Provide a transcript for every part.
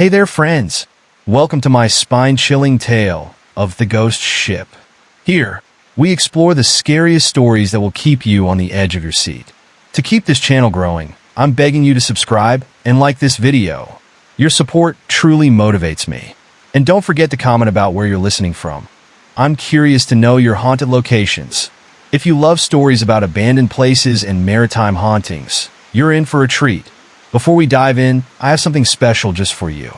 Hey there, friends! Welcome to my spine-chilling tale of the ghost ship. Here, we explore the scariest stories that will keep you on the edge of your seat. To keep this channel growing, I'm begging you to subscribe and like this video. Your support truly motivates me. And don't forget to comment about where you're listening from. I'm curious to know your haunted locations. If you love stories about abandoned places and maritime hauntings, you're in for a treat. Before we dive in, I have something special just for you.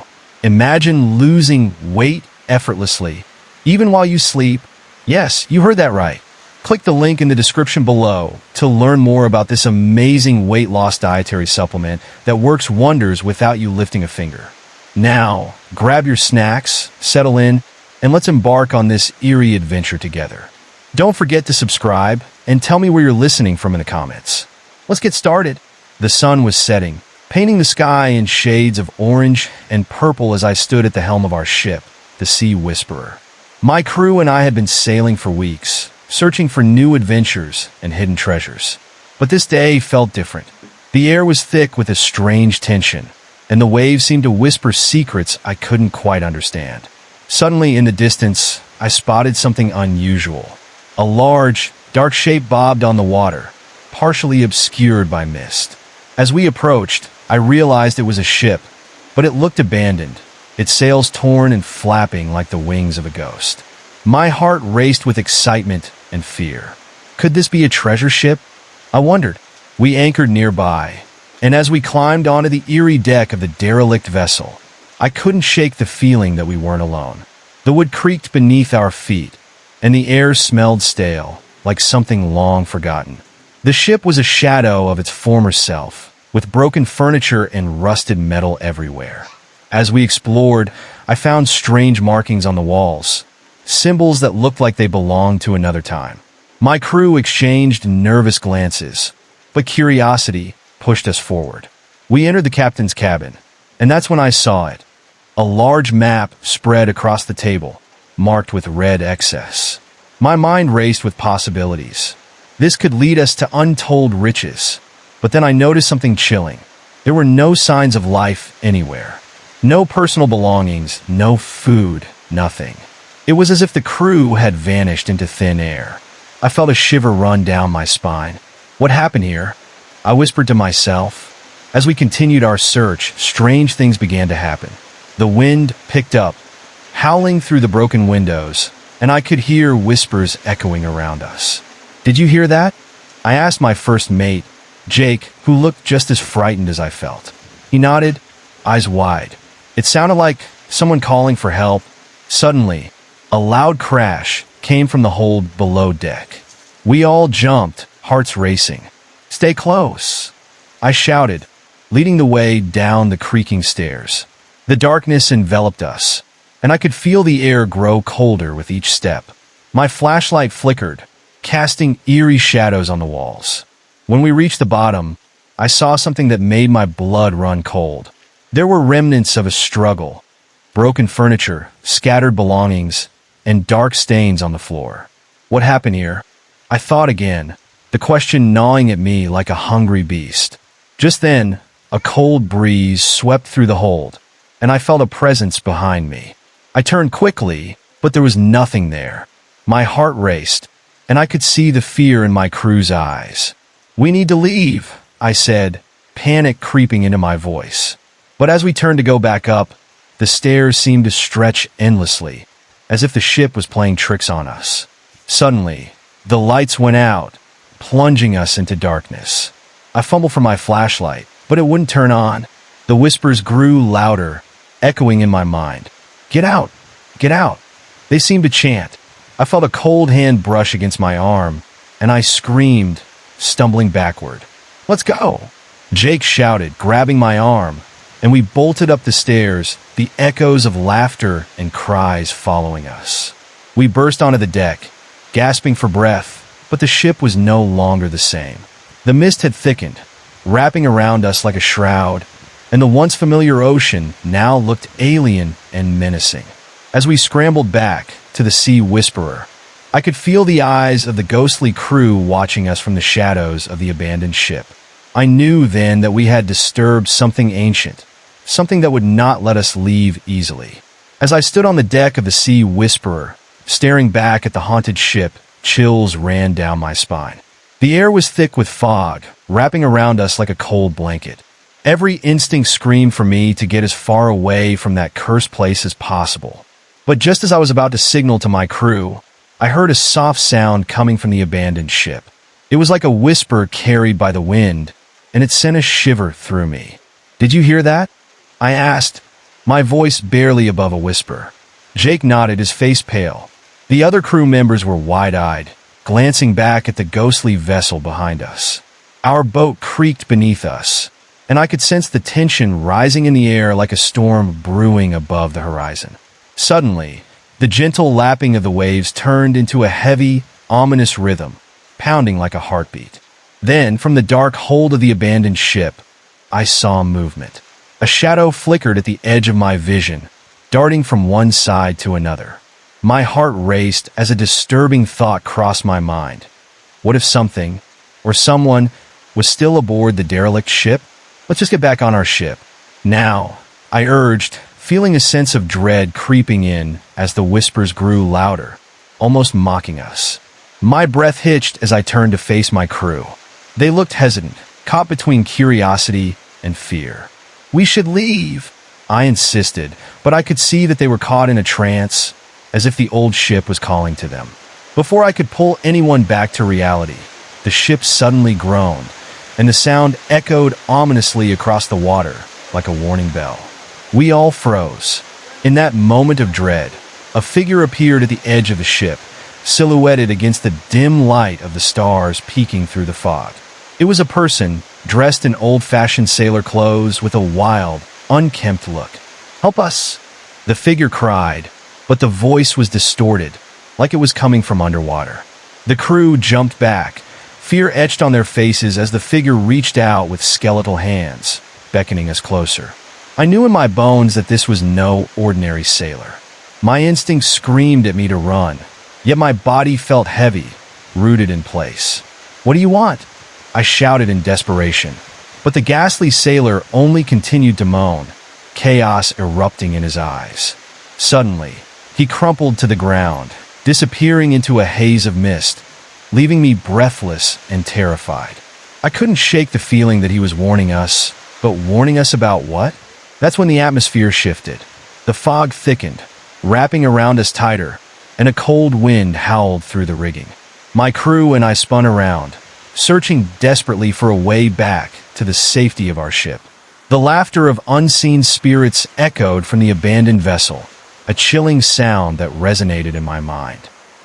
Imagine losing weight effortlessly, even while you sleep. Yes, you heard that right. Click the link in the description below to learn more about this amazing weight loss dietary supplement that works wonders without you lifting a finger. Now, grab your snacks, settle in, and let's embark on this eerie adventure together. Don't forget to subscribe and tell me where you're listening from in the comments. Let's get started. The sun was setting, painting the sky in shades of orange and purple as I stood at the helm of our ship, the Sea Whisperer. My crew and I had been sailing for weeks, searching for new adventures and hidden treasures. But this day felt different. The air was thick with a strange tension, and the waves seemed to whisper secrets I couldn't quite understand. Suddenly, in the distance, I spotted something unusual. A large, dark shape bobbed on the water, partially obscured by mist. As we approached, I realized it was a ship, but it looked abandoned, its sails torn and flapping like the wings of a ghost. My heart raced with excitement and fear. Could this be a treasure ship? I wondered. We anchored nearby, and as we climbed onto the eerie deck of the derelict vessel, I couldn't shake the feeling that we weren't alone. The wood creaked beneath our feet, and the air smelled stale, like something long forgotten. The ship was a shadow of its former self, with broken furniture and rusted metal everywhere. As we explored, I found strange markings on the walls, symbols that looked like they belonged to another time. My crew exchanged nervous glances, but curiosity pushed us forward. We entered the captain's cabin, and that's when I saw it. A large map spread across the table, marked with red excess. My mind raced with possibilities. This could lead us to untold riches. But then I noticed something chilling. There were no signs of life anywhere. No personal belongings, no food, nothing. It was as if the crew had vanished into thin air. I felt a shiver run down my spine. What happened here? I whispered to myself. As we continued our search, strange things began to happen. The wind picked up, howling through the broken windows, and I could hear whispers echoing around us. Did you hear that? I asked my first mate, Jake, who looked just as frightened as I felt. He nodded, eyes wide. It sounded like someone calling for help. Suddenly, a loud crash came from the hold below deck. We all jumped, hearts racing. "Stay close," I shouted, leading the way down the creaking stairs. The darkness enveloped us, and I could feel the air grow colder with each step. My flashlight flickered, casting eerie shadows on the walls. When we reached the bottom, I saw something that made my blood run cold. There were remnants of a struggle, broken furniture, scattered belongings, and dark stains on the floor. What happened here? I thought again, the question gnawing at me like a hungry beast. Just then, a cold breeze swept through the hold, and I felt a presence behind me. I turned quickly, but there was nothing there. My heart raced, and I could see the fear in my crew's eyes. "We need to leave," I said, panic creeping into my voice. But as we turned to go back up, the stairs seemed to stretch endlessly, as if the ship was playing tricks on us. Suddenly, the lights went out, plunging us into darkness. I fumbled for my flashlight, but it wouldn't turn on. The whispers grew louder, echoing in my mind. "Get out! Get out!" They seemed to chant. I felt a cold hand brush against my arm, and I screamed, stumbling backward. "Let's go!" Jake shouted, grabbing my arm, and we bolted up the stairs, the echoes of laughter and cries following us. We burst onto the deck, gasping for breath, but the ship was no longer the same. The mist had thickened, wrapping around us like a shroud, and the once familiar ocean now looked alien and menacing. As we scrambled back to the Sea Whisperer, I could feel the eyes of the ghostly crew watching us from the shadows of the abandoned ship. I knew then that we had disturbed something ancient, something that would not let us leave easily. As I stood on the deck of the Sea Whisperer, staring back at the haunted ship, chills ran down my spine. The air was thick with fog, wrapping around us like a cold blanket. Every instinct screamed for me to get as far away from that cursed place as possible. But just as I was about to signal to my crew, I heard a soft sound coming from the abandoned ship. It was like a whisper carried by the wind, and it sent a shiver through me. "Did you hear that?" I asked, my voice barely above a whisper. Jake nodded, his face pale. The other crew members were wide-eyed, glancing back at the ghostly vessel behind us. Our boat creaked beneath us, and I could sense the tension rising in the air like a storm brewing above the horizon. Suddenly, the gentle lapping of the waves turned into a heavy, ominous rhythm, pounding like a heartbeat. Then, from the dark hold of the abandoned ship, I saw movement. A shadow flickered at the edge of my vision, darting from one side to another. My heart raced as a disturbing thought crossed my mind. What if something, or someone, was still aboard the derelict ship? Let's just get back on our ship. Now, I urged, feeling a sense of dread creeping in as the whispers grew louder, almost mocking us. My breath hitched as I turned to face my crew. They looked hesitant, caught between curiosity and fear. "We should leave," I insisted, but I could see that they were caught in a trance, as if the old ship was calling to them. Before I could pull anyone back to reality, the ship suddenly groaned, and the sound echoed ominously across the water like a warning bell. We all froze. In that moment of dread, a figure appeared at the edge of the ship, silhouetted against the dim light of the stars peeking through the fog. It was a person, dressed in old-fashioned sailor clothes with a wild, unkempt look. "Help us!" the figure cried, but the voice was distorted, like it was coming from underwater. The crew jumped back, fear etched on their faces as the figure reached out with skeletal hands, beckoning us closer. I knew in my bones that this was no ordinary sailor. My instincts screamed at me to run, yet my body felt heavy, rooted in place. "What do you want?" I shouted in desperation, but the ghastly sailor only continued to moan, chaos erupting in his eyes. Suddenly, he crumpled to the ground, disappearing into a haze of mist, leaving me breathless and terrified. I couldn't shake the feeling that he was warning us, but warning us about what? That's when the atmosphere shifted. The fog thickened, wrapping around us tighter, and a cold wind howled through the rigging. My crew and I spun around, searching desperately for a way back to the safety of our ship. The laughter of unseen spirits echoed from the abandoned vessel, a chilling sound that resonated in my mind.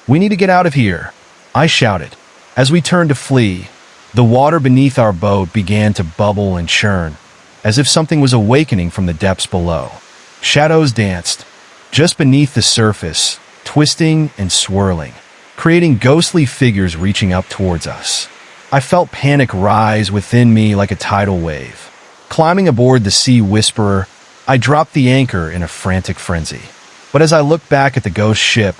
"We need to get out of here," I shouted. As we turned to flee, the water beneath our boat began to bubble and churn, as if something was awakening from the depths below. Shadows danced, just beneath the surface, twisting and swirling, creating ghostly figures reaching up towards us. I felt panic rise within me like a tidal wave. Climbing aboard the Sea Whisperer, I dropped the anchor in a frantic frenzy. But as I looked back at the ghost ship,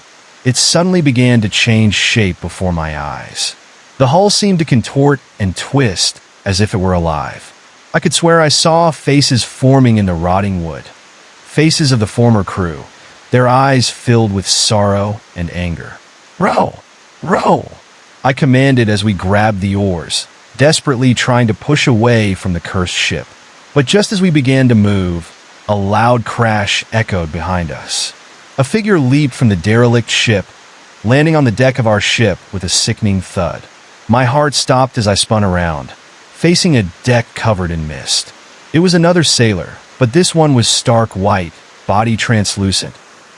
it suddenly began to change shape before my eyes. The hull seemed to contort and twist as if it were alive. I could swear I saw faces forming in the rotting wood. Faces of the former crew, their eyes filled with sorrow and anger. "Row! Row!" I commanded as we grabbed the oars, desperately trying to push away from the cursed ship. But just as we began to move, a loud crash echoed behind us. A figure leaped from the derelict ship, landing on the deck of our ship with a sickening thud. My heart stopped as I spun around, facing a deck covered in mist. It was another sailor, but this one was stark white, body translucent,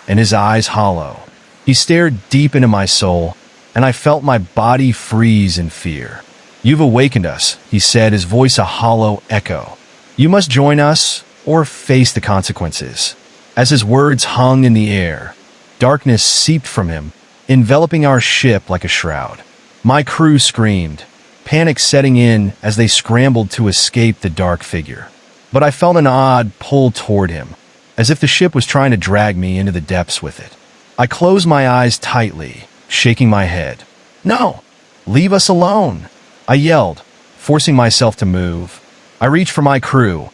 and his eyes hollow. He stared deep into my soul, and I felt my body freeze in fear. "You've awakened us," he said, his voice a hollow echo. "You must join us, or face the consequences." As his words hung in the air, darkness seeped from him, enveloping our ship like a shroud. My crew screamed, panic setting in as they scrambled to escape the dark figure. But I felt an odd pull toward him, as if the ship was trying to drag me into the depths with it. I closed my eyes tightly, shaking my head. "No! Leave us alone!" I yelled, forcing myself to move. I reached for my crew,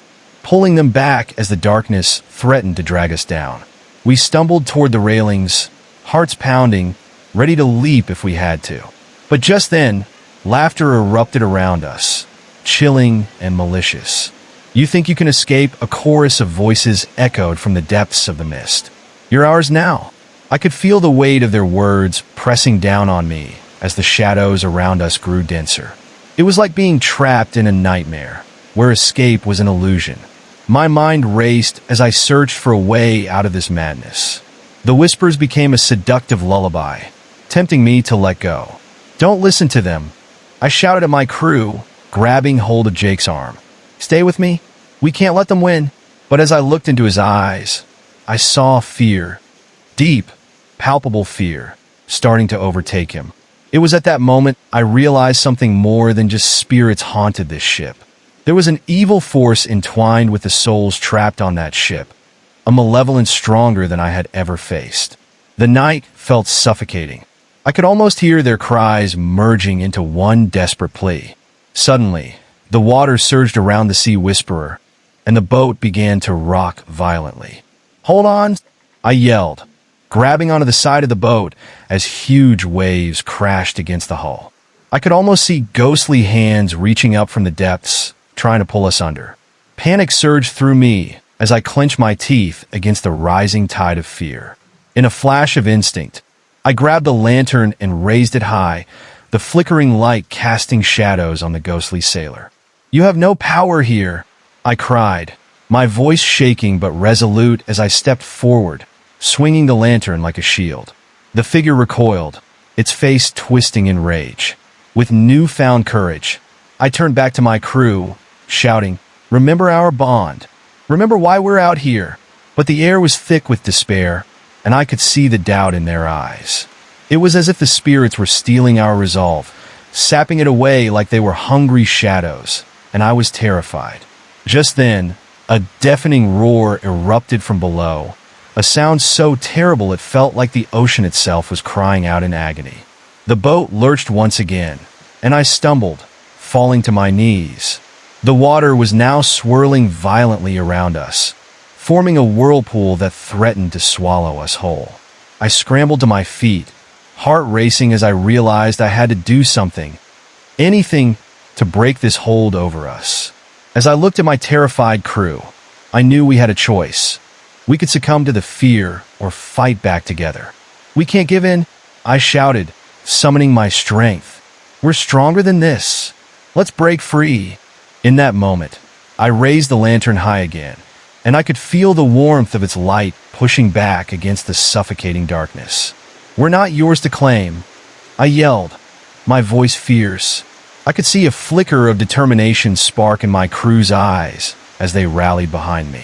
pulling them back as the darkness threatened to drag us down. We stumbled toward the railings, hearts pounding, ready to leap if we had to. But just then, laughter erupted around us, chilling and malicious. You think you can escape? A chorus of voices echoed from the depths of the mist. You're ours now. I could feel the weight of their words pressing down on me as the shadows around us grew denser. It was like being trapped in a nightmare, where escape was an illusion. My mind raced as I searched for a way out of this madness. The whispers became a seductive lullaby, tempting me to let go. Don't listen to them, I shouted at my crew, grabbing hold of Jake's arm. Stay with me. We can't let them win. But as I looked into his eyes, I saw fear, deep, palpable fear, starting to overtake him. It was at that moment I realized something more than just spirits haunted this ship. There was an evil force entwined with the souls trapped on that ship, a malevolence stronger than I had ever faced. The night felt suffocating. I could almost hear their cries merging into one desperate plea. Suddenly, the water surged around the Sea Whisperer, and the boat began to rock violently. Hold on, I yelled, grabbing onto the side of the boat as huge waves crashed against the hull. I could almost see ghostly hands reaching up from the depths, trying to pull us under. Panic surged through me as I clenched my teeth against the rising tide of fear. In a flash of instinct, I grabbed a lantern and raised it high, the flickering light casting shadows on the ghostly sailor. You have no power here, I cried, my voice shaking but resolute as I stepped forward, swinging the lantern like a shield. The figure recoiled, its face twisting in rage. With newfound courage, I turned back to my crew, shouting, "Remember our bond. Remember why we're out here." But the air was thick with despair, and I could see the doubt in their eyes. It was as if the spirits were stealing our resolve, sapping it away like they were hungry shadows, and I was terrified. Just then, a deafening roar erupted from below, a sound so terrible it felt like the ocean itself was crying out in agony. The boat lurched once again, and I stumbled, falling to my knees. The water was now swirling violently around us, forming a whirlpool that threatened to swallow us whole. I scrambled to my feet, heart racing as I realized I had to do something, anything, to break this hold over us. As I looked at my terrified crew, I knew we had a choice. We could succumb to the fear or fight back together. "We can't give in," I shouted, summoning my strength. "We're stronger than this. Let's break free." In that moment, I raised the lantern high again, and I could feel the warmth of its light pushing back against the suffocating darkness. "We're not yours to claim," I yelled, my voice fierce. I could see a flicker of determination spark in my crew's eyes as they rallied behind me.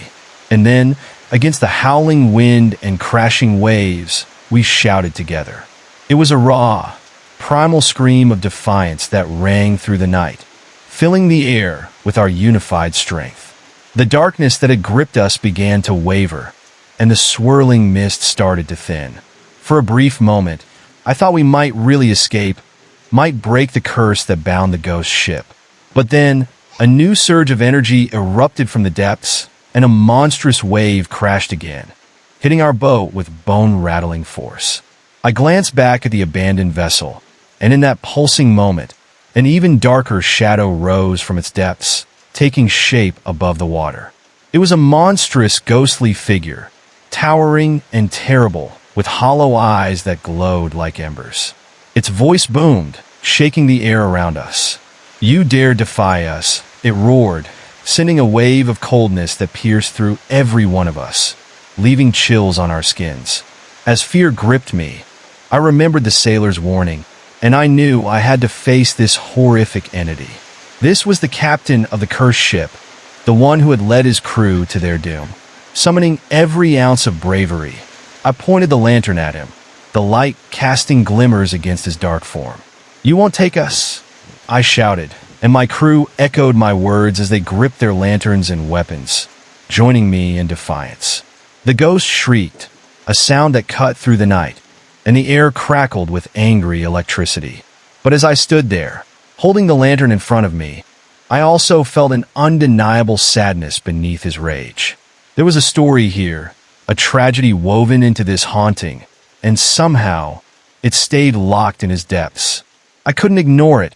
And then, against the howling wind and crashing waves, we shouted together. It was a raw, primal scream of defiance that rang through the night, filling the air with our unified strength. The darkness that had gripped us began to waver, and the swirling mist started to thin. For a brief moment, I thought we might really escape, might break the curse that bound the ghost ship. But then, a new surge of energy erupted from the depths, and a monstrous wave crashed again, hitting our boat with bone-rattling force. I glanced back at the abandoned vessel, and in that pulsing moment, an even darker shadow rose from its depths, taking shape above the water. It was a monstrous, ghostly figure, towering and terrible, with hollow eyes that glowed like embers. Its voice boomed, shaking the air around us. "You dare defy us," it roared, sending a wave of coldness that pierced through every one of us, leaving chills on our skins. As fear gripped me, I remembered the sailor's warning, and I knew I had to face this horrific entity. This was the captain of the cursed ship, the one who had led his crew to their doom. Summoning every ounce of bravery, I pointed the lantern at him, the light casting glimmers against his dark form. "You won't take us," I shouted, and my crew echoed my words as they gripped their lanterns and weapons, joining me in defiance. The ghost shrieked, a sound that cut through the night, and the air crackled with angry electricity. But as I stood there, holding the lantern in front of me, I also felt an undeniable sadness beneath his rage. There was a story here, a tragedy woven into this haunting, and somehow it stayed locked in his depths. I couldn't ignore it,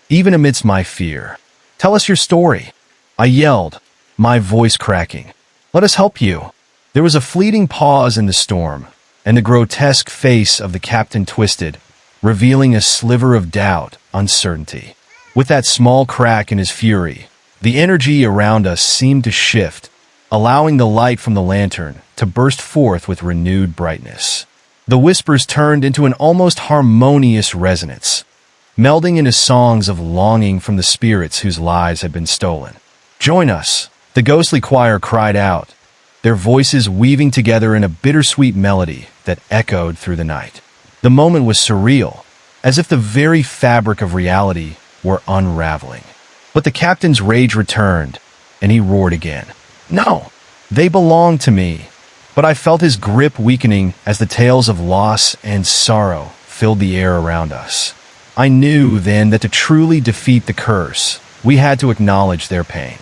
even amidst my fear. "Tell us your story," I yelled, my voice cracking. "Let us help you." There was a fleeting pause in the storm, and the grotesque face of the captain twisted, revealing a sliver of doubt, uncertainty. With that small crack in his fury, the energy around us seemed to shift, allowing the light from the lantern to burst forth with renewed brightness. The whispers turned into an almost harmonious resonance, melding into songs of longing from the spirits whose lives had been stolen. "Join us," the ghostly choir cried out, their voices weaving together in a bittersweet melody that echoed through the night. The moment was surreal, as if the very fabric of reality were unraveling. But the captain's rage returned, and he roared again. "No, they belong to me." But I felt his grip weakening as the tales of loss and sorrow filled the air around us. I knew then that to truly defeat the curse, we had to acknowledge their pain.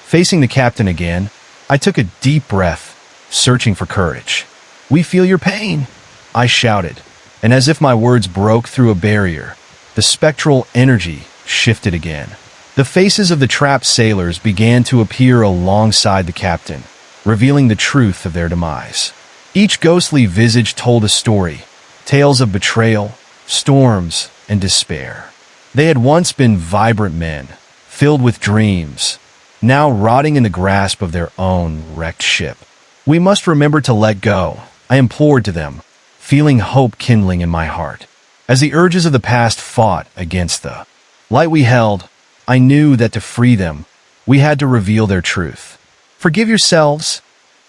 Facing the captain again, I took a deep breath, searching for courage. "We feel your pain," I shouted, and as if my words broke through a barrier, the spectral energy shifted again. The faces of the trapped sailors began to appear alongside the captain, revealing the truth of their demise. Each ghostly visage told a story, tales of betrayal, storms, and despair. They had once been vibrant men, filled with dreams, now rotting in the grasp of their own wrecked ship. "We must remember to let go," I implored to them, feeling hope kindling in my heart. As the urges of the past fought against the light we held, I knew that to free them, we had to reveal their truth. "Forgive yourselves,"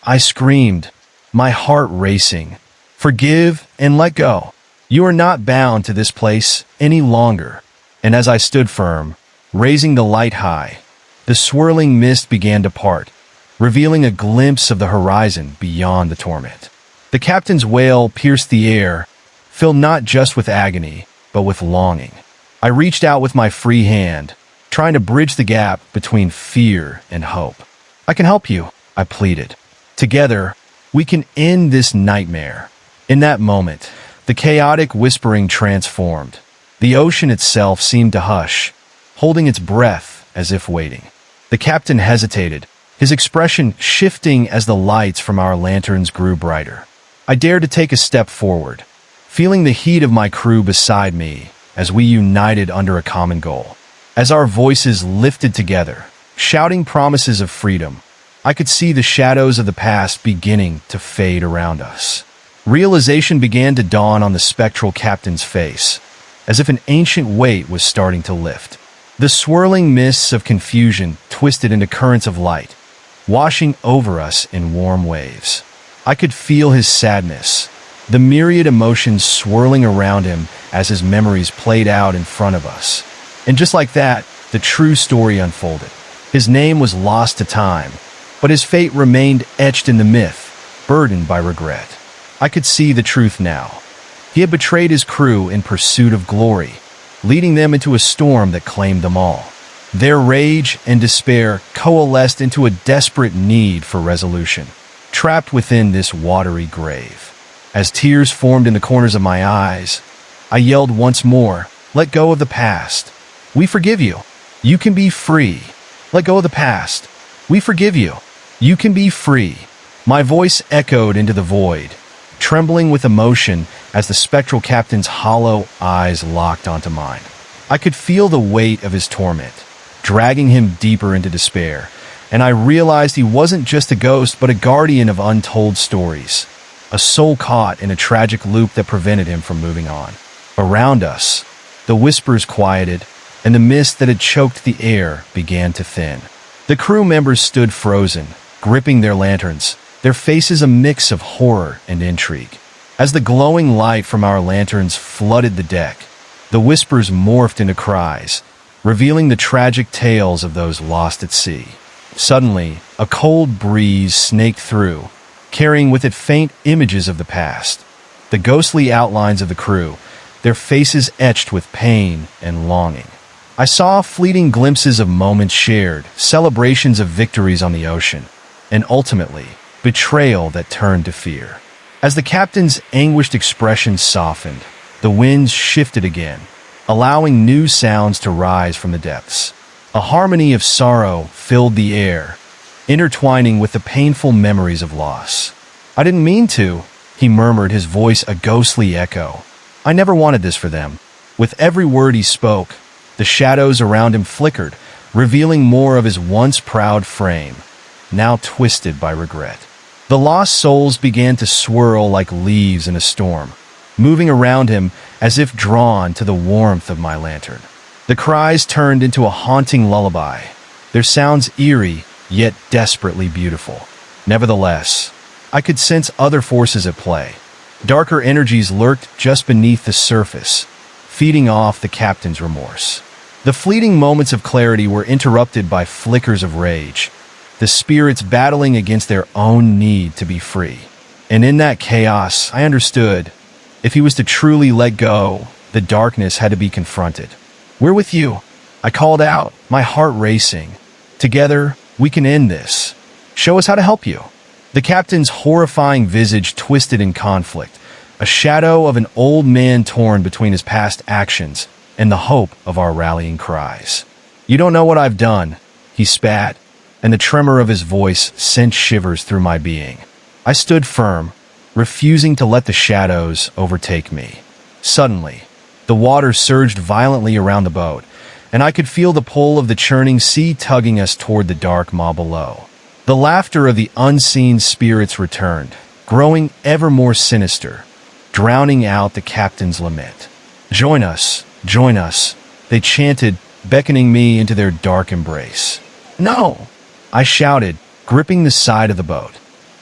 I screamed, my heart racing. "Forgive and let go. You are not bound to this place any longer." And as I stood firm, raising the light high, the swirling mist began to part, revealing a glimpse of the horizon beyond the torment. The captain's wail pierced the air, filled not just with agony, but with longing. I reached out with my free hand, trying to bridge the gap between fear and hope. "I can help you," I pleaded. "Together, we can end this nightmare." In that moment, the chaotic whispering transformed. The ocean itself seemed to hush, holding its breath as if waiting. The captain hesitated, his expression shifting as the lights from our lanterns grew brighter. I dared to take a step forward, feeling the heat of my crew beside me as we united under a common goal. As our voices lifted together, shouting promises of freedom, I could see the shadows of the past beginning to fade around us. Realization began to dawn on the spectral captain's face, as if an ancient weight was starting to lift. The swirling mists of confusion twisted into currents of light, washing over us in warm waves. I could feel his sadness, the myriad emotions swirling around him as his memories played out in front of us. And just like that, the true story unfolded. His name was lost to time, but his fate remained etched in the myth, burdened by regret. I could see the truth now. He had betrayed his crew in pursuit of glory, leading them into a storm that claimed them all. Their rage and despair coalesced into a desperate need for resolution, trapped within this watery grave. As tears formed in the corners of my eyes, I yelled once more, "Let go of the past. We forgive you. You can be free. Let go of the past. We forgive you. You can be free." My voice echoed into the void, trembling with emotion as the spectral captain's hollow eyes locked onto mine. I could feel the weight of his torment, dragging him deeper into despair, and I realized he wasn't just a ghost but a guardian of untold stories, a soul caught in a tragic loop that prevented him from moving on. Around us, the whispers quieted, and the mist that had choked the air began to thin. The crew members stood frozen, gripping their lanterns, their faces a mix of horror and intrigue. As the glowing light from our lanterns flooded the deck, the whispers morphed into cries, revealing the tragic tales of those lost at sea. Suddenly, a cold breeze snaked through, carrying with it faint images of the past. The ghostly outlines of the crew, their faces etched with pain and longing. I saw fleeting glimpses of moments shared, celebrations of victories on the ocean, and ultimately, betrayal that turned to fear. As the captain's anguished expression softened, the winds shifted again, allowing new sounds to rise from the depths. A harmony of sorrow filled the air, intertwining with the painful memories of loss. "I didn't mean to," he murmured, his voice a ghostly echo. "I never wanted this for them." With every word he spoke, the shadows around him flickered, revealing more of his once proud frame, now twisted by regret. The lost souls began to swirl like leaves in a storm, moving around him as if drawn to the warmth of my lantern. The cries turned into a haunting lullaby, their sounds eerie yet desperately beautiful. Nevertheless, I could sense other forces at play. Darker energies lurked just beneath the surface, feeding off the captain's remorse. The fleeting moments of clarity were interrupted by flickers of rage, the spirits battling against their own need to be free. And in that chaos, I understood, if he was to truly let go, the darkness had to be confronted. "We're with you," I called out, my heart racing. "Together, we can end this. Show us how to help you." The captain's horrifying visage twisted in conflict, a shadow of an old man torn between his past actions and the hope of our rallying cries. "You don't know what I've done," he spat, and the tremor of his voice sent shivers through my being. I stood firm, refusing to let the shadows overtake me. Suddenly, the water surged violently around the boat, and I could feel the pull of the churning sea tugging us toward the dark maw below. The laughter of the unseen spirits returned, growing ever more sinister, drowning out the captain's lament. Join us, they chanted, beckoning me into their dark embrace. "No!" I shouted, gripping the side of the boat.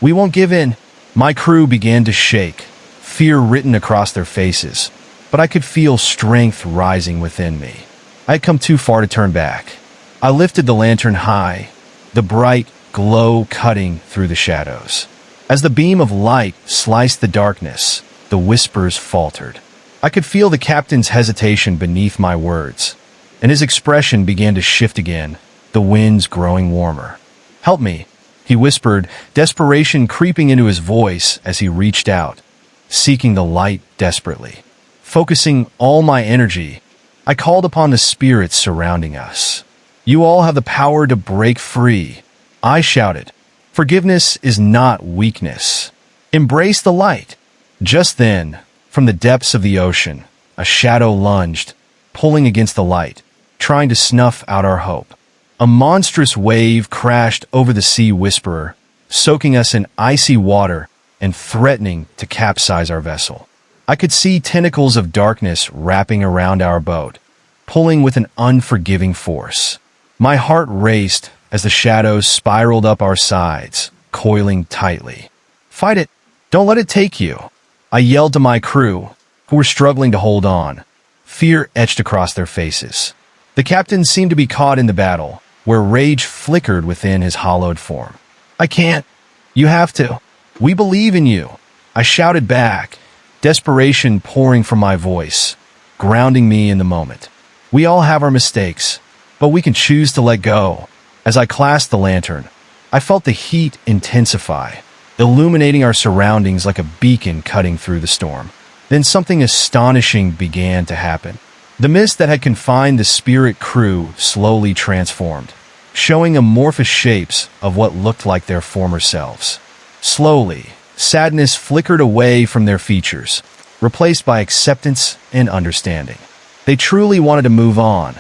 "We won't give in." My crew began to shake, fear written across their faces, but I could feel strength rising within me. I had come too far to turn back. I lifted the lantern high, the bright glow cutting through the shadows. As the beam of light sliced the darkness, the whispers faltered. I could feel the captain's hesitation beneath my words, and his expression began to shift again, the winds growing warmer. "Help me," he whispered, desperation creeping into his voice as he reached out, seeking the light desperately. Focusing all my energy, I called upon the spirits surrounding us. "You all have the power to break free," I shouted. "Forgiveness is not weakness. Embrace the light." Just then, from the depths of the ocean, a shadow lunged, pulling against the light, trying to snuff out our hope. A monstrous wave crashed over the sea whisperer, soaking us in icy water and threatening to capsize our vessel. I could see tentacles of darkness wrapping around our boat, pulling with an unforgiving force. My heart raced as the shadows spiraled up our sides, coiling tightly. "Fight it! Don't let it take you!" I yelled to my crew, who were struggling to hold on. Fear etched across their faces. The captain seemed to be caught in the battle, where rage flickered within his hollowed form. "I can't. You have to. We believe in you," I shouted back, desperation pouring from my voice, grounding me in the moment. "We all have our mistakes, but we can choose to let go." As I clasped the lantern, I felt the heat intensify, illuminating our surroundings like a beacon cutting through the storm. Then something astonishing began to happen. The mist that had confined the spirit crew slowly transformed, showing amorphous shapes of what looked like their former selves. Slowly, sadness flickered away from their features, replaced by acceptance and understanding. They truly wanted to move on,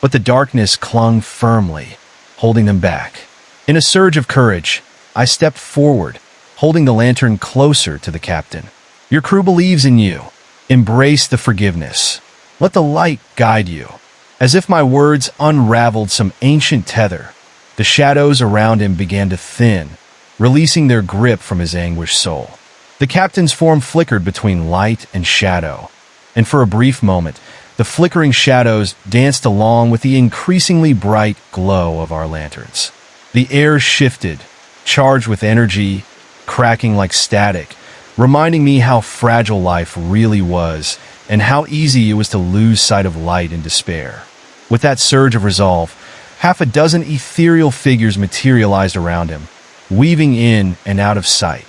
but the darkness clung firmly, holding them back. In a surge of courage, I stepped forward, holding the lantern closer to the captain. "Your crew believes in you. Embrace the forgiveness. Let the light guide you." As if my words unraveled some ancient tether, the shadows around him began to thin, releasing their grip from his anguished soul. The captain's form flickered between light and shadow, and for a brief moment, the flickering shadows danced along with the increasingly bright glow of our lanterns. The air shifted, charged with energy, cracking like static, reminding me how fragile life really was and how easy it was to lose sight of light in despair. With that surge of resolve, half a dozen ethereal figures materialized around him, weaving in and out of sight,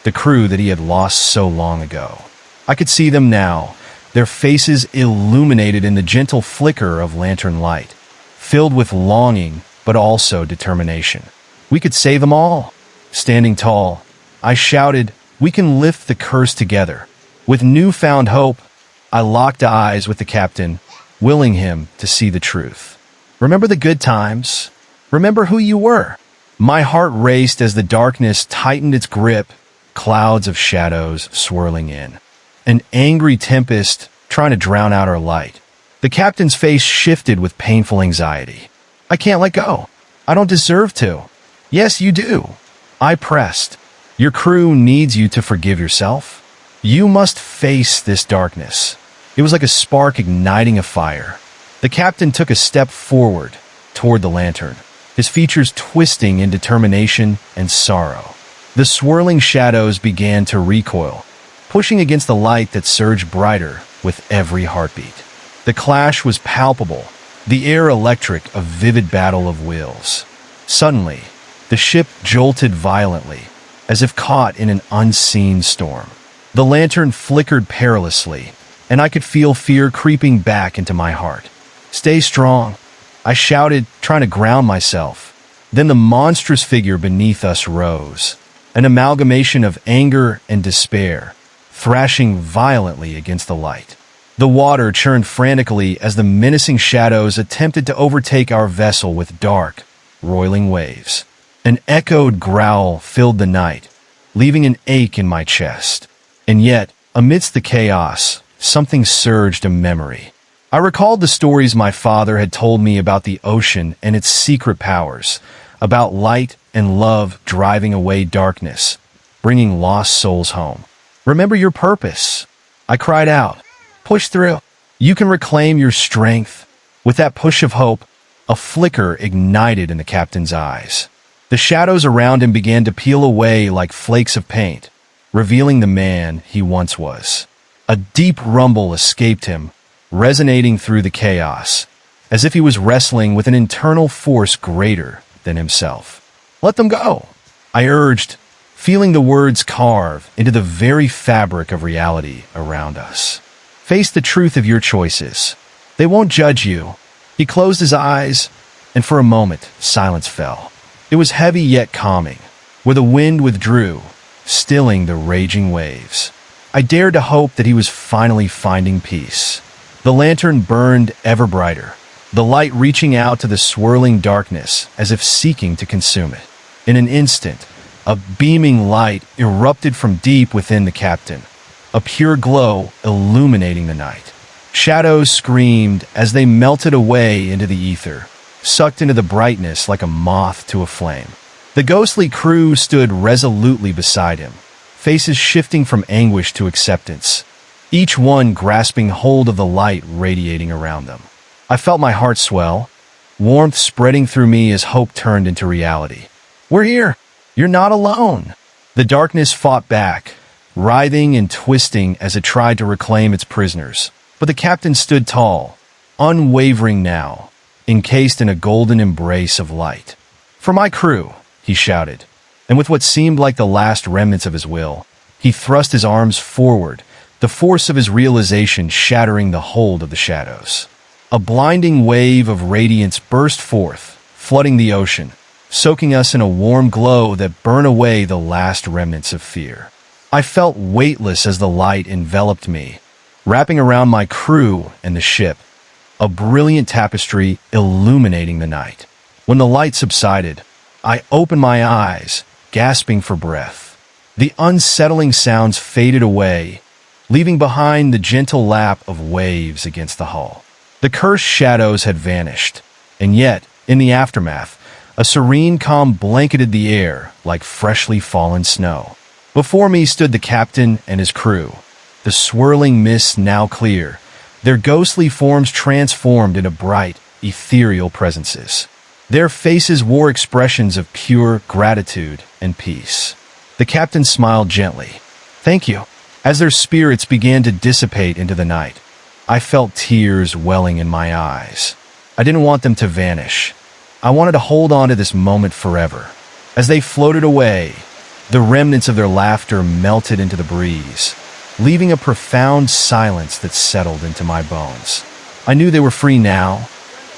the crew that he had lost so long ago. I could see them now, their faces illuminated in the gentle flicker of lantern light, filled with longing but also determination. We could save them all. Standing tall, I shouted, "We can lift the curse together." With newfound hope, I locked eyes with the captain, willing him to see the truth. "Remember the good times? Remember who you were?" My heart raced as the darkness tightened its grip, clouds of shadows swirling in. An angry tempest trying to drown out our light. The captain's face shifted with painful anxiety. "I can't let go. I don't deserve to." "Yes, you do." I pressed. "Your crew needs you to forgive yourself. You must face this darkness." It was like a spark igniting a fire. The captain took a step forward toward the lantern, his features twisting in determination and sorrow. The swirling shadows began to recoil, pushing against the light that surged brighter with every heartbeat. The clash was palpable, the air electric, a vivid battle of wills. Suddenly, the ship jolted violently, as if caught in an unseen storm. The lantern flickered perilously, and I could feel fear creeping back into my heart. "Stay strong," I shouted, trying to ground myself. Then the monstrous figure beneath us rose, an amalgamation of anger and despair, thrashing violently against the light. The water churned frantically as the menacing shadows attempted to overtake our vessel with dark, roiling waves. An echoed growl filled the night, leaving an ache in my chest. And yet, amidst the chaos, something surged a memory. I recalled the stories my father had told me about the ocean and its secret powers, about light and love driving away darkness, bringing lost souls home. "Remember your purpose," I cried out. "Push through. You can reclaim your strength." With that push of hope, a flicker ignited in the captain's eyes. The shadows around him began to peel away like flakes of paint, revealing the man he once was. A deep rumble escaped him, resonating through the chaos, as if he was wrestling with an internal force greater than himself. "Let them go," I urged, feeling the words carve into the very fabric of reality around us. "Face the truth of your choices. They won't judge you." He closed his eyes, and for a moment, silence fell. It was heavy yet calming, where the wind withdrew, stilling the raging waves. I dared to hope that he was finally finding peace. The lantern burned ever brighter, the light reaching out to the swirling darkness as if seeking to consume it. In an instant, a beaming light erupted from deep within the captain, a pure glow illuminating the night. Shadows screamed as they melted away into the ether, sucked into the brightness like a moth to a flame. The ghostly crew stood resolutely beside him, faces shifting from anguish to acceptance, each one grasping hold of the light radiating around them. I felt my heart swell, warmth spreading through me as hope turned into reality. "We're here. You're not alone." The darkness fought back, writhing and twisting as it tried to reclaim its prisoners. But the captain stood tall, unwavering now, encased in a golden embrace of light. "For my crew," he shouted, and with what seemed like the last remnants of his will, he thrust his arms forward, the force of his realization shattering the hold of the shadows. A blinding wave of radiance burst forth, flooding the ocean, soaking us in a warm glow that burned away the last remnants of fear. I felt weightless as the light enveloped me, wrapping around my crew and the ship, a brilliant tapestry illuminating the night. When the light subsided, I opened my eyes, gasping for breath. The unsettling sounds faded away, leaving behind the gentle lap of waves against the hull. The cursed shadows had vanished, and yet, in the aftermath, a serene calm blanketed the air like freshly fallen snow. Before me stood the captain and his crew, the swirling mists now clear, their ghostly forms transformed into bright, ethereal presences. Their faces wore expressions of pure gratitude and peace. The captain smiled gently. "Thank you." As their spirits began to dissipate into the night, I felt tears welling in my eyes. I didn't want them to vanish. I wanted to hold on to this moment forever. As they floated away, the remnants of their laughter melted into the breeze, leaving a profound silence that settled into my bones. I knew they were free now.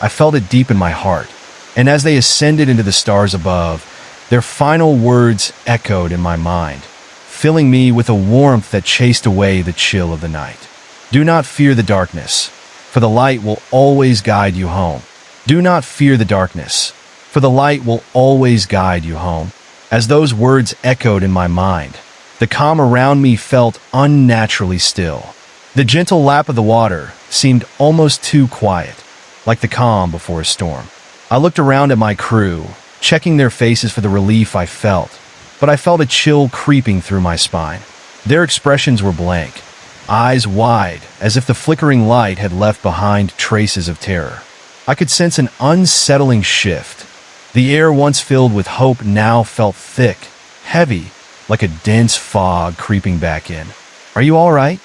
I felt it deep in my heart. And as they ascended into the stars above, their final words echoed in my mind, filling me with a warmth that chased away the chill of the night. Do not fear the darkness, for the light will always guide you home. Do not fear the darkness, for the light will always guide you home. As those words echoed in my mind, the calm around me felt unnaturally still. The gentle lap of the water seemed almost too quiet, like the calm before a storm. I looked around at my crew, checking their faces for the relief I felt, but I felt a chill creeping through my spine. Their expressions were blank, eyes wide, as if the flickering light had left behind traces of terror. I could sense an unsettling shift. The air once filled with hope now felt thick, heavy, like a dense fog creeping back in. "Are you all right?"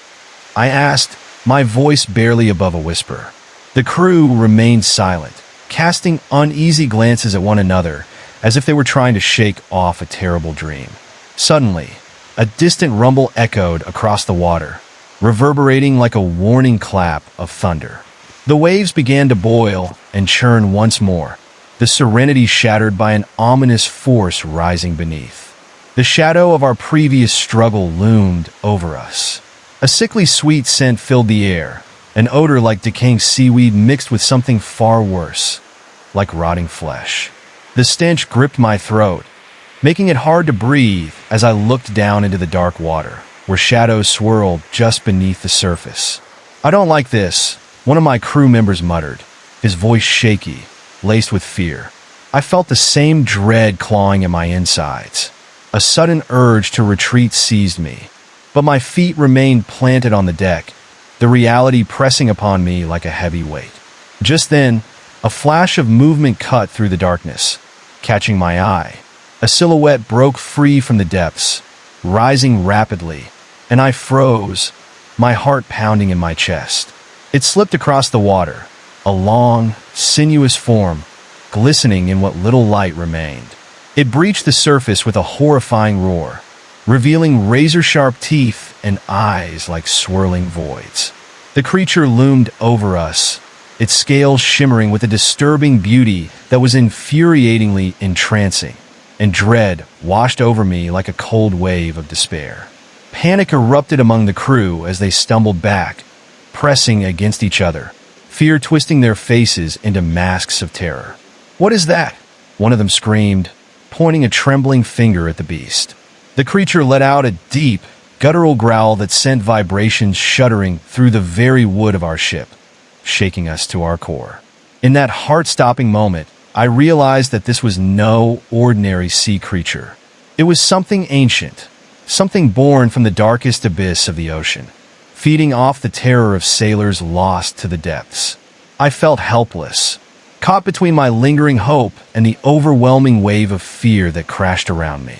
I asked, my voice barely above a whisper. The crew remained silent, casting uneasy glances at one another, as if they were trying to shake off a terrible dream. Suddenly, a distant rumble echoed across the water, reverberating like a warning clap of thunder. The waves began to boil and churn once more, the serenity shattered by an ominous force rising beneath. The shadow of our previous struggle loomed over us. A sickly sweet scent filled the air, an odor like decaying seaweed mixed with something far worse, like rotting flesh. The stench gripped my throat, making it hard to breathe as I looked down into the dark water, where shadows swirled just beneath the surface. "I don't like this," one of my crew members muttered, his voice shaky, laced with fear. I felt the same dread clawing at my insides. A sudden urge to retreat seized me, but my feet remained planted on the deck, the reality pressing upon me like a heavy weight. Just then, a flash of movement cut through the darkness, catching my eye. A silhouette broke free from the depths, rising rapidly, and I froze, my heart pounding in my chest. It slipped across the water, a long, sinuous form, glistening in what little light remained. It breached the surface with a horrifying roar, revealing razor-sharp teeth and eyes like swirling voids. The creature loomed over us, its scales shimmering with a disturbing beauty that was infuriatingly entrancing, and dread washed over me like a cold wave of despair. Panic erupted among the crew as they stumbled back, pressing against each other, fear twisting their faces into masks of terror. "What is that?" one of them screamed, pointing a trembling finger at the beast. The creature let out a deep, guttural growl that sent vibrations shuddering through the very wood of our ship, shaking us to our core. In that heart-stopping moment, I realized that this was no ordinary sea creature. It was something ancient, something born from the darkest abyss of the ocean, feeding off the terror of sailors lost to the depths. I felt helpless, caught between my lingering hope and the overwhelming wave of fear that crashed around me.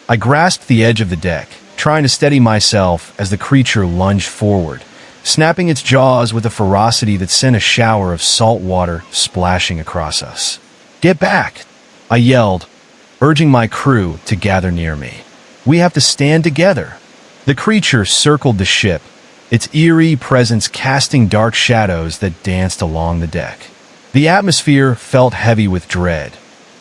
I grasped the edge of the deck, trying to steady myself as the creature lunged forward, snapping its jaws with a ferocity that sent a shower of salt water splashing across us. "Get back!" I yelled, urging my crew to gather near me. "We have to stand together." The creature circled the ship, its eerie presence casting dark shadows that danced along the deck. The atmosphere felt heavy with dread,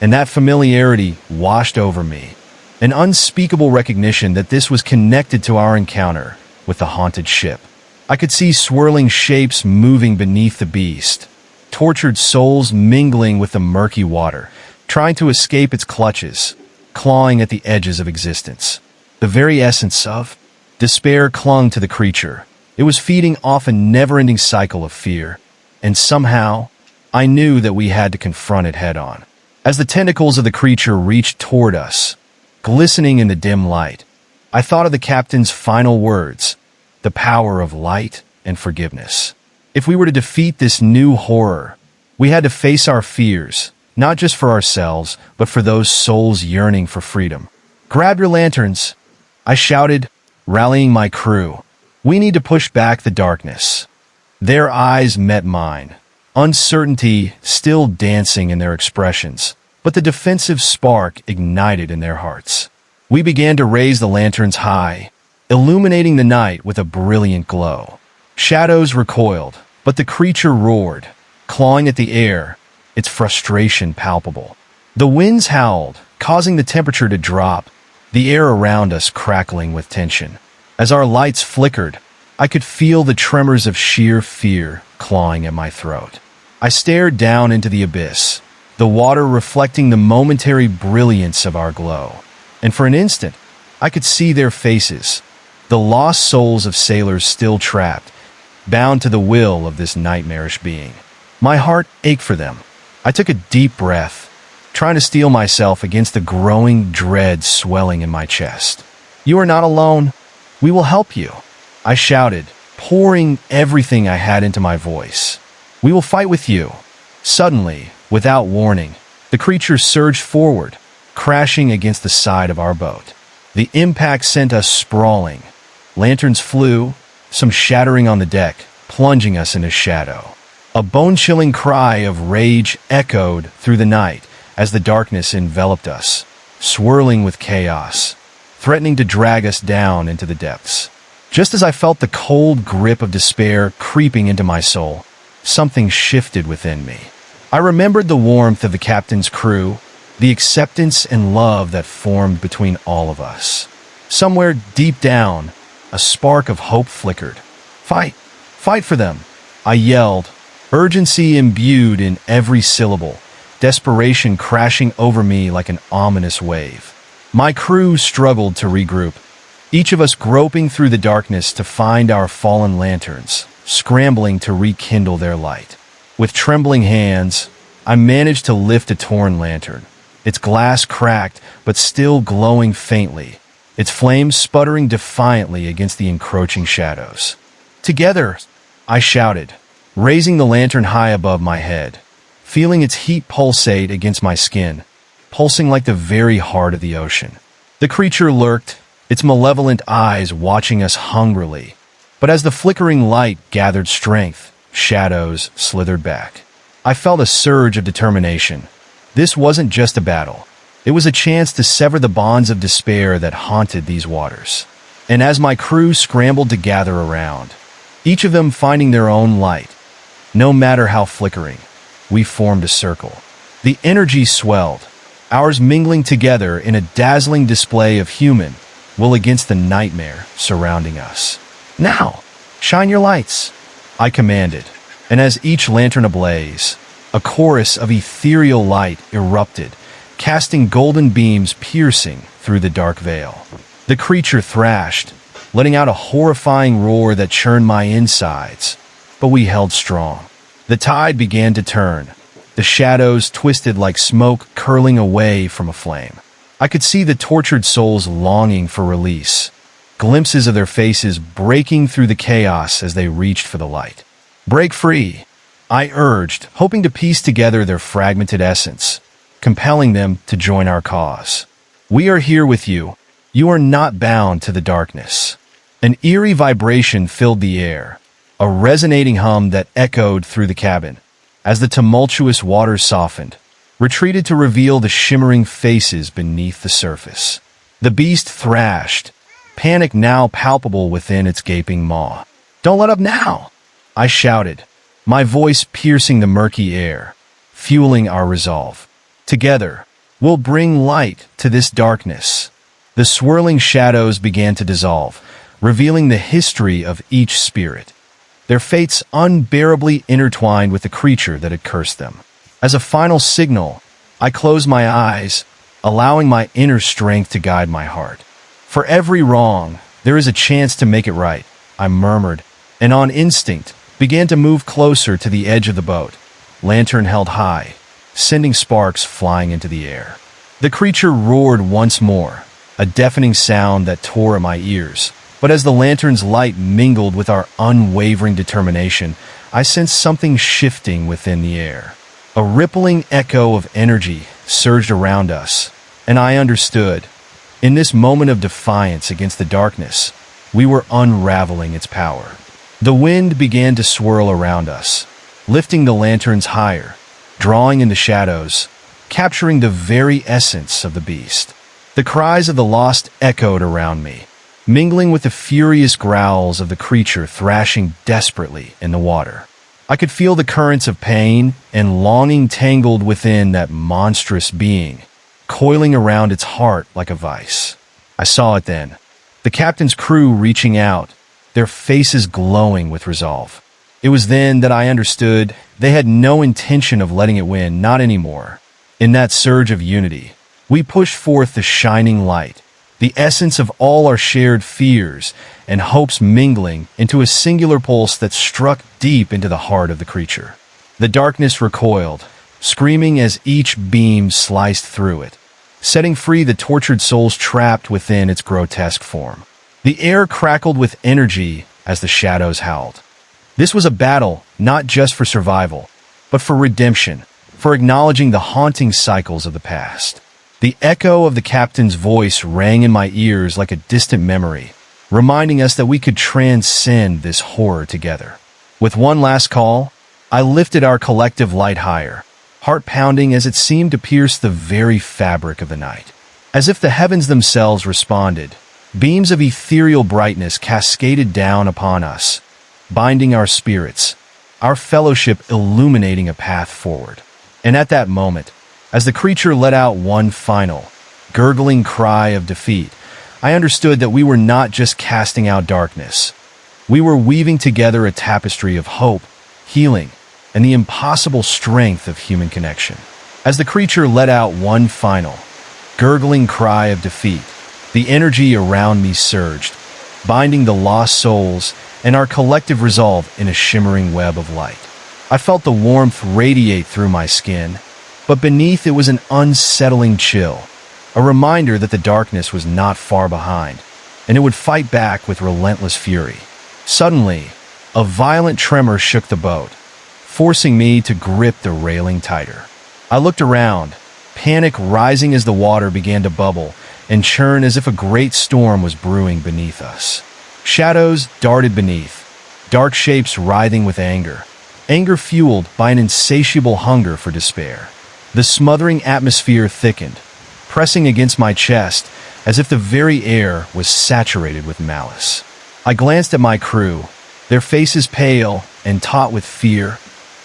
and that familiarity washed over me, an unspeakable recognition that this was connected to our encounter with the haunted ship. I could see swirling shapes moving beneath the beast, tortured souls mingling with the murky water, trying to escape its clutches, clawing at the edges of existence. The very essence of despair clung to the creature. It was feeding off a never-ending cycle of fear, and somehow, I knew that we had to confront it head-on. As the tentacles of the creature reached toward us, glistening in the dim light, I thought of the captain's final words, the power of light and forgiveness. If we were to defeat this new horror, we had to face our fears, not just for ourselves, but for those souls yearning for freedom. "Grab your lanterns," I shouted, rallying my crew. "We need to push back the darkness." Their eyes met mine, uncertainty still dancing in their expressions, but the defensive spark ignited in their hearts. We began to raise the lanterns high, illuminating the night with a brilliant glow. Shadows recoiled, but the creature roared, clawing at the air, its frustration palpable. The winds howled, causing the temperature to drop, the air around us crackling with tension. As our lights flickered, I could feel the tremors of sheer fear clawing at my throat. I stared down into the abyss, the water reflecting the momentary brilliance of our glow. And for an instant, I could see their faces, the lost souls of sailors still trapped, bound to the will of this nightmarish being. My heart ached for them. I took a deep breath, trying to steel myself against the growing dread swelling in my chest. "You are not alone. We will help you," I shouted, pouring everything I had into my voice. "We will fight with you." Suddenly, without warning, the creature surged forward, crashing against the side of our boat. The impact sent us sprawling. Lanterns flew, some shattering on the deck, plunging us into shadow. A bone-chilling cry of rage echoed through the night as the darkness enveloped us, swirling with chaos, threatening to drag us down into the depths. Just as I felt the cold grip of despair creeping into my soul, something shifted within me. I remembered the warmth of the captain's crew, the acceptance and love that formed between all of us. Somewhere deep down, a spark of hope flickered. "Fight! Fight for them!" I yelled, urgency imbued in every syllable, desperation crashing over me like an ominous wave. My crew struggled to regroup, each of us groping through the darkness to find our fallen lanterns, scrambling to rekindle their light. With trembling hands, I managed to lift a torn lantern, its glass cracked but still glowing faintly, its flames sputtering defiantly against the encroaching shadows. "Together!" I shouted, raising the lantern high above my head, feeling its heat pulsate against my skin, pulsing like the very heart of the ocean. The creature lurked, its malevolent eyes watching us hungrily. But as the flickering light gathered strength, shadows slithered back. I felt a surge of determination. This wasn't just a battle. It was a chance to sever the bonds of despair that haunted these waters. And as my crew scrambled to gather around, each of them finding their own light, no matter how flickering, we formed a circle. The energy swelled, ours mingling together in a dazzling display of human will against the nightmare surrounding us. "Now, shine your lights," I commanded, and as each lantern ablaze, a chorus of ethereal light erupted, casting golden beams piercing through the dark veil. The creature thrashed, letting out a horrifying roar that churned my insides, but we held strong. The tide began to turn, the shadows twisted like smoke curling away from a flame. I could see the tortured souls longing for release, glimpses of their faces breaking through the chaos as they reached for the light. "Break free," I urged, hoping to piece together their fragmented essence, compelling them to join our cause. "We are here with you. You are not bound to the darkness." An eerie vibration filled the air, a resonating hum that echoed through the cabin. As the tumultuous waters softened, retreated to reveal the shimmering faces beneath the surface. The beast thrashed, panic now palpable within its gaping maw. "Don't let up now!" I shouted, my voice piercing the murky air, fueling our resolve. "Together, we'll bring light to this darkness." The swirling shadows began to dissolve, revealing the history of each spirit, their fates unbearably intertwined with the creature that had cursed them. As a final signal, I closed my eyes, allowing my inner strength to guide my heart. "For every wrong, there is a chance to make it right," I murmured, and on instinct, began to move closer to the edge of the boat, lantern held high, sending sparks flying into the air. The creature roared once more, a deafening sound that tore at my ears. But as the lantern's light mingled with our unwavering determination, I sensed something shifting within the air. A rippling echo of energy surged around us, and I understood. In this moment of defiance against the darkness, we were unraveling its power. The wind began to swirl around us, lifting the lanterns higher, drawing in the shadows, capturing the very essence of the beast. The cries of the lost echoed around me, mingling with the furious growls of the creature thrashing desperately in the water. I could feel the currents of pain and longing tangled within that monstrous being, coiling around its heart like a vice. I saw it then, the captain's crew reaching out, their faces glowing with resolve. It was then that I understood they had no intention of letting it win, not anymore. In that surge of unity, we pushed forth the shining light, the essence of all our shared fears and hopes mingling into a singular pulse that struck deep into the heart of the creature. The darkness recoiled, screaming as each beam sliced through it, setting free the tortured souls trapped within its grotesque form. The air crackled with energy as the shadows howled. This was a battle not just for survival, but for redemption, for acknowledging the haunting cycles of the past. The echo of the captain's voice rang in my ears like a distant memory, reminding us that we could transcend this horror together. With one last call, I lifted our collective light higher, heart pounding as it seemed to pierce the very fabric of the night. As if the heavens themselves responded, beams of ethereal brightness cascaded down upon us, binding our spirits, our fellowship illuminating a path forward. And at that moment, as the creature let out one final, gurgling cry of defeat, I understood that we were not just casting out darkness. We were weaving together a tapestry of hope, healing, and the impossible strength of human connection. As the creature let out one final, gurgling cry of defeat, the energy around me surged, binding the lost souls and our collective resolve in a shimmering web of light. I felt the warmth radiate through my skin, but beneath it was an unsettling chill, a reminder that the darkness was not far behind, and it would fight back with relentless fury. Suddenly, a violent tremor shook the boat, forcing me to grip the railing tighter. I looked around, panic rising as the water began to bubble and churn as if a great storm was brewing beneath us. Shadows darted beneath, dark shapes writhing with anger fueled by an insatiable hunger for despair. The smothering atmosphere thickened, pressing against my chest as if the very air was saturated with malice. I glanced at my crew, their faces pale and taut with fear,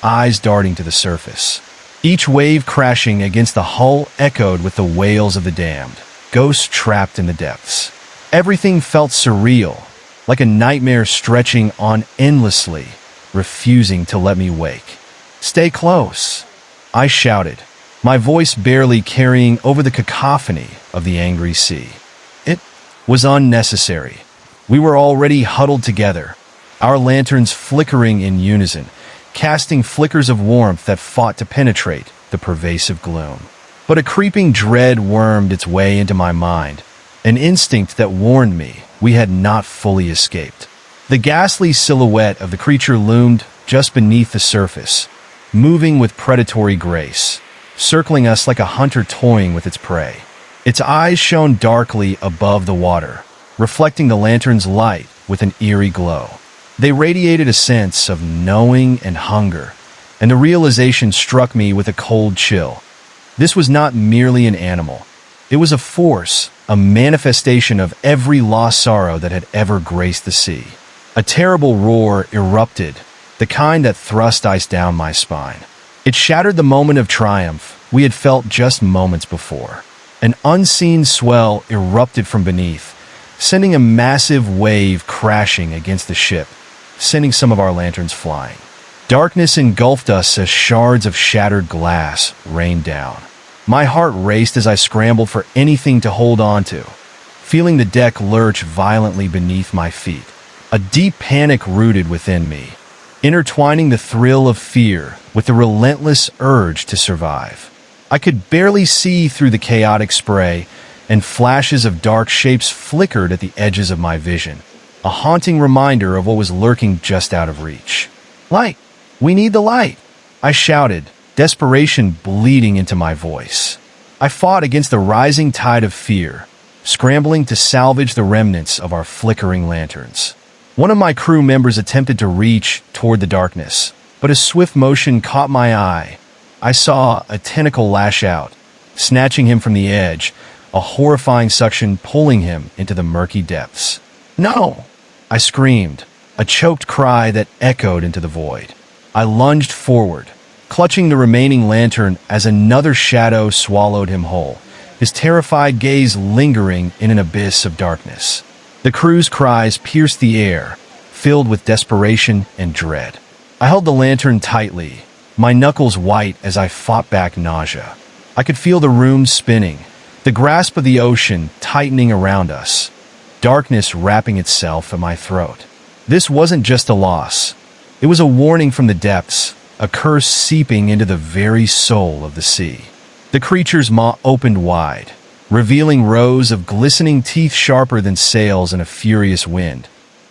eyes darting to the surface. Each wave crashing against the hull echoed with the wails of the damned, ghosts trapped in the depths. Everything felt surreal, like a nightmare stretching on endlessly, refusing to let me wake. "Stay close," I shouted, my voice barely carrying over the cacophony of the angry sea. It was unnecessary. We were already huddled together, our lanterns flickering in unison, casting flickers of warmth that fought to penetrate the pervasive gloom. But a creeping dread wormed its way into my mind, an instinct that warned me we had not fully escaped. The ghastly silhouette of the creature loomed just beneath the surface, moving with predatory grace, circling us like a hunter toying with its prey. Its eyes shone darkly above the water, reflecting the lantern's light with an eerie glow. They radiated a sense of knowing and hunger, and the realization struck me with a cold chill. This was not merely an animal. It was a force, a manifestation of every lost sorrow that had ever graced the sea. A terrible roar erupted, the kind that thrust ice down my spine. It shattered the moment of triumph we had felt just moments before. An unseen swell erupted from beneath, sending a massive wave crashing against the ship, sending some of our lanterns flying. Darkness engulfed us as shards of shattered glass rained down. My heart raced as I scrambled for anything to hold on to, feeling the deck lurch violently beneath my feet. A deep panic rooted within me, intertwining the thrill of fear with the relentless urge to survive. I could barely see through the chaotic spray, and flashes of dark shapes flickered at the edges of my vision, a haunting reminder of what was lurking just out of reach. "Light! We need the light!" I shouted, desperation bleeding into my voice. I fought against the rising tide of fear, scrambling to salvage the remnants of our flickering lanterns. One of my crew members attempted to reach toward the darkness, but a swift motion caught my eye. I saw a tentacle lash out, snatching him from the edge, a horrifying suction pulling him into the murky depths. "No!" I screamed, a choked cry that echoed into the void. I lunged forward, clutching the remaining lantern as another shadow swallowed him whole, his terrified gaze lingering in an abyss of darkness. The crew's cries pierced the air, filled with desperation and dread. I held the lantern tightly, my knuckles white as I fought back nausea. I could feel the room spinning, the grasp of the ocean tightening around us, darkness wrapping itself at my throat. This wasn't just a loss. It was a warning from the depths, a curse seeping into the very soul of the sea. The creature's maw opened wide, revealing rows of glistening teeth sharper than sails in a furious wind,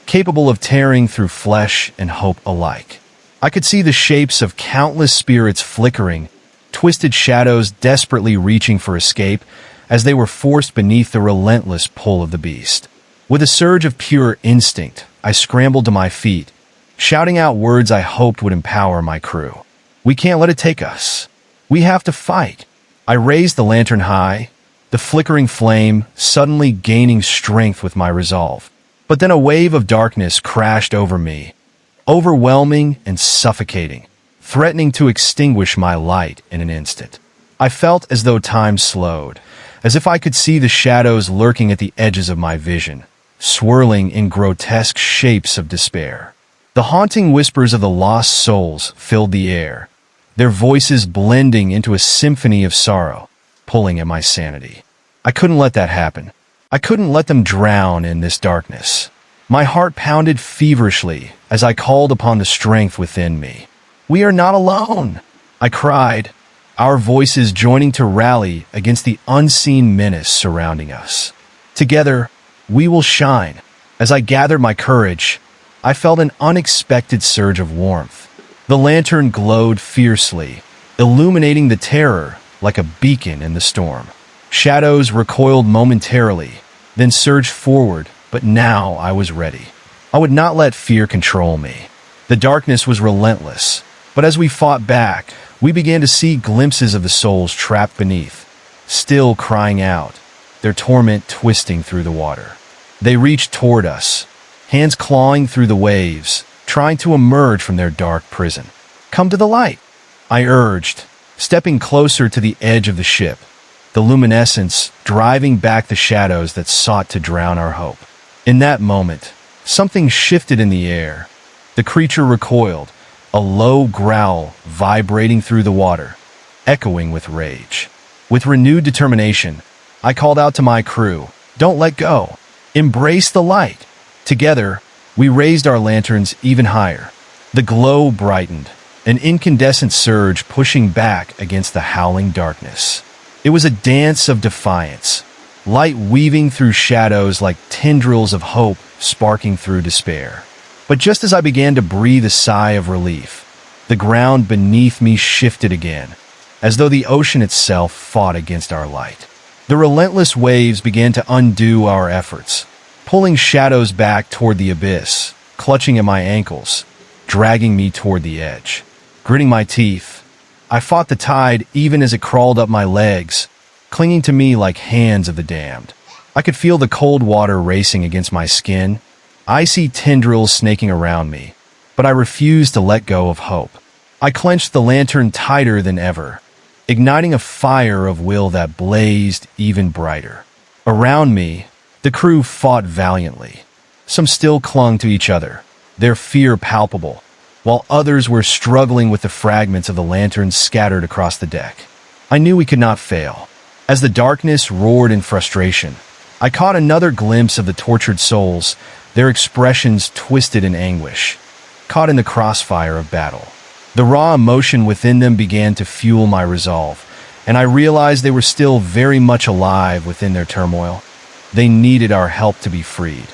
capable of tearing through flesh and hope alike. I could see the shapes of countless spirits flickering, twisted shadows desperately reaching for escape as they were forced beneath the relentless pull of the beast. With a surge of pure instinct, I scrambled to my feet, shouting out words I hoped would empower my crew. "We can't let it take us. We have to fight." I raised the lantern high, the flickering flame suddenly gaining strength with my resolve. But then a wave of darkness crashed over me, overwhelming and suffocating, threatening to extinguish my light in an instant. I felt as though time slowed, as if I could see the shadows lurking at the edges of my vision, swirling in grotesque shapes of despair. The haunting whispers of the lost souls filled the air, their voices blending into a symphony of sorrow, pulling at my sanity. I couldn't let that happen. I couldn't let them drown in this darkness. My heart pounded feverishly as I called upon the strength within me. "We are not alone," I cried, our voices joining to rally against the unseen menace surrounding us. "Together, we will shine." As I gathered my courage, I felt an unexpected surge of warmth. The lantern glowed fiercely, illuminating the terror like a beacon in the storm. Shadows recoiled momentarily, then surged forward, but now I was ready. I would not let fear control me. The darkness was relentless, but as we fought back, we began to see glimpses of the souls trapped beneath, still crying out, their torment twisting through the water. They reached toward us, hands clawing through the waves, trying to emerge from their dark prison. "Come to the light," I urged, stepping closer to the edge of the ship, the luminescence driving back the shadows that sought to drown our hope. In that moment, something shifted in the air. The creature recoiled, a low growl vibrating through the water, echoing with rage. With renewed determination, I called out to my crew, "Don't let go. Embrace the light." Together, we raised our lanterns even higher. The glow brightened, an incandescent surge pushing back against the howling darkness. It was a dance of defiance, light weaving through shadows like tendrils of hope sparking through despair. But just as I began to breathe a sigh of relief, the ground beneath me shifted again, as though the ocean itself fought against our light. The relentless waves began to undo our efforts, pulling shadows back toward the abyss, clutching at my ankles, dragging me toward the edge. Gritting my teeth, I fought the tide even as it crawled up my legs, clinging to me like hands of the damned. I could feel the cold water racing against my skin, icy tendrils snaking around me, but I refused to let go of hope. I clenched the lantern tighter than ever, igniting a fire of will that blazed even brighter. Around me, the crew fought valiantly. Some still clung to each other, their fear palpable, while others were struggling with the fragments of the lanterns scattered across the deck. I knew we could not fail. As the darkness roared in frustration, I caught another glimpse of the tortured souls, their expressions twisted in anguish, caught in the crossfire of battle. The raw emotion within them began to fuel my resolve, and I realized they were still very much alive within their turmoil. They needed our help to be freed.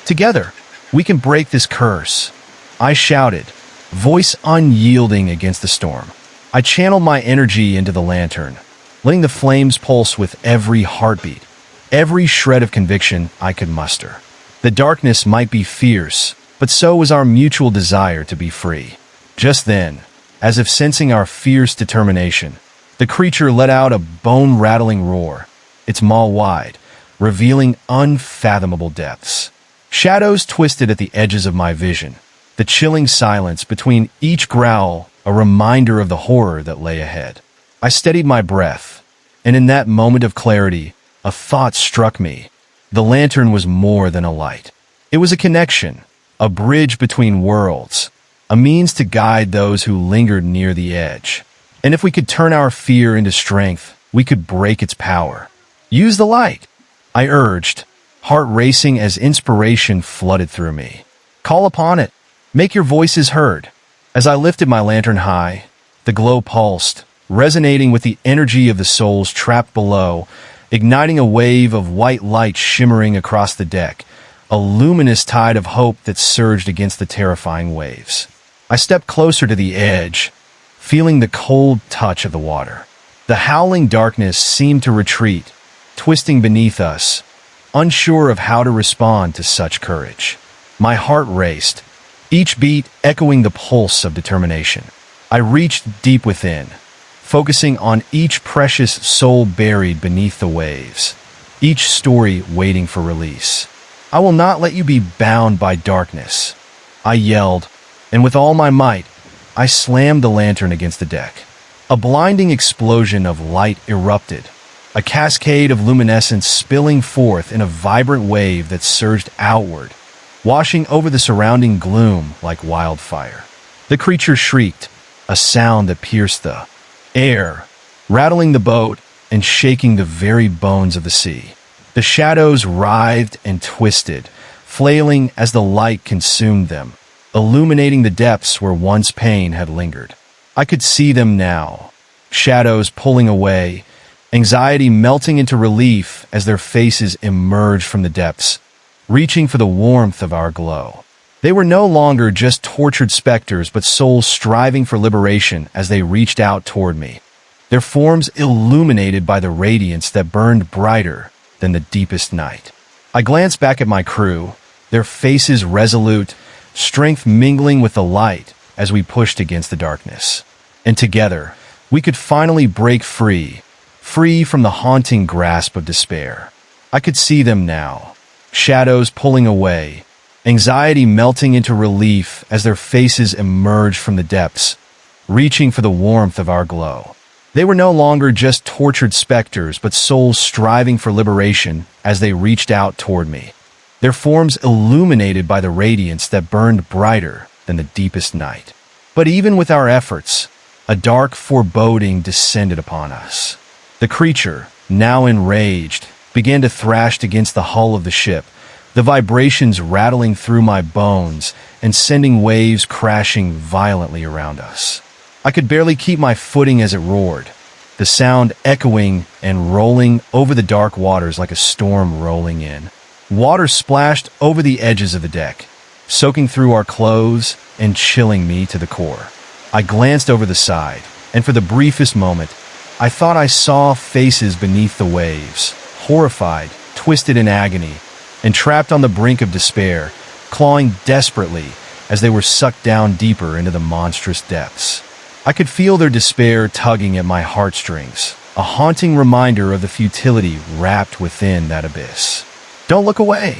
"Together, we can break this curse," I shouted, voice unyielding against the storm. I channeled my energy into the lantern, letting the flames pulse with every heartbeat, every shred of conviction I could muster. The darkness might be fierce, but so was our mutual desire to be free. Just then, as if sensing our fierce determination. The creature let out a bone-rattling roar, its maw wide, revealing unfathomable depths. Shadows twisted at the edges of my vision, the chilling silence between each growl a reminder of the horror that lay ahead. I steadied my breath, and in that moment of clarity, a thought struck me. The lantern was more than a light. It was a connection, a bridge between worlds, a means to guide those who lingered near the edge. And if we could turn our fear into strength, we could break its power. Use the light, I urged, heart racing as inspiration flooded through me. Call upon it. Make your voices heard. As I lifted my lantern high, the glow pulsed, resonating with the energy of the souls trapped below, igniting a wave of white light shimmering across the deck, a luminous tide of hope that surged against the terrifying waves. I stepped closer to the edge, feeling the cold touch of the water. The howling darkness seemed to retreat, twisting beneath us, unsure of how to respond to such courage. My heart raced, each beat echoing the pulse of determination. I reached deep within, focusing on each precious soul buried beneath the waves, each story waiting for release. I will not let you be bound by darkness, I yelled, and with all my might, I slammed the lantern against the deck. A blinding explosion of light erupted, a cascade of luminescence spilling forth in a vibrant wave that surged outward, washing over the surrounding gloom like wildfire. The creature shrieked, a sound that pierced the air, rattling the boat and shaking the very bones of the sea. The shadows writhed and twisted, flailing as the light consumed them, illuminating the depths where once pain had lingered. I could see them now, shadows pulling away, anxiety melting into relief as their faces emerged from the depths, reaching for the warmth of our glow. They were no longer just tortured specters, but souls striving for liberation as they reached out toward me, their forms illuminated by the radiance that burned brighter than the deepest night. I glanced back at my crew, their faces resolute, strength mingling with the light as we pushed against the darkness. And together, we could finally break free from the haunting grasp of despair. I could see them now, shadows pulling away, anxiety melting into relief as their faces emerged from the depths, reaching for the warmth of our glow. They were no longer just tortured specters, but souls striving for liberation as they reached out toward me, their forms illuminated by the radiance that burned brighter than the deepest night. But even with our efforts, a dark foreboding descended upon us. The creature, now enraged, began to thrash against the hull of the ship, the vibrations rattling through my bones and sending waves crashing violently around us. I could barely keep my footing as it roared, the sound echoing and rolling over the dark waters like a storm rolling in. Water splashed over the edges of the deck, soaking through our clothes and chilling me to the core. I glanced over the side, and for the briefest moment, I thought I saw faces beneath the waves, horrified, twisted in agony, and trapped on the brink of despair, clawing desperately as they were sucked down deeper into the monstrous depths. I could feel their despair tugging at my heartstrings, a haunting reminder of the futility wrapped within that abyss. "Don't look away,"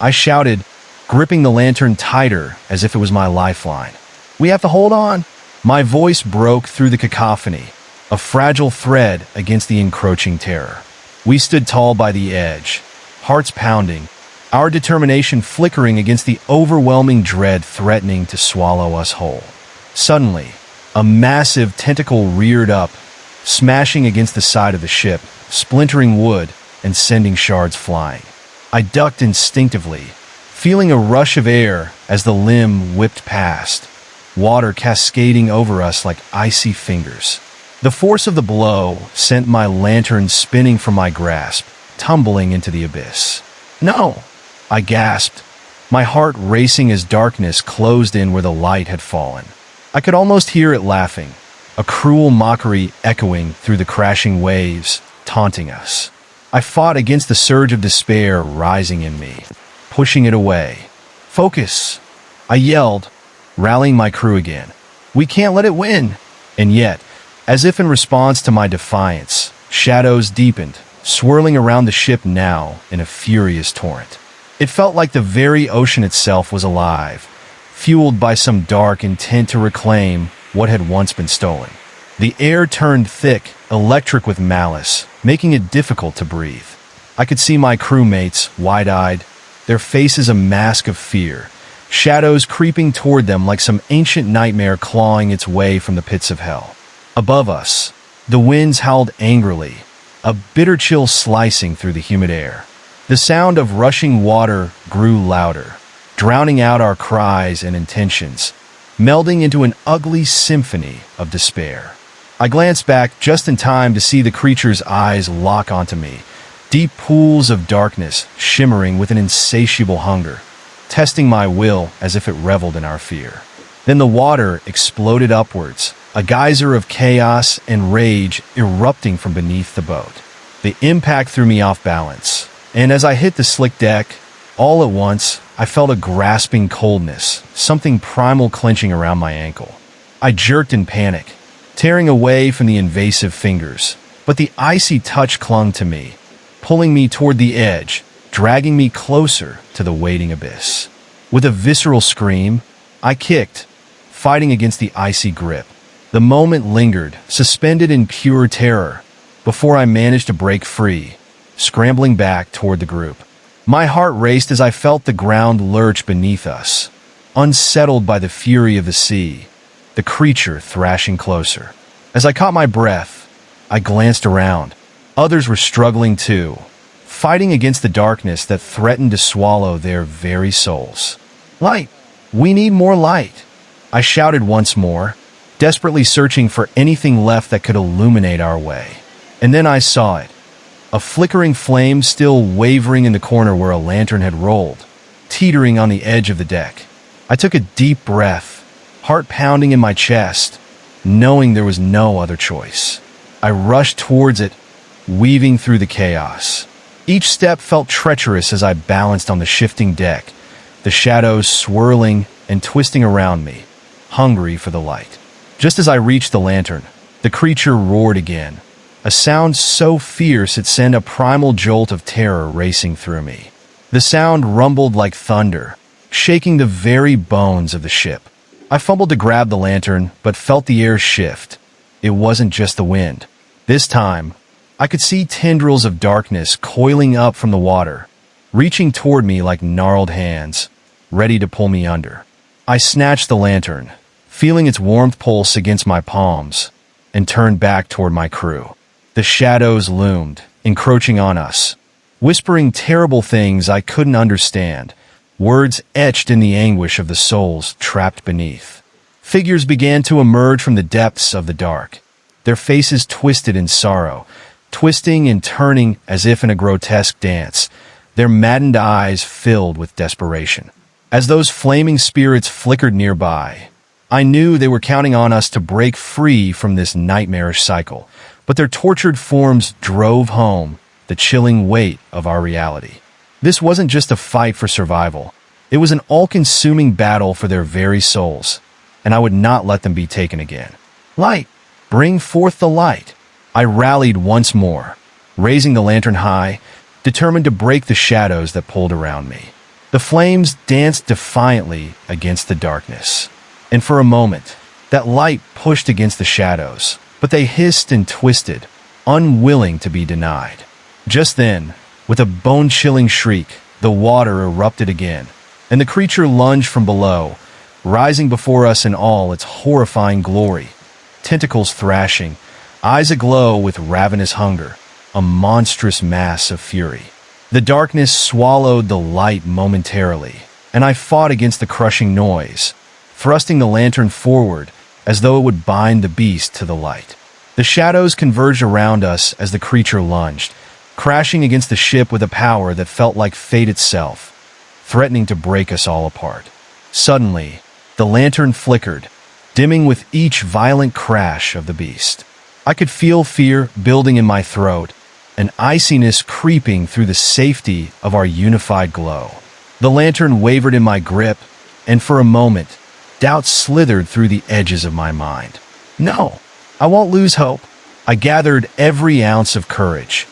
I shouted, gripping the lantern tighter as if it was my lifeline. "We have to hold on." My voice broke through the cacophony, a fragile thread against the encroaching terror. We stood tall by the edge, hearts pounding, our determination flickering against the overwhelming dread threatening to swallow us whole. Suddenly, a massive tentacle reared up, smashing against the side of the ship, splintering wood and sending shards flying. I ducked instinctively, feeling a rush of air as the limb whipped past, water cascading over us like icy fingers. The force of the blow sent my lantern spinning from my grasp, tumbling into the abyss. "No!" I gasped, my heart racing as darkness closed in where the light had fallen. I could almost hear it laughing, a cruel mockery echoing through the crashing waves, taunting us. I fought against the surge of despair rising in me, pushing it away. "Focus!" I yelled, rallying my crew again. We can't let it win. And yet, as if in response to my defiance, shadows deepened, swirling around the ship now in a furious torrent. It felt like the very ocean itself was alive, fueled by some dark intent to reclaim what had once been stolen. The air turned thick, electric with malice, making it difficult to breathe. I could see my crewmates, wide-eyed, their faces a mask of fear, shadows creeping toward them like some ancient nightmare clawing its way from the pits of hell. Above us, the winds howled angrily, a bitter chill slicing through the humid air. The sound of rushing water grew louder, drowning out our cries and intentions, melding into an ugly symphony of despair. I glanced back just in time to see the creature's eyes lock onto me, deep pools of darkness shimmering with an insatiable hunger, testing my will as if it reveled in our fear. Then the water exploded upwards, a geyser of chaos and rage erupting from beneath the boat. The impact threw me off balance, and as I hit the slick deck, all at once, I felt a grasping coldness, something primal clenching around my ankle. I jerked in panic, tearing away from the invasive fingers, but the icy touch clung to me, pulling me toward the edge, dragging me closer to the waiting abyss. With a visceral scream, I kicked, fighting against the icy grip. The moment lingered, suspended in pure terror, before I managed to break free, scrambling back toward the group. My heart raced as I felt the ground lurch beneath us, unsettled by the fury of the sea, the creature thrashing closer. As I caught my breath, I glanced around. Others were struggling too, fighting against the darkness that threatened to swallow their very souls. Light! We need more light! I shouted once more, desperately searching for anything left that could illuminate our way. And then I saw it. A flickering flame still wavering in the corner where a lantern had rolled, teetering on the edge of the deck. I took a deep breath, heart pounding in my chest, knowing there was no other choice. I rushed towards it, weaving through the chaos. Each step felt treacherous as I balanced on the shifting deck, the shadows swirling and twisting around me, hungry for the light. Just as I reached the lantern, the creature roared again, a sound so fierce it sent a primal jolt of terror racing through me. The sound rumbled like thunder, shaking the very bones of the ship. I fumbled to grab the lantern, but felt the air shift. It wasn't just the wind. This time, I could see tendrils of darkness coiling up from the water, reaching toward me like gnarled hands, ready to pull me under. I snatched the lantern, feeling its warmth pulse against my palms, and turned back toward my crew. The shadows loomed, encroaching on us, whispering terrible things I couldn't understand, words etched in the anguish of the souls trapped beneath. Figures began to emerge from the depths of the dark, their faces twisted in sorrow, twisting and turning as if in a grotesque dance, their maddened eyes filled with desperation. As those flaming spirits flickered nearby, I knew they were counting on us to break free from this nightmarish cycle, but their tortured forms drove home the chilling weight of our reality. This wasn't just a fight for survival. It was an all-consuming battle for their very souls, and I would not let them be taken again. Light! Bring forth the light! I rallied once more, raising the lantern high, determined to break the shadows that pulled around me. The flames danced defiantly against the darkness, and for a moment, that light pushed against the shadows, but they hissed and twisted, unwilling to be denied. Just then, with a bone-chilling shriek, the water erupted again, and the creature lunged from below, rising before us in all its horrifying glory, tentacles thrashing, eyes aglow with ravenous hunger, a monstrous mass of fury. The darkness swallowed the light momentarily, and I fought against the crushing noise, thrusting the lantern forward as though it would bind the beast to the light. The shadows converged around us as the creature lunged, crashing against the ship with a power that felt like fate itself, threatening to break us all apart. Suddenly, the lantern flickered, dimming with each violent crash of the beast. I could feel fear building in my throat, an iciness creeping through the safety of our unified glow. The lantern wavered in my grip, and for a moment, doubt slithered through the edges of my mind. No, I won't lose hope. I gathered every ounce of courage,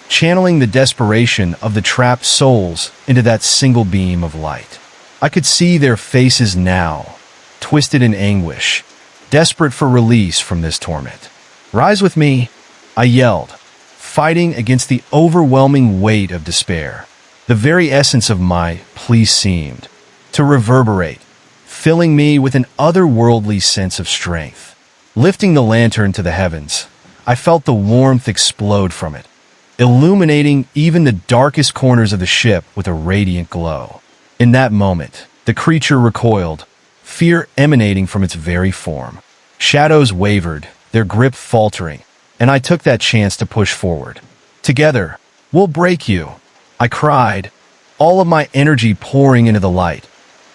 channeling the desperation of the trapped souls into that single beam of light. I could see their faces now, twisted in anguish, desperate for release from this torment. "Rise with me," I yelled, fighting against the overwhelming weight of despair. The very essence of my plea seemed to reverberate, filling me with an otherworldly sense of strength. Lifting the lantern to the heavens, I felt the warmth explode from it, illuminating even the darkest corners of the ship with a radiant glow. In that moment, the creature recoiled, fear emanating from its very form. Shadows wavered, their grip faltering, and I took that chance to push forward. "Together, we'll break you," I cried, all of my energy pouring into the light,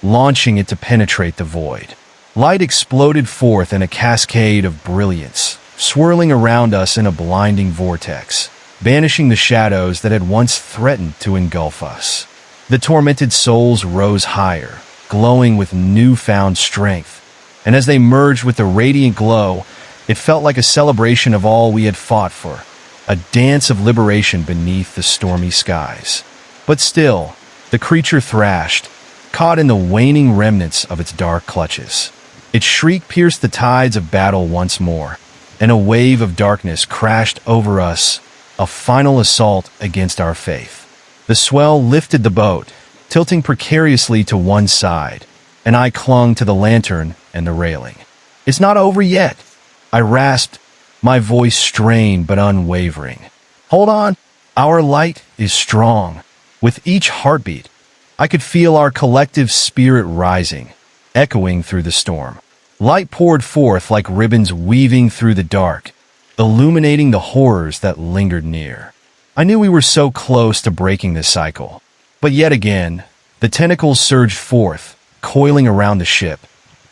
launching it to penetrate the void. Light exploded forth in a cascade of brilliance, swirling around us in a blinding vortex, banishing the shadows that had once threatened to engulf us. The tormented souls rose higher, glowing with newfound strength, and as they merged with the radiant glow, it felt like a celebration of all we had fought for, a dance of liberation beneath the stormy skies. But still, the creature thrashed, caught in the waning remnants of its dark clutches. Its shriek pierced the tides of battle once more, and a wave of darkness crashed over us, a final assault against our faith. The swell lifted the boat, tilting precariously to one side, and I clung to the lantern and the railing. "It's not over yet," I rasped, my voice strained but unwavering. "Hold on. Our light is strong." With each heartbeat, I could feel our collective spirit rising, echoing through the storm. Light poured forth like ribbons weaving through the dark, illuminating the horrors that lingered near. I knew we were so close to breaking this cycle. But yet again, the tentacles surged forth, coiling around the ship,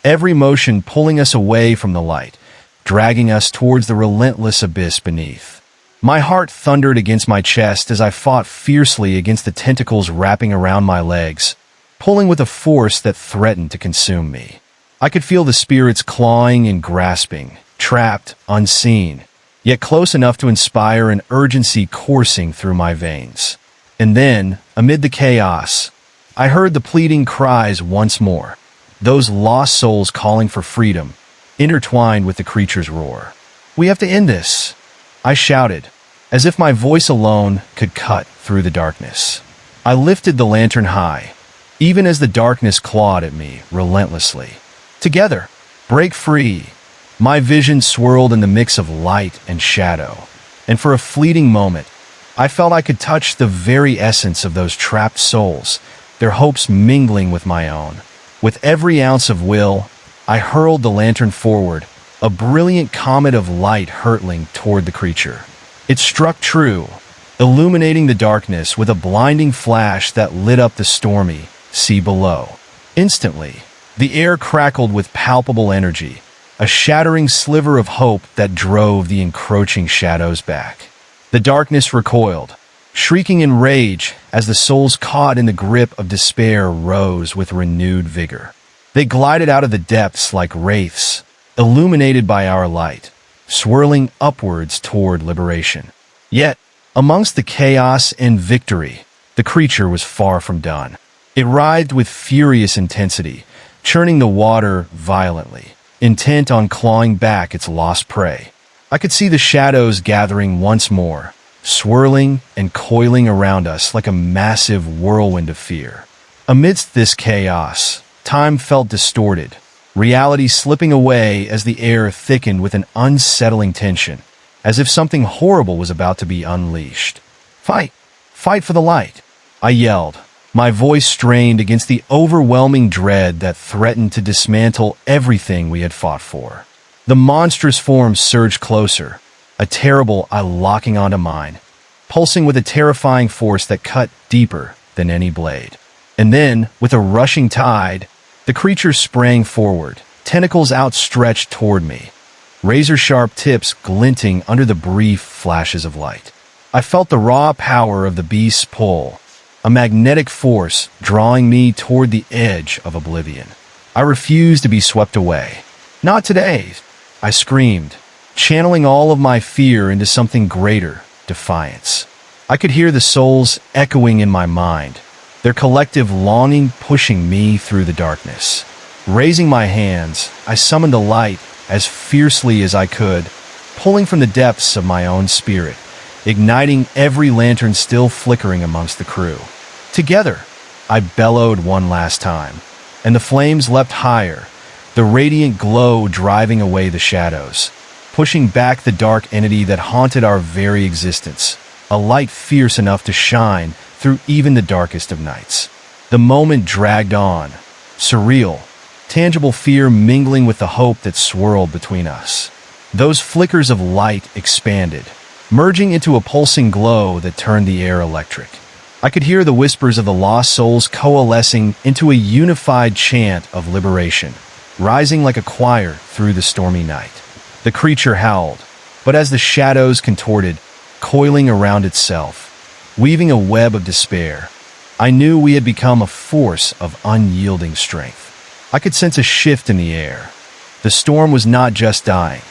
every motion pulling us away from the light, dragging us towards the relentless abyss beneath. My heart thundered against my chest as I fought fiercely against the tentacles wrapping around my legs, pulling with a force that threatened to consume me. I could feel the spirits clawing and grasping, trapped, unseen, yet close enough to inspire an urgency coursing through my veins. And then, amid the chaos, I heard the pleading cries once more, those lost souls calling for freedom, intertwined with the creature's roar. "We have to end this," I shouted, as if my voice alone could cut through the darkness. I lifted the lantern high, even as the darkness clawed at me relentlessly. "Together, break free." My vision swirled in the mix of light and shadow, and for a fleeting moment, I felt I could touch the very essence of those trapped souls, their hopes mingling with my own. With every ounce of will, I hurled the lantern forward, a brilliant comet of light hurtling toward the creature. It struck true, illuminating the darkness with a blinding flash that lit up the stormy sea below. Instantly, the air crackled with palpable energy, a shattering sliver of hope that drove the encroaching shadows back. The darkness recoiled, shrieking in rage as the souls caught in the grip of despair rose with renewed vigor. They glided out of the depths like wraiths, illuminated by our light, swirling upwards toward liberation. Yet, amongst the chaos and victory, the creature was far from done. It writhed with furious intensity, churning the water violently, intent on clawing back its lost prey. I could see the shadows gathering once more, swirling and coiling around us like a massive whirlwind of fear. Amidst this chaos, time felt distorted, reality slipping away as the air thickened with an unsettling tension, as if something horrible was about to be unleashed. "Fight! Fight for the light!" I yelled, my voice strained against the overwhelming dread that threatened to dismantle everything we had fought for. The monstrous form surged closer, a terrible eye locking onto mine, pulsing with a terrifying force that cut deeper than any blade. And then, with a rushing tide, the creature sprang forward, tentacles outstretched toward me, razor-sharp tips glinting under the brief flashes of light. I felt the raw power of the beast's pull, a magnetic force drawing me toward the edge of oblivion. I refused to be swept away. Not today, I screamed, channeling all of my fear into something greater, defiance. I could hear the souls echoing in my mind, their collective longing pushing me through the darkness. Raising my hands, I summoned the light as fiercely as I could, pulling from the depths of my own spirit, igniting every lantern still flickering amongst the crew. Together, I bellowed one last time, and the flames leapt higher, the radiant glow driving away the shadows, pushing back the dark entity that haunted our very existence, a light fierce enough to shine through even the darkest of nights. The moment dragged on, surreal, tangible fear mingling with the hope that swirled between us. Those flickers of light expanded, merging into a pulsing glow that turned the air electric. I could hear the whispers of the lost souls coalescing into a unified chant of liberation, rising like a choir through the stormy night. The creature howled, but as the shadows contorted, coiling around itself, weaving a web of despair, I knew we had become a force of unyielding strength. I could sense a shift in the air. The storm was not just dying.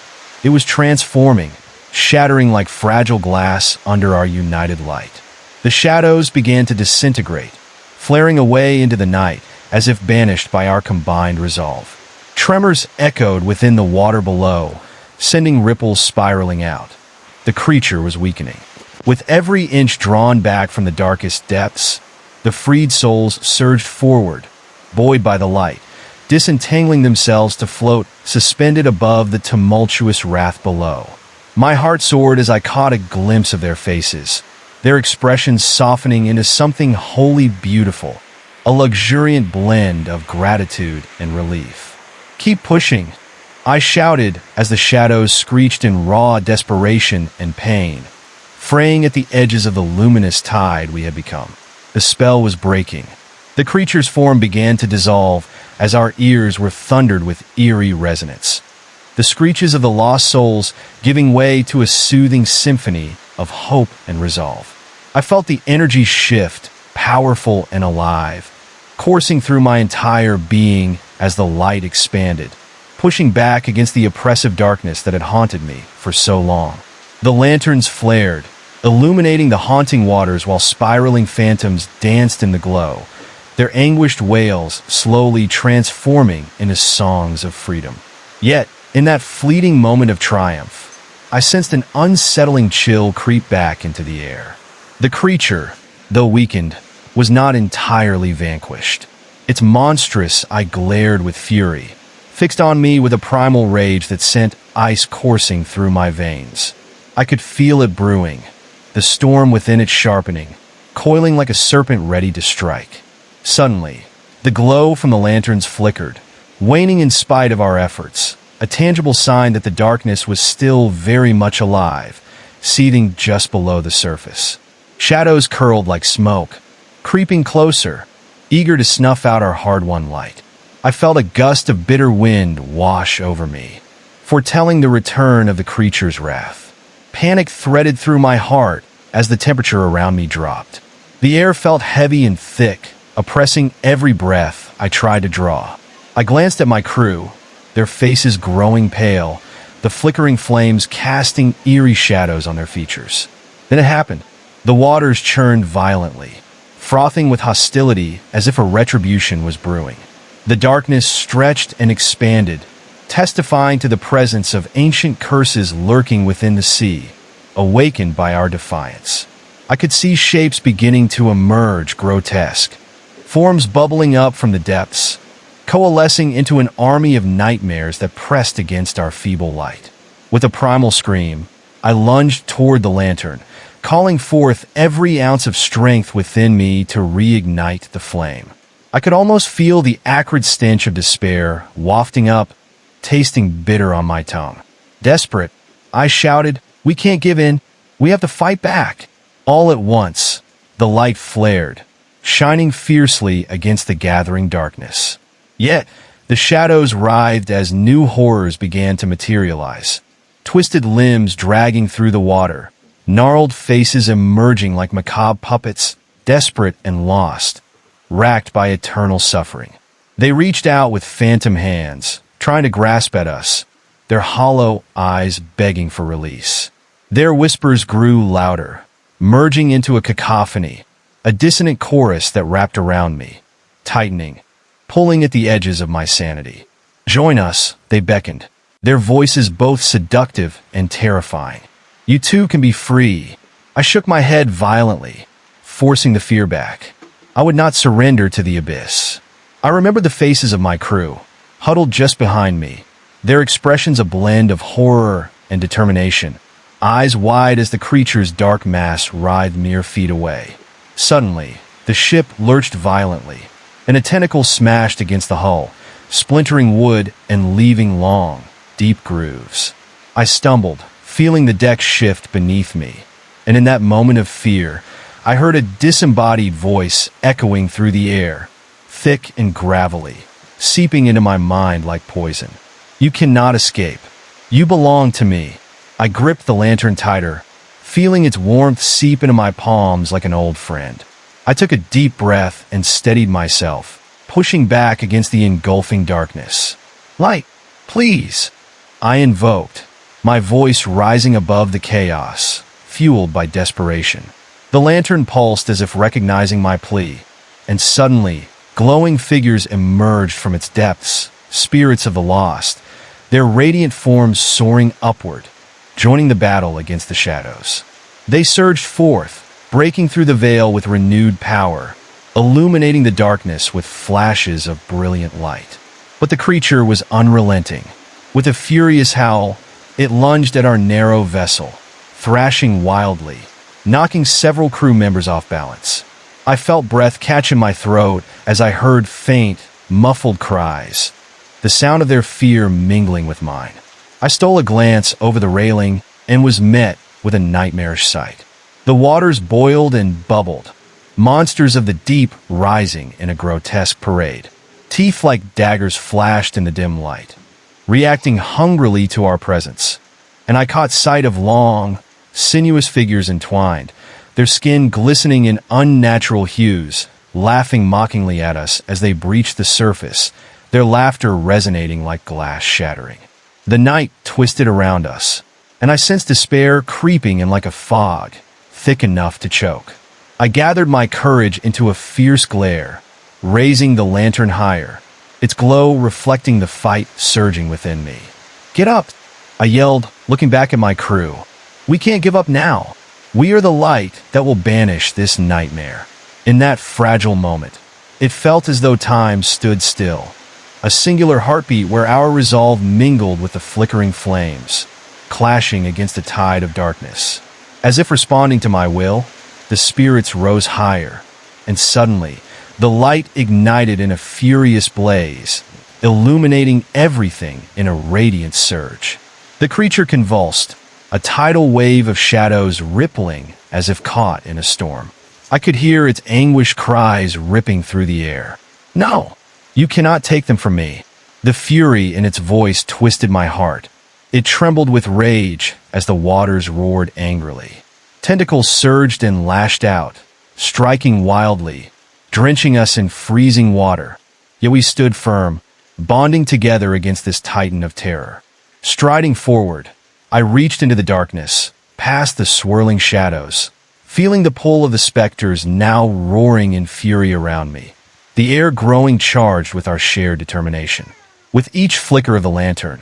It was transforming, shattering like fragile glass under our united light. The shadows began to disintegrate, flaring away into the night as if banished by our combined resolve. Tremors echoed within the water below, sending ripples spiraling out. The creature was weakening. With every inch drawn back from the darkest depths, the freed souls surged forward, buoyed by the light, disentangling themselves to float, suspended above the tumultuous wrath below. My heart soared as I caught a glimpse of their faces, their expressions softening into something wholly beautiful, a luxuriant blend of gratitude and relief. "Keep pushing," I shouted as the shadows screeched in raw desperation and pain, fraying at the edges of the luminous tide we had become. The spell was breaking. The creature's form began to dissolve as our ears were thundered with eerie resonance. The screeches of the lost souls giving way to a soothing symphony of hope and resolve. I felt the energy shift, powerful and alive, coursing through my entire being as the light expanded, pushing back against the oppressive darkness that had haunted me for so long. The lanterns flared, illuminating the haunting waters while spiraling phantoms danced in the glow, their anguished wails slowly transforming into songs of freedom. Yet, in that fleeting moment of triumph, I sensed an unsettling chill creep back into the air. The creature, though weakened, was not entirely vanquished. Its monstrous eye glared with fury, fixed on me with a primal rage that sent ice coursing through my veins. I could feel it brewing, the storm within it sharpening, coiling like a serpent ready to strike. Suddenly, the glow from the lanterns flickered, waning in spite of our efforts, a tangible sign that the darkness was still very much alive, seething just below the surface. Shadows curled like smoke, creeping closer, eager to snuff out our hard-won light. I felt a gust of bitter wind wash over me, foretelling the return of the creature's wrath. Panic threaded through my heart as the temperature around me dropped. The air felt heavy and thick, oppressing every breath I tried to draw. I glanced at my crew, their faces growing pale, the flickering flames casting eerie shadows on their features. Then it happened. The waters churned violently, frothing with hostility as if a retribution was brewing. The darkness stretched and expanded, testifying to the presence of ancient curses lurking within the sea, awakened by our defiance. I could see shapes beginning to emerge, grotesque, forms bubbling up from the depths, coalescing into an army of nightmares that pressed against our feeble light. With a primal scream, I lunged toward the lantern, calling forth every ounce of strength within me to reignite the flame. I could almost feel the acrid stench of despair wafting up, tasting bitter on my tongue. Desperate, I shouted, "We can't give in. We have to fight back." All at once, the light flared, shining fiercely against the gathering darkness. Yet, the shadows writhed as new horrors began to materialize. Twisted limbs dragging through the water, gnarled faces emerging like macabre puppets, desperate and lost, racked by eternal suffering. They reached out with phantom hands, trying to grasp at us, their hollow eyes begging for release. Their whispers grew louder, merging into a cacophony, a dissonant chorus that wrapped around me, tightening, pulling at the edges of my sanity. "Join us," they beckoned, their voices both seductive and terrifying. "You too can be free." I shook my head violently, forcing the fear back. I would not surrender to the abyss. I remembered the faces of my crew, huddled just behind me, their expressions a blend of horror and determination, eyes wide as the creature's dark mass writhed mere feet away. Suddenly, the ship lurched violently, and a tentacle smashed against the hull, splintering wood and leaving long, deep grooves. I stumbled, feeling the deck shift beneath me, and in that moment of fear, I heard a disembodied voice echoing through the air, thick and gravelly, seeping into my mind like poison. "You cannot escape. You belong to me." I gripped the lantern tighter, feeling its warmth seep into my palms like an old friend. I took a deep breath and steadied myself, pushing back against the engulfing darkness. "Light, please," I invoked, my voice rising above the chaos, fueled by desperation. The lantern pulsed as if recognizing my plea, and suddenly, glowing figures emerged from its depths, spirits of the lost, their radiant forms soaring upward, joining the battle against the shadows. They surged forth, breaking through the veil with renewed power, illuminating the darkness with flashes of brilliant light. But the creature was unrelenting. With a furious howl, it lunged at our narrow vessel, thrashing wildly, knocking several crew members off balance. I felt breath catch in my throat as I heard faint, muffled cries, the sound of their fear mingling with mine. I stole a glance over the railing and was met with a nightmarish sight. The waters boiled and bubbled, monsters of the deep rising in a grotesque parade. Teeth like daggers flashed in the dim light, reacting hungrily to our presence, and I caught sight of long, sinuous figures entwined, their skin glistening in unnatural hues, laughing mockingly at us as they breached the surface, their laughter resonating like glass shattering. The night twisted around us, and I sensed despair creeping in like a fog, thick enough to choke. I gathered my courage into a fierce glare, raising the lantern higher, its glow reflecting the fight surging within me. "Get up!" I yelled, looking back at my crew. "We can't give up now. We are the light that will banish this nightmare." In that fragile moment, it felt as though time stood still, a singular heartbeat where our resolve mingled with the flickering flames, clashing against the tide of darkness. As if responding to my will, the spirits rose higher, and suddenly, the light ignited in a furious blaze, illuminating everything in a radiant surge. The creature convulsed, a tidal wave of shadows rippling as if caught in a storm. I could hear its anguished cries ripping through the air. "No, you cannot take them from me." The fury in its voice twisted my heart. It trembled with rage as the waters roared angrily. Tentacles surged and lashed out, striking wildly, drenching us in freezing water. Yet we stood firm, bonding together against this titan of terror. Striding forward, I reached into the darkness, past the swirling shadows, feeling the pull of the specters now roaring in fury around me, the air growing charged with our shared determination. With each flicker of the lantern,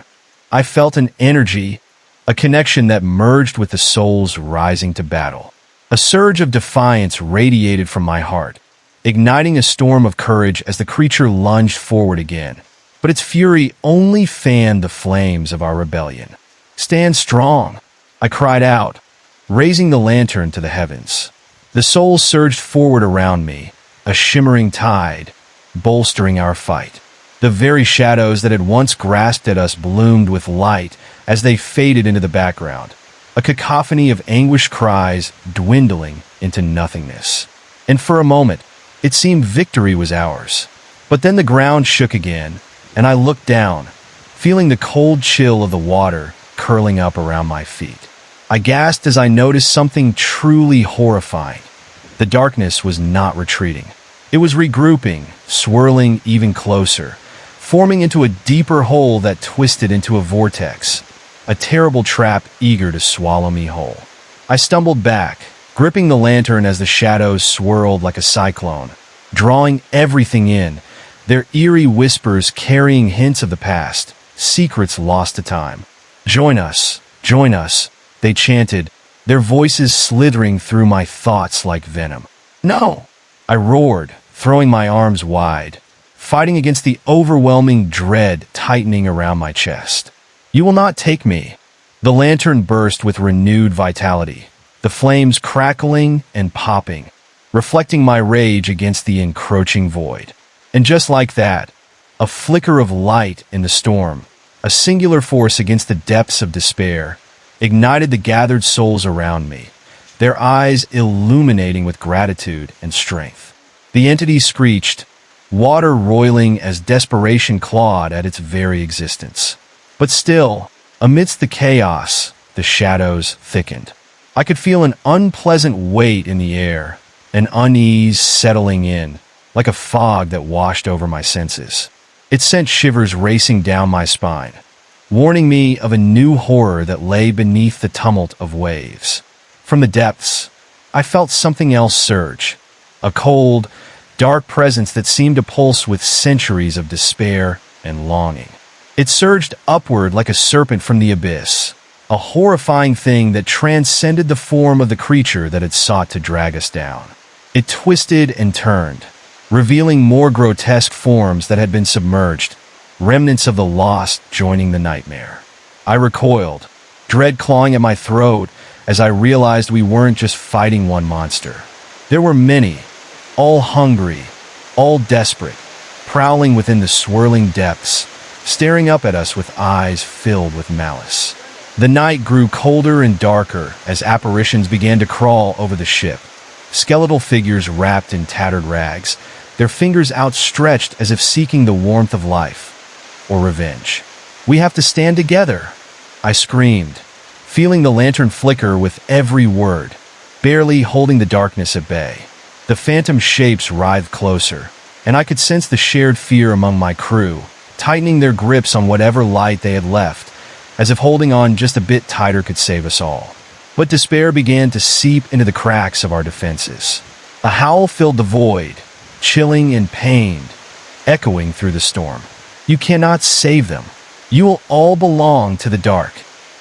I felt an energy, a connection that merged with the souls rising to battle. A surge of defiance radiated from my heart, igniting a storm of courage as the creature lunged forward again. But its fury only fanned the flames of our rebellion. "Stand strong," I cried out, raising the lantern to the heavens. The souls surged forward around me, a shimmering tide, bolstering our fight. The very shadows that had once grasped at us bloomed with light as they faded into the background, a cacophony of anguished cries dwindling into nothingness. And for a moment, it seemed victory was ours. But then the ground shook again, and I looked down, feeling the cold chill of the water curling up around my feet. I gasped as I noticed something truly horrifying. The darkness was not retreating. It was regrouping, swirling even closer, forming into a deeper hole that twisted into a vortex, a terrible trap eager to swallow me whole. I stumbled back, gripping the lantern as the shadows swirled like a cyclone, drawing everything in, their eerie whispers carrying hints of the past, secrets lost to time. Join us, they chanted, their voices slithering through my thoughts like venom. No! I roared, throwing my arms wide, fighting against the overwhelming dread tightening around my chest. You will not take me. The lantern burst with renewed vitality, the flames crackling and popping, reflecting my rage against the encroaching void. And just like that, a flicker of light in the storm, a singular force against the depths of despair, ignited the gathered souls around me, their eyes illuminating with gratitude and strength. The entity screeched, water roiling as desperation clawed at its very existence. But still, amidst the chaos, the shadows thickened. I could feel an unpleasant weight in the air, an unease settling in, like a fog that washed over my senses. It sent shivers racing down my spine, warning me of a new horror that lay beneath the tumult of waves. From the depths, I felt something else surge, a cold, dark presence that seemed to pulse with centuries of despair and longing. It surged upward like a serpent from the abyss, a horrifying thing that transcended the form of the creature that had sought to drag us down. It twisted and turned, revealing more grotesque forms that had been submerged, remnants of the lost joining the nightmare. I recoiled, dread clawing at my throat as I realized we weren't just fighting one monster. There were many, all hungry, all desperate, prowling within the swirling depths, staring up at us with eyes filled with malice. The night grew colder and darker as apparitions began to crawl over the ship, skeletal figures wrapped in tattered rags, their fingers outstretched as if seeking the warmth of life or revenge. "We have to stand together," I screamed, feeling the lantern flicker with every word, barely holding the darkness at bay. The phantom shapes writhed closer, and I could sense the shared fear among my crew, tightening their grips on whatever light they had left, as if holding on just a bit tighter could save us all. But despair began to seep into the cracks of our defenses. A howl filled the void, chilling and pained, echoing through the storm. "You cannot save them. You will all belong to the dark."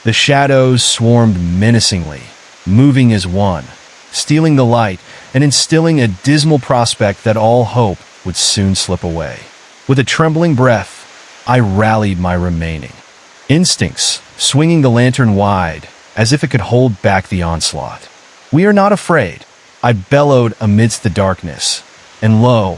The shadows swarmed menacingly, moving as one, stealing the light and instilling a dismal prospect that all hope would soon slip away. With a trembling breath, I rallied my remaining instincts, swinging the lantern wide, as if it could hold back the onslaught. "We are not afraid," I bellowed amidst the darkness, and lo,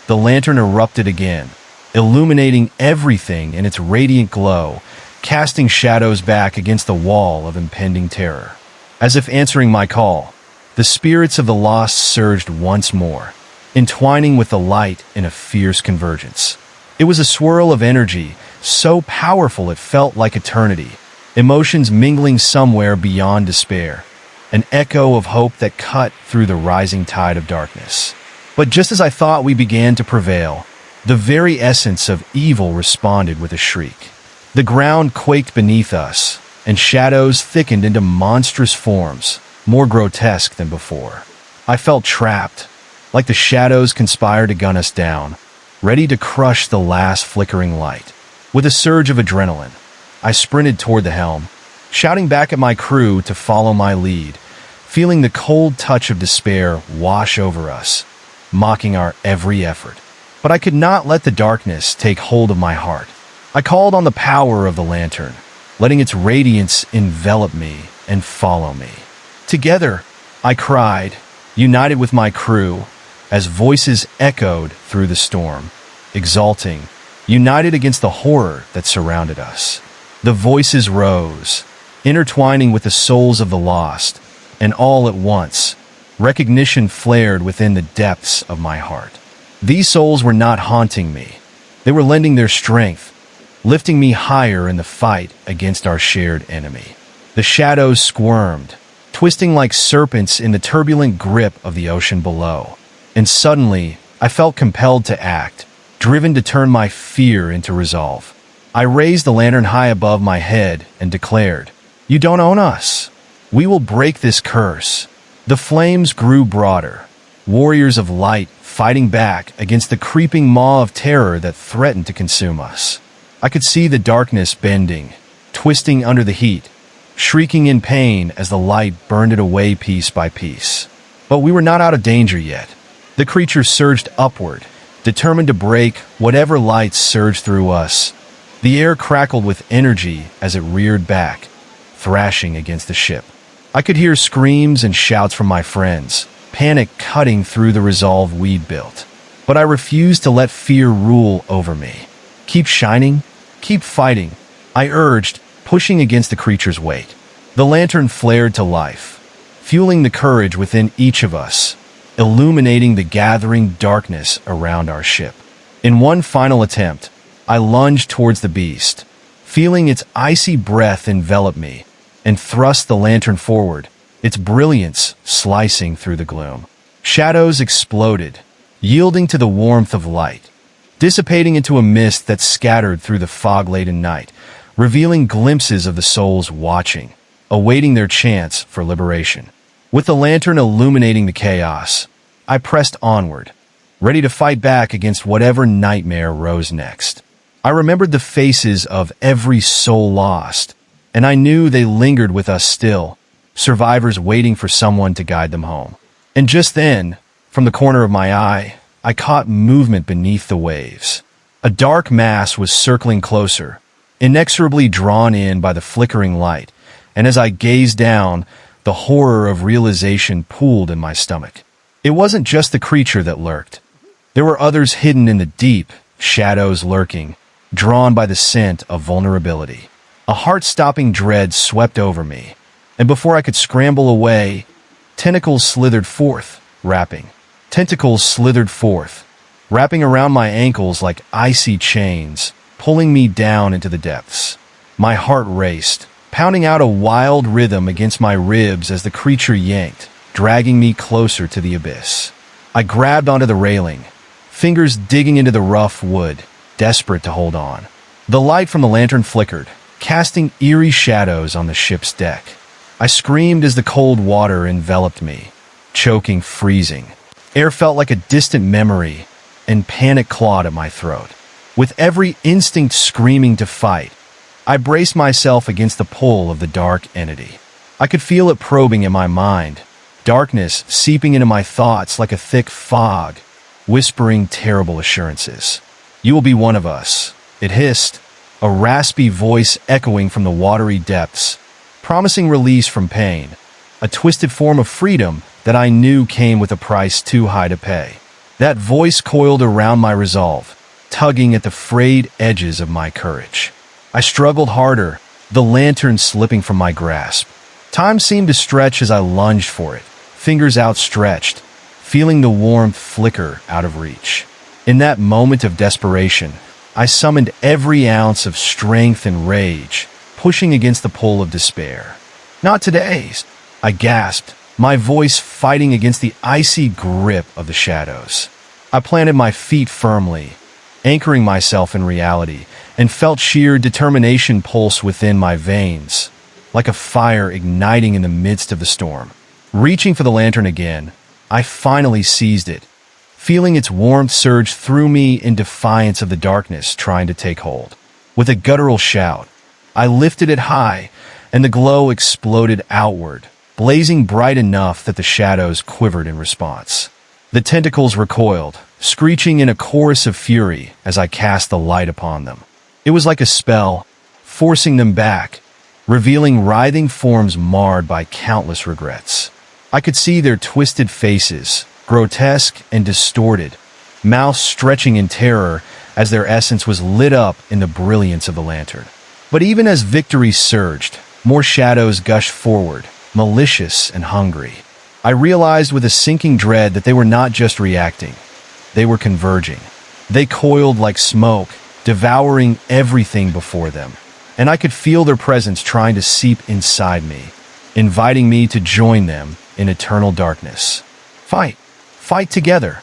the lantern erupted again, illuminating everything in its radiant glow, casting shadows back against the wall of impending terror. As if answering my call, the spirits of the lost surged once more, entwining with the light in a fierce convergence. It was a swirl of energy, so powerful it felt like eternity, emotions mingling somewhere beyond despair, an echo of hope that cut through the rising tide of darkness. But just as I thought we began to prevail, the very essence of evil responded with a shriek. The ground quaked beneath us, and shadows thickened into monstrous forms, more grotesque than before. I felt trapped, like the shadows conspired to gun us down, ready to crush the last flickering light. With a surge of adrenaline, I sprinted toward the helm, shouting back at my crew to follow my lead, feeling the cold touch of despair wash over us, mocking our every effort. But I could not let the darkness take hold of my heart. I called on the power of the lantern, letting its radiance envelop me and follow me. Together, I cried, united with my crew, as voices echoed through the storm, exulting, united against the horror that surrounded us. The voices rose, intertwining with the souls of the lost, and all at once, recognition flared within the depths of my heart. These souls were not haunting me. They were lending their strength, lifting me higher in the fight against our shared enemy. The shadows squirmed, twisting like serpents in the turbulent grip of the ocean below. And suddenly, I felt compelled to act, driven to turn my fear into resolve. I raised the lantern high above my head and declared, "You don't own us. We will break this curse." The flames grew broader, warriors of light fighting back against the creeping maw of terror that threatened to consume us. I could see the darkness bending, twisting under the heat, shrieking in pain as the light burned it away piece by piece. But we were not out of danger yet. The creature surged upward, determined to break whatever lights surged through us. The air crackled with energy as it reared back, thrashing against the ship. I could hear screams and shouts from my friends, panic cutting through the resolve we'd built. But I refused to let fear rule over me. "Keep shining, keep fighting," I urged, pushing against the creature's weight. The lantern flared to life, fueling the courage within each of us, illuminating the gathering darkness around our ship. In one final attempt, I lunged towards the beast, feeling its icy breath envelop me, and thrust the lantern forward, its brilliance slicing through the gloom. Shadows exploded, yielding to the warmth of light, dissipating into a mist that scattered through the fog-laden night, revealing glimpses of the souls watching, awaiting their chance for liberation. With the lantern illuminating the chaos, I pressed onward, ready to fight back against whatever nightmare rose next. I remembered the faces of every soul lost, and I knew they lingered with us still, survivors waiting for someone to guide them home. And just then, from the corner of my eye, I caught movement beneath the waves. A dark mass was circling closer, inexorably drawn in by the flickering light, and as I gazed down, the horror of realization pooled in my stomach. It wasn't just the creature that lurked. There were others hidden in the deep, shadows lurking, drawn by the scent of vulnerability. A heart-stopping dread swept over me, and before I could scramble away, tentacles slithered forth, wrapping around my ankles like icy chains, pulling me down into the depths. My heart raced, pounding out a wild rhythm against my ribs as the creature yanked, dragging me closer to the abyss. I grabbed onto the railing, fingers digging into the rough wood, desperate to hold on. The light from the lantern flickered, casting eerie shadows on the ship's deck. I screamed as the cold water enveloped me, choking, freezing. Air felt like a distant memory, and panic clawed at my throat. With every instinct screaming to fight, I braced myself against the pull of the dark entity. I could feel it probing in my mind, darkness seeping into my thoughts like a thick fog, whispering terrible assurances. "You will be one of us," it hissed, a raspy voice echoing from the watery depths, promising release from pain, a twisted form of freedom that I knew came with a price too high to pay. That voice coiled around my resolve, tugging at the frayed edges of my courage. I struggled harder, the lantern slipping from my grasp. Time seemed to stretch as I lunged for it, fingers outstretched, feeling the warmth flicker out of reach. In that moment of desperation, I summoned every ounce of strength and rage, pushing against the pull of despair. "Not today," I gasped, my voice fighting against the icy grip of the shadows. I planted my feet firmly, anchoring myself in reality, and felt sheer determination pulse within my veins, like a fire igniting in the midst of the storm. Reaching for the lantern again, I finally seized it, feeling its warmth surge through me in defiance of the darkness trying to take hold. With a guttural shout, I lifted it high, and the glow exploded outward, blazing bright enough that the shadows quivered in response. The tentacles recoiled, screeching in a chorus of fury as I cast the light upon them. It was like a spell, forcing them back, revealing writhing forms marred by countless regrets. I could see their twisted faces, grotesque and distorted, mouths stretching in terror as their essence was lit up in the brilliance of the lantern. But even as victory surged, more shadows gushed forward, malicious and hungry. I realized with a sinking dread that they were not just reacting. They were converging. They coiled like smoke, devouring everything before them, and I could feel their presence trying to seep inside me, inviting me to join them in eternal darkness. Fight! Fight together!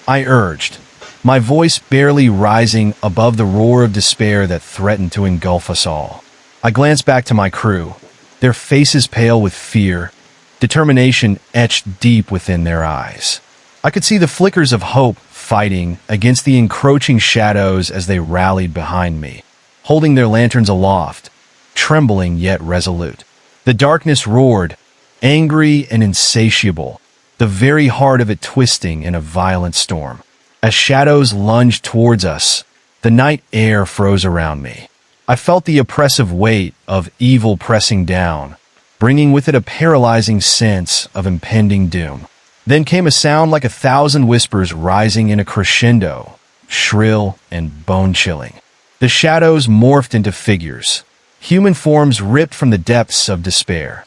I urged, my voice barely rising above the roar of despair that threatened to engulf us all. I glanced back to my crew, their faces pale with fear, determination etched deep within their eyes. I could see the flickers of hope fighting against the encroaching shadows as they rallied behind me, holding their lanterns aloft, trembling yet resolute. The darkness roared, angry and insatiable, the very heart of it twisting in a violent storm. As shadows lunged towards us, the night air froze around me. I felt the oppressive weight of evil pressing down, bringing with it a paralyzing sense of impending doom. Then came a sound like 1,000 whispers rising in a crescendo, shrill and bone-chilling. The shadows morphed into figures, human forms ripped from the depths of despair,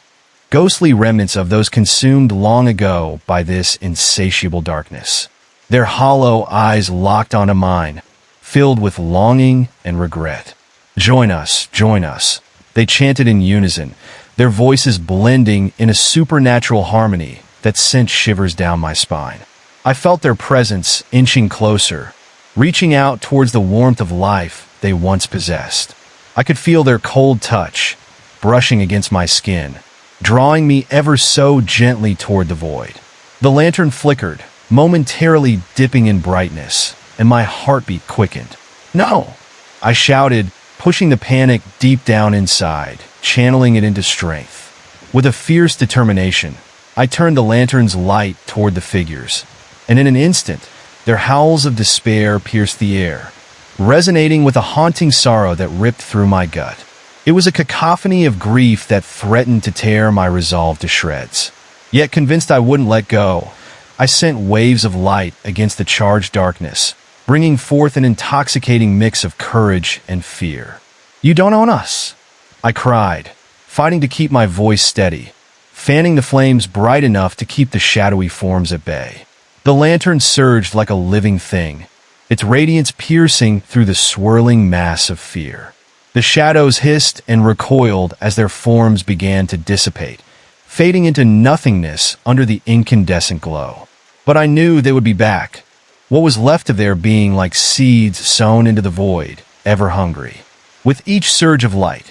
ghostly remnants of those consumed long ago by this insatiable darkness. Their hollow eyes locked onto mine, filled with longing and regret. "Join us, join us," they chanted in unison, their voices blending in a supernatural harmony that sent shivers down my spine. I felt their presence inching closer, reaching out towards the warmth of life they once possessed. I could feel their cold touch, brushing against my skin, drawing me ever so gently toward the void. The lantern flickered, momentarily dipping in brightness, and my heartbeat quickened. "No!" I shouted, pushing the panic deep down inside, channeling it into strength. With a fierce determination, I turned the lantern's light toward the figures, and in an instant, their howls of despair pierced the air, resonating with a haunting sorrow that ripped through my gut. It was a cacophony of grief that threatened to tear my resolve to shreds. Yet convinced I wouldn't let go, I sent waves of light against the charged darkness, bringing forth an intoxicating mix of courage and fear. "You don't own us," I cried, fighting to keep my voice steady, fanning the flames bright enough to keep the shadowy forms at bay. The lantern surged like a living thing, its radiance piercing through the swirling mass of fear. The shadows hissed and recoiled as their forms began to dissipate, fading into nothingness under the incandescent glow. But I knew they would be back, what was left of their being like seeds sown into the void, ever hungry. With each surge of light,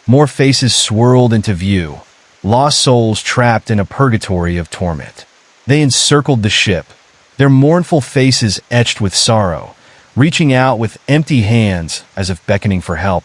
more faces swirled into view, lost souls trapped in a purgatory of torment. They encircled the ship, their mournful faces etched with sorrow, reaching out with empty hands as if beckoning for help,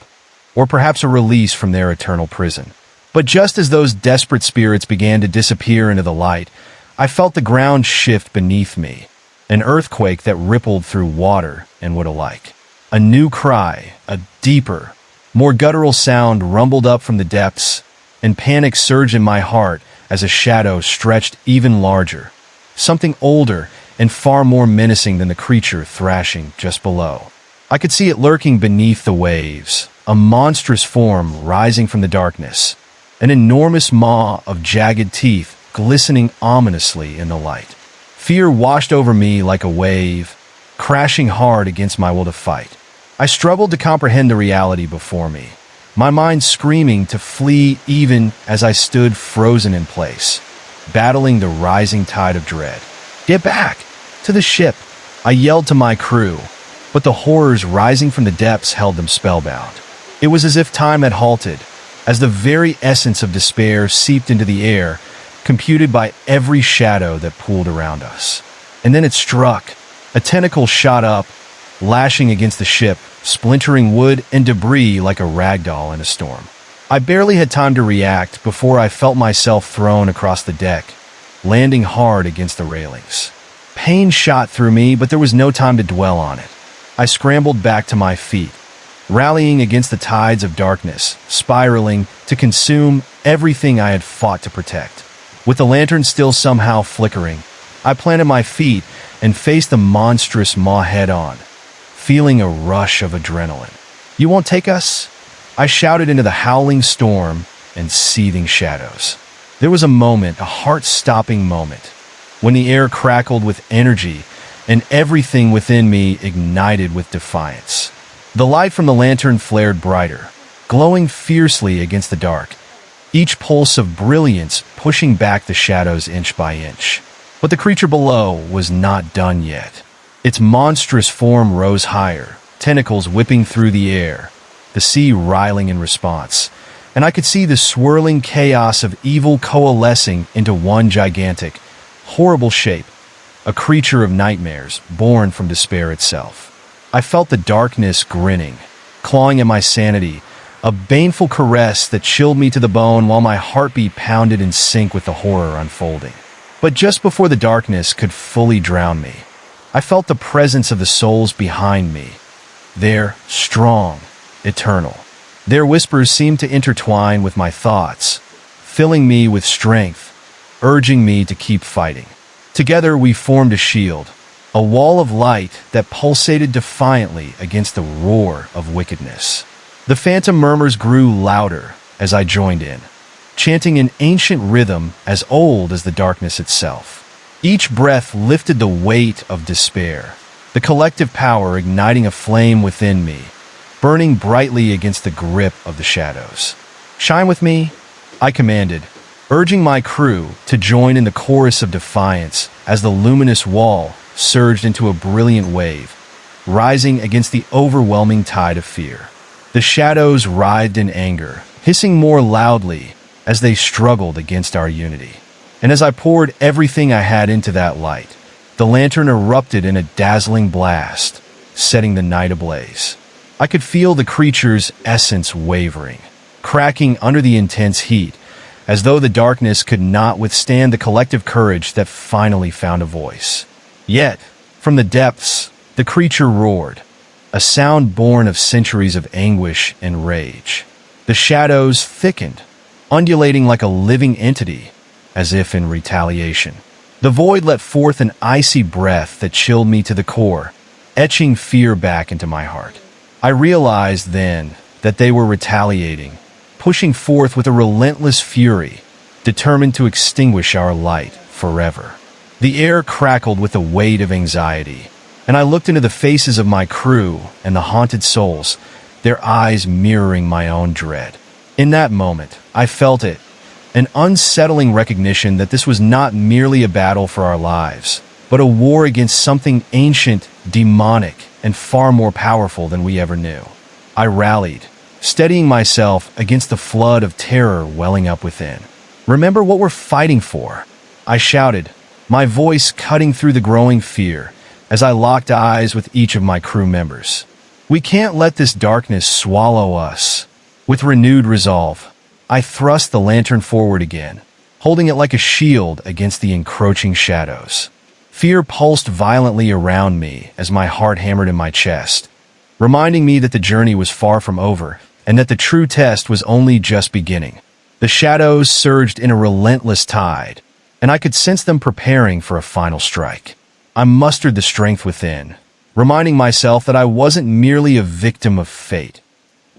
or perhaps a release from their eternal prison. But just as those desperate spirits began to disappear into the light, I felt the ground shift beneath me, an earthquake that rippled through water and wood alike. A new cry, a deeper, more guttural sound rumbled up from the depths, and panic surged in my heart as a shadow stretched even larger, something older and far more menacing than the creature thrashing just below. I could see it lurking beneath the waves, a monstrous form rising from the darkness, an enormous maw of jagged teeth glistening ominously in the light. Fear washed over me like a wave, crashing hard against my will to fight. I struggled to comprehend the reality before me, my mind screaming to flee even as I stood frozen in place, battling the rising tide of dread. "Get back! To the ship!" I yelled to my crew, but the horrors rising from the depths held them spellbound. It was as if time had halted, as the very essence of despair seeped into the air, computed by every shadow that pooled around us. And then it struck. A tentacle shot up, lashing against the ship, splintering wood and debris like a rag doll in a storm. I barely had time to react before I felt myself thrown across the deck, landing hard against the railings. Pain shot through me, but there was no time to dwell on it. I scrambled back to my feet, rallying against the tides of darkness, spiraling to consume everything I had fought to protect. With the lantern still somehow flickering, I planted my feet and faced the monstrous maw head-on, feeling a rush of adrenaline. "You won't take us?" I shouted into the howling storm and seething shadows. There was a moment, a heart-stopping moment, when the air crackled with energy and everything within me ignited with defiance. The light from the lantern flared brighter, glowing fiercely against the dark, each pulse of brilliance pushing back the shadows inch by inch. But the creature below was not done yet. Its monstrous form rose higher, tentacles whipping through the air, the sea riling in response, and I could see the swirling chaos of evil coalescing into one gigantic, horrible shape, a creature of nightmares born from despair itself. I felt the darkness grinning, clawing at my sanity, a baneful caress that chilled me to the bone while my heartbeat pounded in sync with the horror unfolding. But just before the darkness could fully drown me, I felt the presence of the souls behind me. There, strong, eternal. Their whispers seemed to intertwine with my thoughts, filling me with strength, urging me to keep fighting. Together we formed a shield, a wall of light that pulsated defiantly against the roar of wickedness. The phantom murmurs grew louder as I joined in, chanting an ancient rhythm as old as the darkness itself. Each breath lifted the weight of despair, the collective power igniting a flame within me, burning brightly against the grip of the shadows. "Shine with me," I commanded, urging my crew to join in the chorus of defiance as the luminous wall surged into a brilliant wave, rising against the overwhelming tide of fear. The shadows writhed in anger, hissing more loudly as they struggled against our unity. And as I poured everything I had into that light, the lantern erupted in a dazzling blast, setting the night ablaze. I could feel the creature's essence wavering, cracking under the intense heat, as though the darkness could not withstand the collective courage that finally found a voice. Yet, from the depths, the creature roared, a sound born of centuries of anguish and rage. The shadows thickened, undulating like a living entity, as if in retaliation. The void let forth an icy breath that chilled me to the core, etching fear back into my heart. I realized then that they were retaliating, pushing forth with a relentless fury, determined to extinguish our light forever. The air crackled with the weight of anxiety, and I looked into the faces of my crew and the haunted souls, their eyes mirroring my own dread. In that moment, I felt it, an unsettling recognition that this was not merely a battle for our lives, but a war against something ancient, demonic, and far more powerful than we ever knew. I rallied, steadying myself against the flood of terror welling up within. "Remember what we're fighting for," I shouted, my voice cutting through the growing fear as I locked eyes with each of my crew members. "We can't let this darkness swallow us." With renewed resolve, I thrust the lantern forward again, holding it like a shield against the encroaching shadows. Fear pulsed violently around me as my heart hammered in my chest, reminding me that the journey was far from over and that the true test was only just beginning. The shadows surged in a relentless tide, and I could sense them preparing for a final strike. I mustered the strength within, reminding myself that I wasn't merely a victim of fate.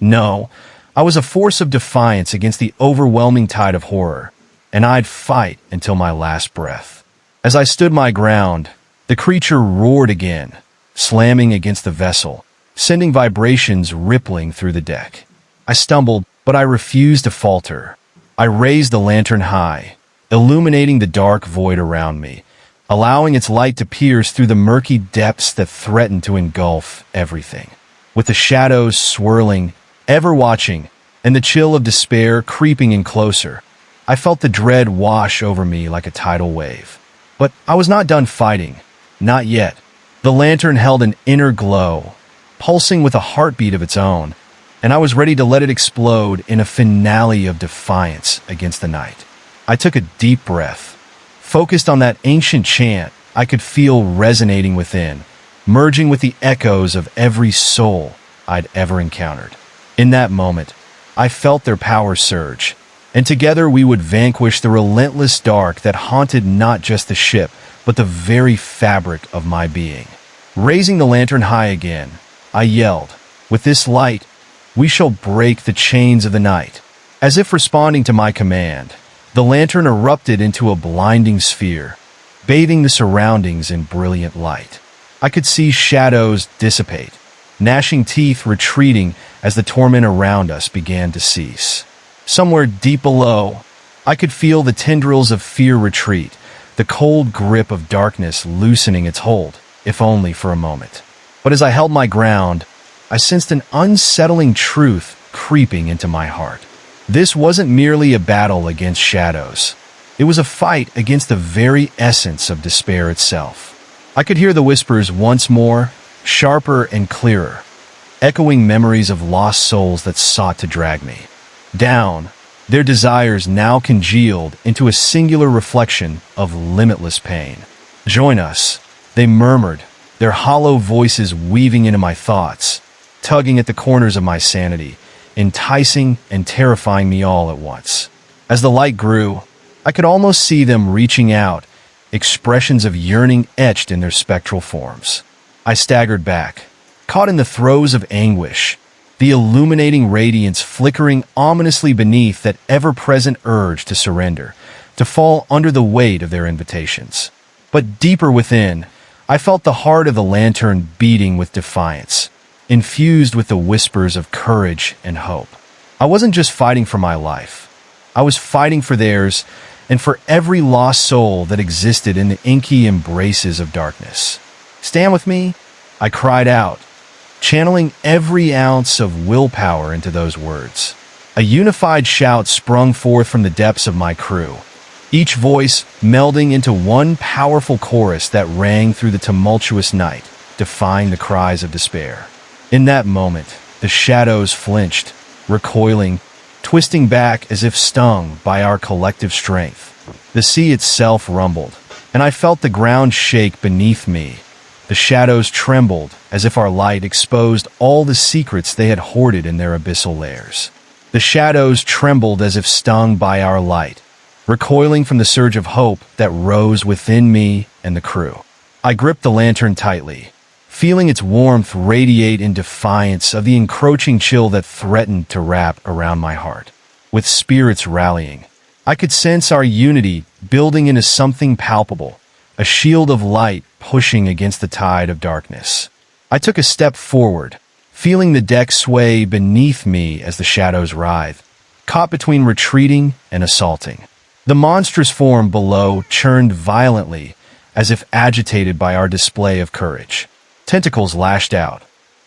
No, I was a force of defiance against the overwhelming tide of horror, and I'd fight until my last breath. As I stood my ground, the creature roared again, slamming against the vessel, sending vibrations rippling through the deck. I stumbled, but I refused to falter. I raised the lantern high, illuminating the dark void around me, allowing its light to pierce through the murky depths that threatened to engulf everything. With the shadows swirling, ever watching, and the chill of despair creeping in closer, I felt the dread wash over me like a tidal wave. But I was not done fighting. Not yet. The lantern held an inner glow, pulsing with a heartbeat of its own, and I was ready to let it explode in a finale of defiance against the night. I took a deep breath, focused on that ancient chant I could feel resonating within, merging with the echoes of every soul I'd ever encountered. In that moment, I felt their power surge, and together we would vanquish the relentless dark that haunted not just the ship, but the very fabric of my being. Raising the lantern high again, I yelled, "With this light, we shall break the chains of the night." As if responding to my command, the lantern erupted into a blinding sphere, bathing the surroundings in brilliant light. I could see shadows dissipate, gnashing teeth retreating as the torment around us began to cease. Somewhere deep below, I could feel the tendrils of fear retreat, the cold grip of darkness loosening its hold. if only for a moment. But as I held my ground, I sensed an unsettling truth creeping into my heart. This wasn't merely a battle against shadows. It was a fight against the very essence of despair itself. I could hear the whispers once more, sharper and clearer, echoing memories of lost souls that sought to drag me down, their desires now congealed into a singular reflection of limitless pain. "Join us," they murmured, their hollow voices weaving into my thoughts, tugging at the corners of my sanity, enticing and terrifying me all at once. As the light grew, I could almost see them reaching out, expressions of yearning etched in their spectral forms. I staggered back, caught in the throes of anguish, the illuminating radiance flickering ominously beneath that ever-present urge to surrender, to fall under the weight of their invitations. But deeper within, I felt the heart of the lantern beating with defiance, infused with the whispers of courage and hope. I wasn't just fighting for my life. I was fighting for theirs, and for every lost soul that existed in the inky embraces of darkness. "Stand with me," I cried out, channeling every ounce of willpower into those words. A unified shout sprung forth from the depths of my crew, each voice melding into one powerful chorus that rang through the tumultuous night, defying the cries of despair. In that moment, the shadows flinched, recoiling, twisting back as if stung by our collective strength. The sea itself rumbled, and I felt the ground shake beneath me. The shadows trembled as if our light exposed all the secrets they had hoarded in their abyssal lairs. The shadows trembled as if stung by our light, recoiling from the surge of hope that rose within me and the crew. I gripped the lantern tightly, feeling its warmth radiate in defiance of the encroaching chill that threatened to wrap around my heart. With spirits rallying, I could sense our unity building into something palpable, a shield of light pushing against the tide of darkness. I took a step forward, feeling the deck sway beneath me as the shadows writhed, caught between retreating and assaulting. The monstrous form below churned violently, as if agitated by our display of courage. Tentacles lashed out,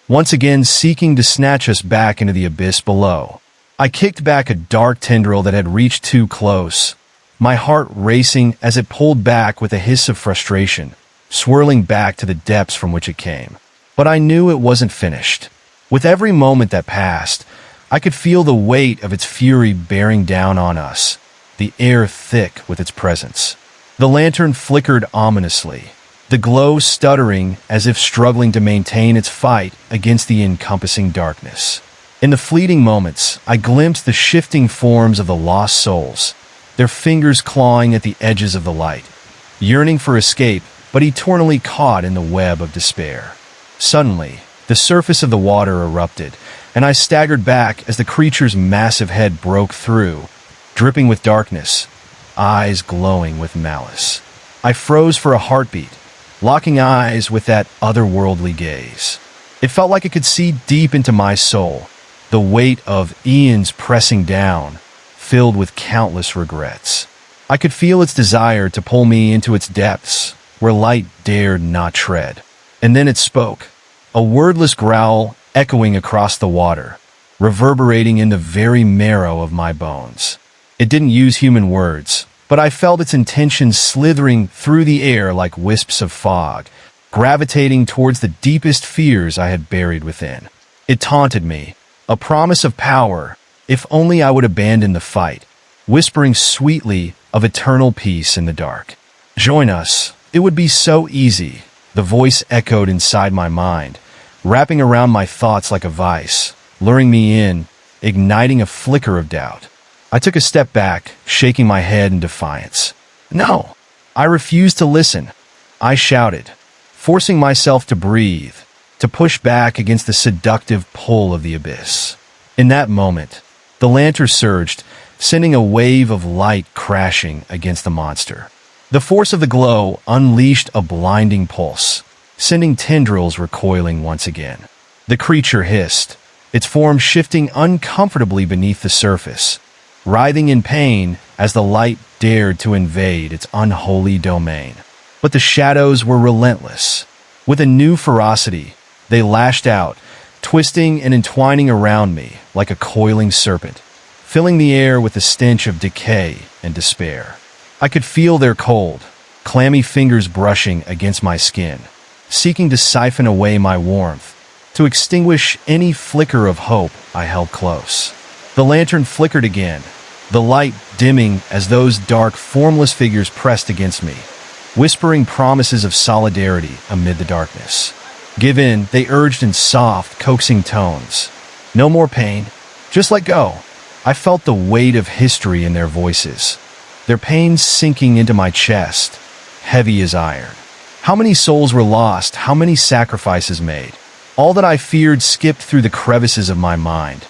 once again seeking to snatch us back into the abyss below. I kicked back a dark tendril that had reached too close, my heart racing as it pulled back with a hiss of frustration, swirling back to the depths from which it came. But I knew it wasn't finished. With every moment that passed, I could feel the weight of its fury bearing down on us, the air thick with its presence. The lantern flickered ominously, the glow stuttering as if struggling to maintain its fight against the encompassing darkness. In the fleeting moments, I glimpsed the shifting forms of the lost souls, their fingers clawing at the edges of the light, yearning for escape but eternally caught in the web of despair. Suddenly, the surface of the water erupted, and I staggered back as the creature's massive head broke through, dripping with darkness, eyes glowing with malice. I froze for a heartbeat, locking eyes with that otherworldly gaze. It felt like it could see deep into my soul, the weight of eons pressing down, filled with countless regrets. I could feel its desire to pull me into its depths, where light dared not tread. And then it spoke, a wordless growl echoing across the water, reverberating in the very marrow of my bones. It didn't use human words, but I felt its intentions slithering through the air like wisps of fog, gravitating towards the deepest fears I had buried within. It taunted me, a promise of power, if only I would abandon the fight, whispering sweetly of eternal peace in the dark. "Join us. It would be so easy," the voice echoed inside my mind, wrapping around my thoughts like a vice, luring me in, igniting a flicker of doubt. I took a step back, shaking my head in defiance. "No!" I refused to listen. I shouted, forcing myself to breathe, to push back against the seductive pull of the abyss. In that moment, the lantern surged, sending a wave of light crashing against the monster. The force of the glow unleashed a blinding pulse, sending tendrils recoiling once again. The creature hissed, its form shifting uncomfortably beneath the surface, writhing in pain as the light dared to invade its unholy domain. But the shadows were relentless. With a new ferocity, they lashed out, twisting and entwining around me like a coiling serpent, filling the air with the stench of decay and despair. I could feel their cold, clammy fingers brushing against my skin, seeking to siphon away my warmth, to extinguish any flicker of hope I held close. The lantern flickered again, the light dimming as those dark, formless figures pressed against me, whispering promises of solidarity amid the darkness. "Give in," they urged in soft, coaxing tones. "No more pain. Just let go." I felt the weight of history in their voices, their pain sinking into my chest, heavy as iron. How many souls were lost, how many sacrifices made. All that I feared skipped through the crevices of my mind,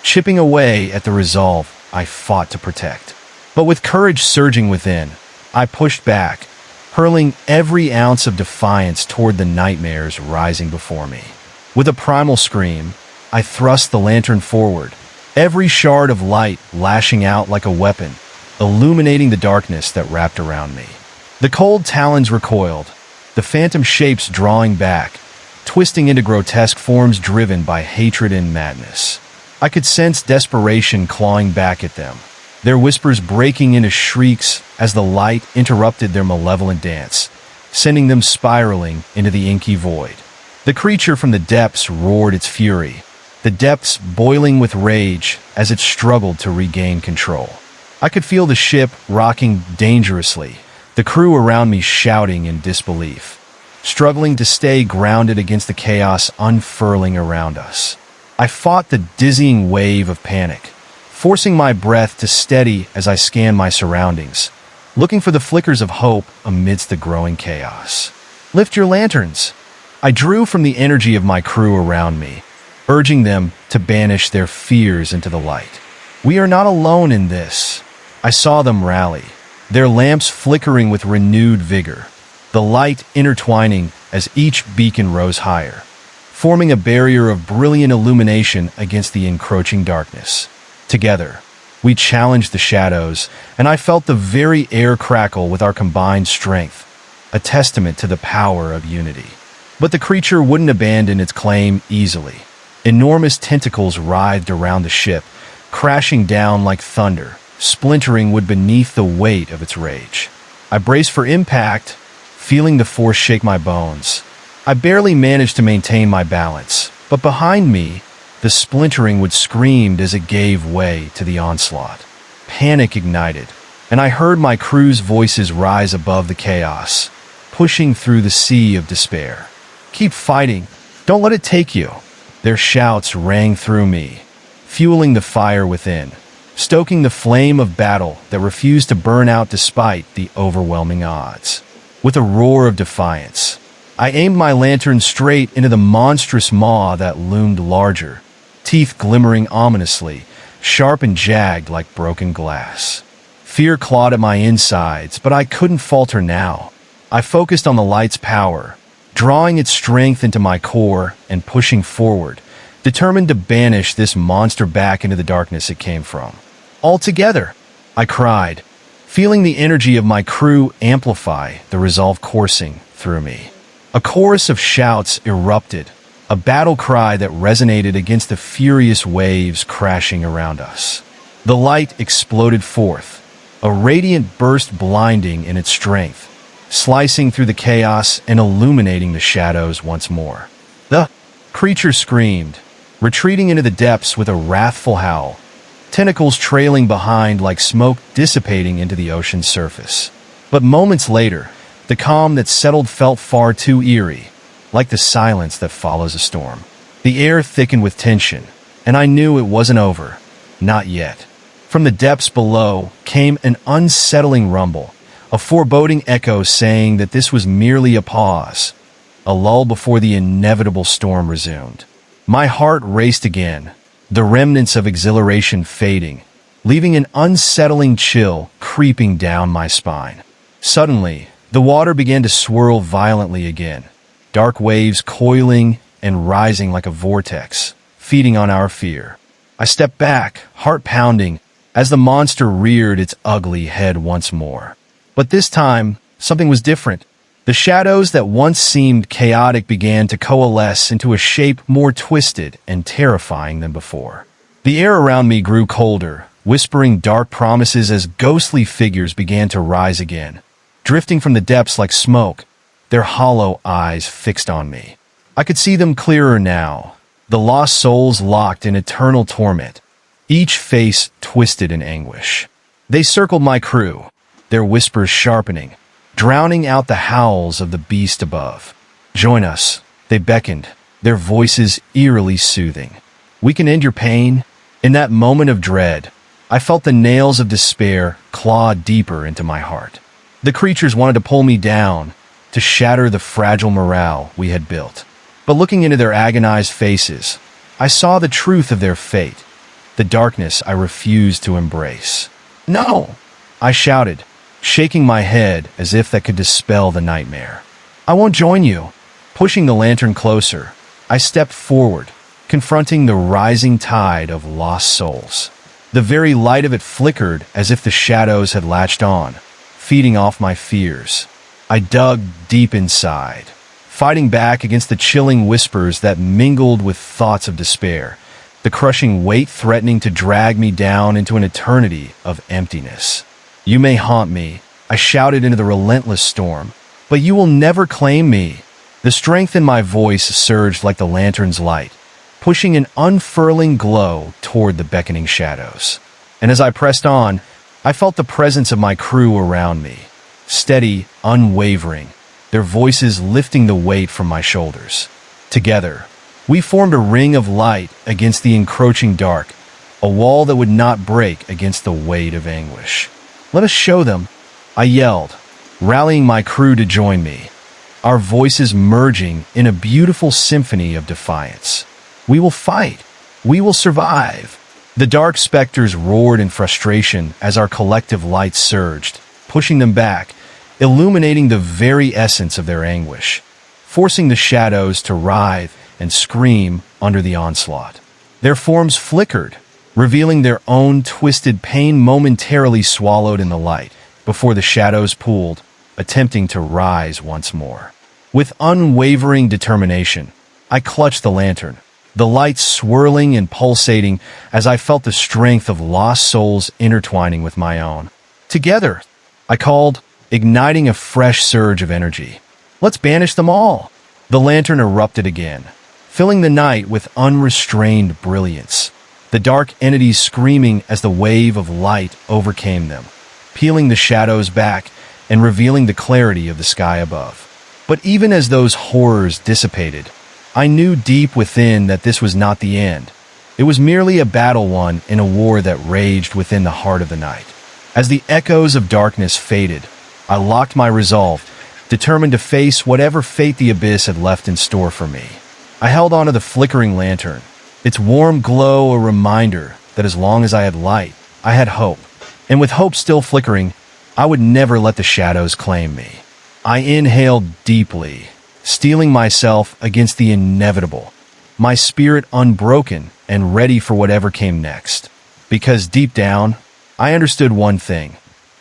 chipping away at the resolve I fought to protect. But with courage surging within, I pushed back, hurling every ounce of defiance toward the nightmares rising before me. With a primal scream, I thrust the lantern forward, every shard of light lashing out like a weapon, illuminating the darkness that wrapped around me. The cold talons recoiled, the phantom shapes drawing back, twisting into grotesque forms driven by hatred and madness. I could sense desperation clawing back at them, their whispers breaking into shrieks as the light interrupted their malevolent dance, sending them spiraling into the inky void. The creature from the depths roared its fury, the depths boiling with rage as it struggled to regain control. I could feel the ship rocking dangerously, the crew around me shouting in disbelief, struggling to stay grounded against the chaos unfurling around us. I fought the dizzying wave of panic, forcing my breath to steady as I scanned my surroundings, looking for the flickers of hope amidst the growing chaos. "Lift your lanterns." I drew from the energy of my crew around me, urging them to banish their fears into the light. "We are not alone in this." I saw them rally, their lamps flickering with renewed vigor, the light intertwining as each beacon rose higher, forming a barrier of brilliant illumination against the encroaching darkness. Together, we challenged the shadows, and I felt the very air crackle with our combined strength, a testament to the power of unity. But the creature wouldn't abandon its claim easily. Enormous tentacles writhed around the ship, crashing down like thunder, splintering wood beneath the weight of its rage. I braced for impact, feeling the force shake my bones. I barely managed to maintain my balance, but behind me, the splintering wood screamed as it gave way to the onslaught. Panic ignited, and I heard my crew's voices rise above the chaos, pushing through the sea of despair. "Keep fighting. Don't let it take you." Their shouts rang through me, fueling the fire within, stoking the flame of battle that refused to burn out despite the overwhelming odds. With a roar of defiance, I aimed my lantern straight into the monstrous maw that loomed larger, teeth glimmering ominously, sharp and jagged like broken glass. Fear clawed at my insides, but I couldn't falter now. I focused on the light's power, drawing its strength into my core and pushing forward, determined to banish this monster back into the darkness it came from. "All together!" I cried, feeling the energy of my crew amplify, the resolve coursing through me. A chorus of shouts erupted, a battle cry that resonated against the furious waves crashing around us. The light exploded forth, a radiant burst blinding in its strength, slicing through the chaos and illuminating the shadows once more. The creature screamed, retreating into the depths with a wrathful howl, tentacles trailing behind like smoke dissipating into the ocean's surface. But moments later, the calm that settled felt far too eerie, like the silence that follows a storm. The air thickened with tension, and I knew it wasn't over. Not yet. From the depths below came an unsettling rumble, a foreboding echo saying that this was merely a pause, a lull before the inevitable storm resumed. My heart raced again, the remnants of exhilaration fading, leaving an unsettling chill creeping down my spine. Suddenly, the water began to swirl violently again, dark waves coiling and rising like a vortex, feeding on our fear. I stepped back, heart pounding, as the monster reared its ugly head once more. But this time, something was different. The shadows that once seemed chaotic began to coalesce into a shape more twisted and terrifying than before. The air around me grew colder, whispering dark promises as ghostly figures began to rise again, drifting from the depths like smoke, their hollow eyes fixed on me. I could see them clearer now, the lost souls locked in eternal torment, each face twisted in anguish. They circled my crew, their whispers sharpening, drowning out the howls of the beast above. "Join us," they beckoned, their voices eerily soothing. "We can end your pain." In that moment of dread, I felt the nails of despair claw deeper into my heart. The creatures wanted to pull me down, to shatter the fragile morale we had built. But looking into their agonized faces, I saw the truth of their fate, the darkness I refused to embrace. "No!" I shouted, shaking my head as if that could dispel the nightmare. "I won't join you." Pushing the lantern closer, I stepped forward, confronting the rising tide of lost souls. The very light of it flickered as if the shadows had latched on, feeding off my fears. I dug deep inside, fighting back against the chilling whispers that mingled with thoughts of despair, the crushing weight threatening to drag me down into an eternity of emptiness. "You may haunt me," I shouted into the relentless storm, "but you will never claim me." The strength in my voice surged like the lantern's light, pushing an unfurling glow toward the beckoning shadows. And as I pressed on, I felt the presence of my crew around me, steady, unwavering, their voices lifting the weight from my shoulders. Together, we formed a ring of light against the encroaching dark, a wall that would not break against the weight of anguish. "Let us show them," I yelled, rallying my crew to join me, our voices merging in a beautiful symphony of defiance. "We will fight. We will survive." The dark specters roared in frustration as our collective light surged, pushing them back, illuminating the very essence of their anguish, forcing the shadows to writhe and scream under the onslaught. Their forms flickered, revealing their own twisted pain momentarily swallowed in the light, before the shadows pooled, attempting to rise once more. With unwavering determination, I clutched the lantern, the light swirling and pulsating as I felt the strength of lost souls intertwining with my own. "Together," I called, igniting a fresh surge of energy. "Let's banish them all." The lantern erupted again, filling the night with unrestrained brilliance, the dark entities screaming as the wave of light overcame them, peeling the shadows back and revealing the clarity of the sky above. But even as those horrors dissipated, I knew deep within that this was not the end. It was merely a battle won in a war that raged within the heart of the night. As the echoes of darkness faded, I locked my resolve, determined to face whatever fate the abyss had left in store for me. I held onto the flickering lantern, its warm glow a reminder that as long as I had light, I had hope. And with hope still flickering, I would never let the shadows claim me. I inhaled deeply, steeling myself against the inevitable, my spirit unbroken and ready for whatever came next. Because deep down, I understood one thing.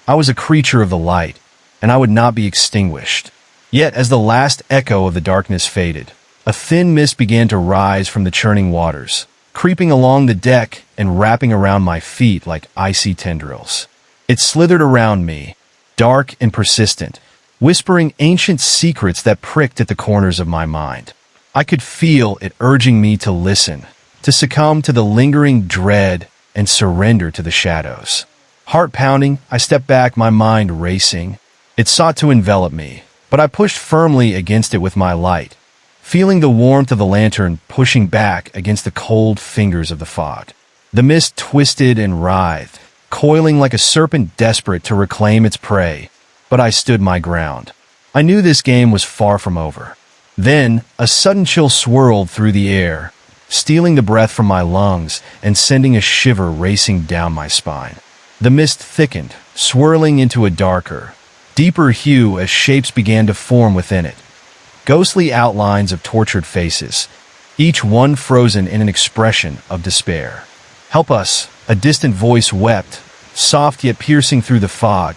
I was a creature of the light, and I would not be extinguished. Yet as the last echo of the darkness faded, a thin mist began to rise from the churning waters, creeping along the deck and wrapping around my feet like icy tendrils. It slithered around me, dark and persistent, whispering ancient secrets that pricked at the corners of my mind. I could feel it urging me to listen, to succumb to the lingering dread and surrender to the shadows. Heart pounding, I stepped back, my mind racing. It sought to envelop me, but I pushed firmly against it with my light, feeling the warmth of the lantern pushing back against the cold fingers of the fog. The mist twisted and writhed, coiling like a serpent desperate to reclaim its prey, but I stood my ground. I knew this game was far from over. Then, a sudden chill swirled through the air, stealing the breath from my lungs and sending a shiver racing down my spine. The mist thickened, swirling into a darker, deeper hue as shapes began to form within it. Ghostly outlines of tortured faces, each one frozen in an expression of despair. "Help us," a distant voice wept, soft yet piercing through the fog,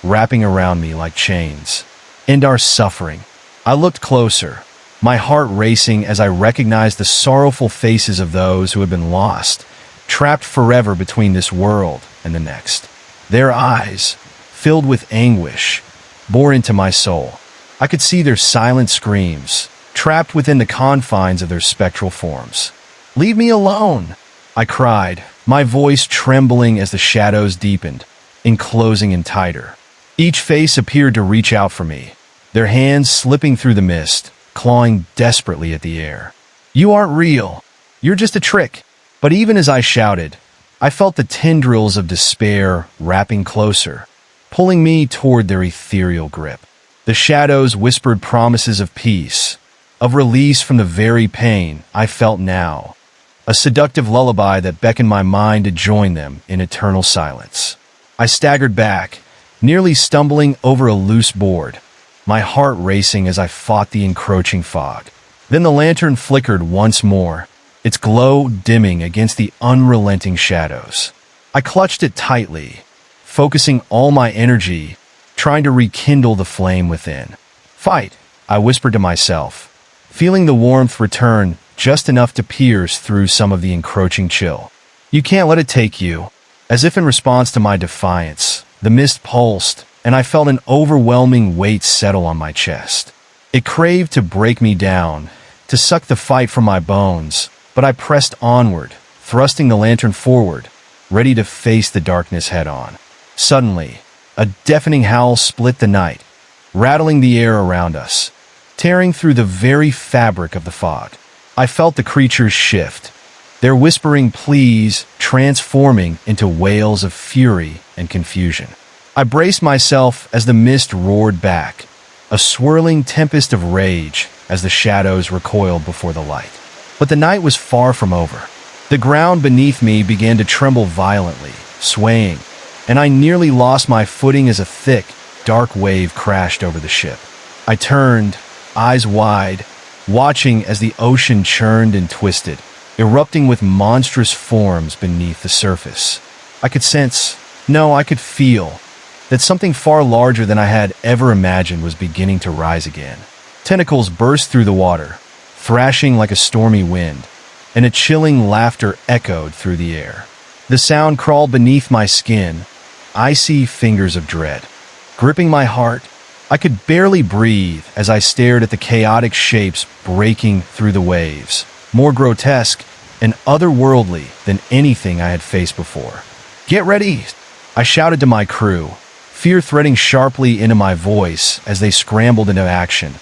wrapping around me like chains. end our suffering. I looked closer, my heart racing as I recognized the sorrowful faces of those who had been lost, trapped forever between this world and the next. Their eyes, filled with anguish, bore into my soul. I could see their silent screams, trapped within the confines of their spectral forms. "Leave me alone!" I cried, my voice trembling as the shadows deepened, enclosing in tighter. Each face appeared to reach out for me, their hands slipping through the mist, clawing desperately at the air. "You aren't real. You're just a trick." But even as I shouted, I felt the tendrils of despair wrapping closer, pulling me toward their ethereal grip. The shadows whispered promises of peace, of release from the very pain I felt now, a seductive lullaby that beckoned my mind to join them in eternal silence. I staggered back, nearly stumbling over a loose board, my heart racing as I fought the encroaching fog. Then the lantern flickered once more, its glow dimming against the unrelenting shadows. I clutched it tightly, focusing all my energy, trying to rekindle the flame within. "Fight," I whispered to myself, feeling the warmth return just enough to pierce through some of the encroaching chill. "You can't let it take you." As if in response to my defiance, the mist pulsed, and I felt an overwhelming weight settle on my chest. It craved to break me down, to suck the fight from my bones, but I pressed onward, thrusting the lantern forward, ready to face the darkness head-on. Suddenly, a deafening howl split the night, rattling the air around us, tearing through the very fabric of the fog. I felt the creatures shift, their whispering pleas transforming into wails of fury and confusion. I braced myself as the mist roared back, a swirling tempest of rage as the shadows recoiled before the light. But the night was far from over. The ground beneath me began to tremble violently, swaying, and I nearly lost my footing as a thick, dark wave crashed over the ship. I turned, eyes wide, watching as the ocean churned and twisted, erupting with monstrous forms beneath the surface. I could sense, no, I could feel, that something far larger than I had ever imagined was beginning to rise again. Tentacles burst through the water, thrashing like a stormy wind, and a chilling laughter echoed through the air. The sound crawled beneath my skin, icy fingers of dread. Gripping my heart, I could barely breathe as I stared at the chaotic shapes breaking through the waves, more grotesque and otherworldly than anything I had faced before. "Get ready!" I shouted to my crew, fear threading sharply into my voice as they scrambled into action,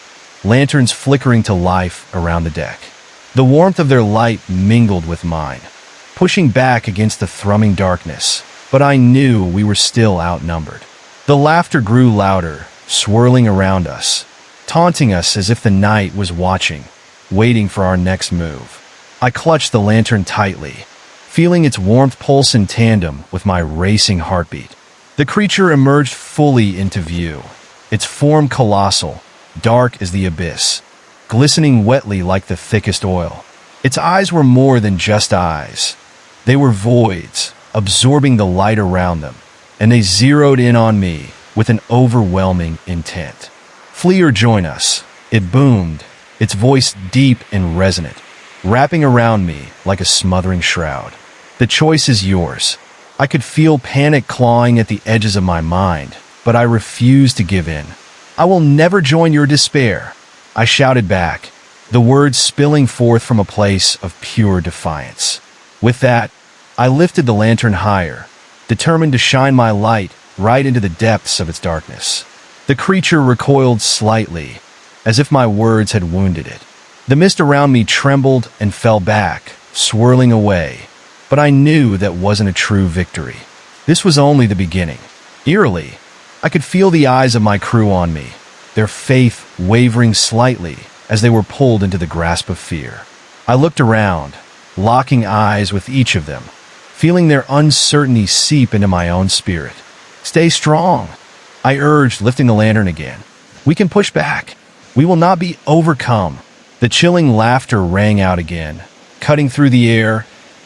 lanterns flickering to life around the deck. The warmth of their light mingled with mine, pushing back against the thrumming darkness, but I knew we were still outnumbered. The laughter grew louder, swirling around us, taunting us as if the night was watching, waiting for our next move. I clutched the lantern tightly, feeling its warmth pulse in tandem with my racing heartbeat. The creature emerged fully into view, its form colossal, dark as the abyss, glistening wetly like the thickest oil. Its eyes were more than just eyes. They were voids, absorbing the light around them, and they zeroed in on me with an overwhelming intent. "Flee or join us," it boomed, its voice deep and resonant, wrapping around me like a smothering shroud. "The choice is yours." I could feel panic clawing at the edges of my mind, but I refused to give in. "I will never join your despair," I shouted back, the words spilling forth from a place of pure defiance. With that, I lifted the lantern higher, determined to shine my light right into the depths of its darkness. The creature recoiled slightly, as if my words had wounded it. The mist around me trembled and fell back, swirling away, but I knew that wasn't a true victory. This was only the beginning. Eerily, I could feel the eyes of my crew on me, their faith wavering slightly as they were pulled into the grasp of fear. I looked around, locking eyes with each of them, feeling their uncertainty seep into my own spirit. "Stay strong," I urged, lifting the lantern again. "We can push back. We will not be overcome." The chilling laughter rang out again, cutting through the air,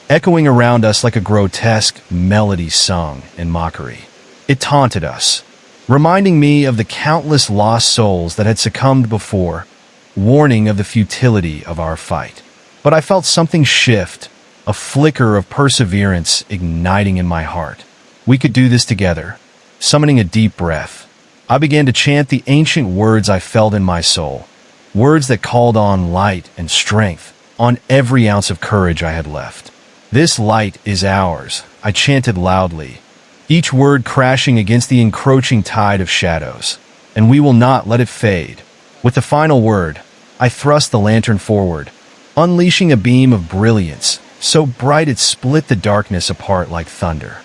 echoing around us like a grotesque melody sung in mockery. It taunted us, reminding me of the countless lost souls that had succumbed before, warning of the futility of our fight. But I felt something shift, a flicker of perseverance igniting in my heart. We could do this together. Summoning a deep breath, I began to chant the ancient words I felt in my soul, words that called on light and strength, on every ounce of courage I had left. This light is ours, I chanted loudly, each word crashing against the encroaching tide of shadows, and we will not let it fade. With the final word, I thrust the lantern forward, unleashing a beam of brilliance, so bright it split the darkness apart like thunder.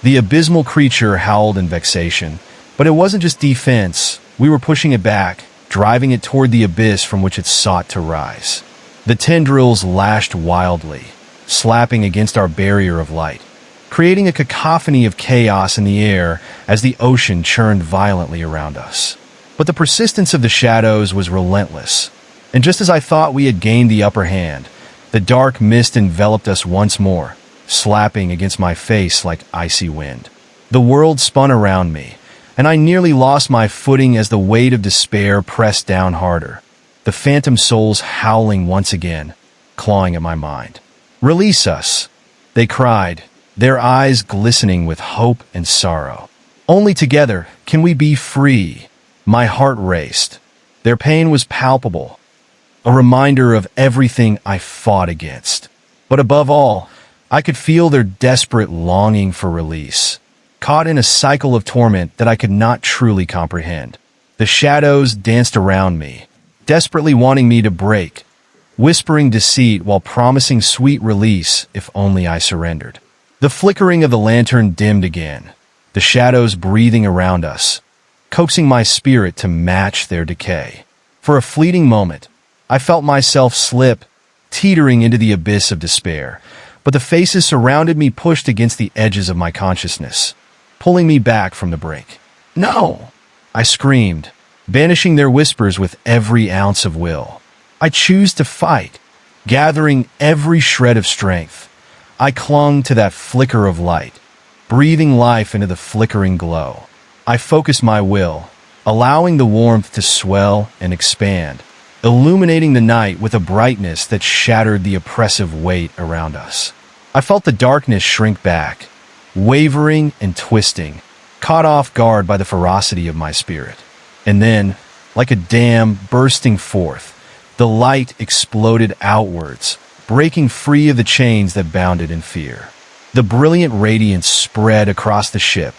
The abysmal creature howled in vexation, but it wasn't just defense. We were pushing it back, driving it toward the abyss from which it sought to rise. The tendrils lashed wildly, slapping against our barrier of light, creating a cacophony of chaos in the air as the ocean churned violently around us. But the persistence of the shadows was relentless, and just as I thought we had gained the upper hand, the dark mist enveloped us once more, slapping against my face like icy wind. The world spun around me, and I nearly lost my footing as the weight of despair pressed down harder, the phantom souls howling once again, clawing at my mind. "Release us," they cried, their eyes glistening with hope and sorrow. "Only together can we be free." My heart raced. Their pain was palpable, a reminder of everything I fought against. But above all, I could feel their desperate longing for release, caught in a cycle of torment that I could not truly comprehend. The shadows danced around me, desperately wanting me to break, whispering deceit while promising sweet release if only I surrendered. The flickering of the lantern dimmed again, the shadows breathing around us, coaxing my spirit to match their decay. For a fleeting moment, I felt myself slip, teetering into the abyss of despair, but the faces surrounded me pushed against the edges of my consciousness, pulling me back from the brink. "No!" I screamed, banishing their whispers with every ounce of will. "I choose to fight." Gathering every shred of strength, I clung to that flicker of light, breathing life into the flickering glow. I focused my will, allowing the warmth to swell and expand, illuminating the night with a brightness that shattered the oppressive weight around us. I felt the darkness shrink back, wavering and twisting, caught off guard by the ferocity of my spirit. And then, like a dam bursting forth, the light exploded outwards, breaking free of the chains that bound it in fear. The brilliant radiance spread across the ship,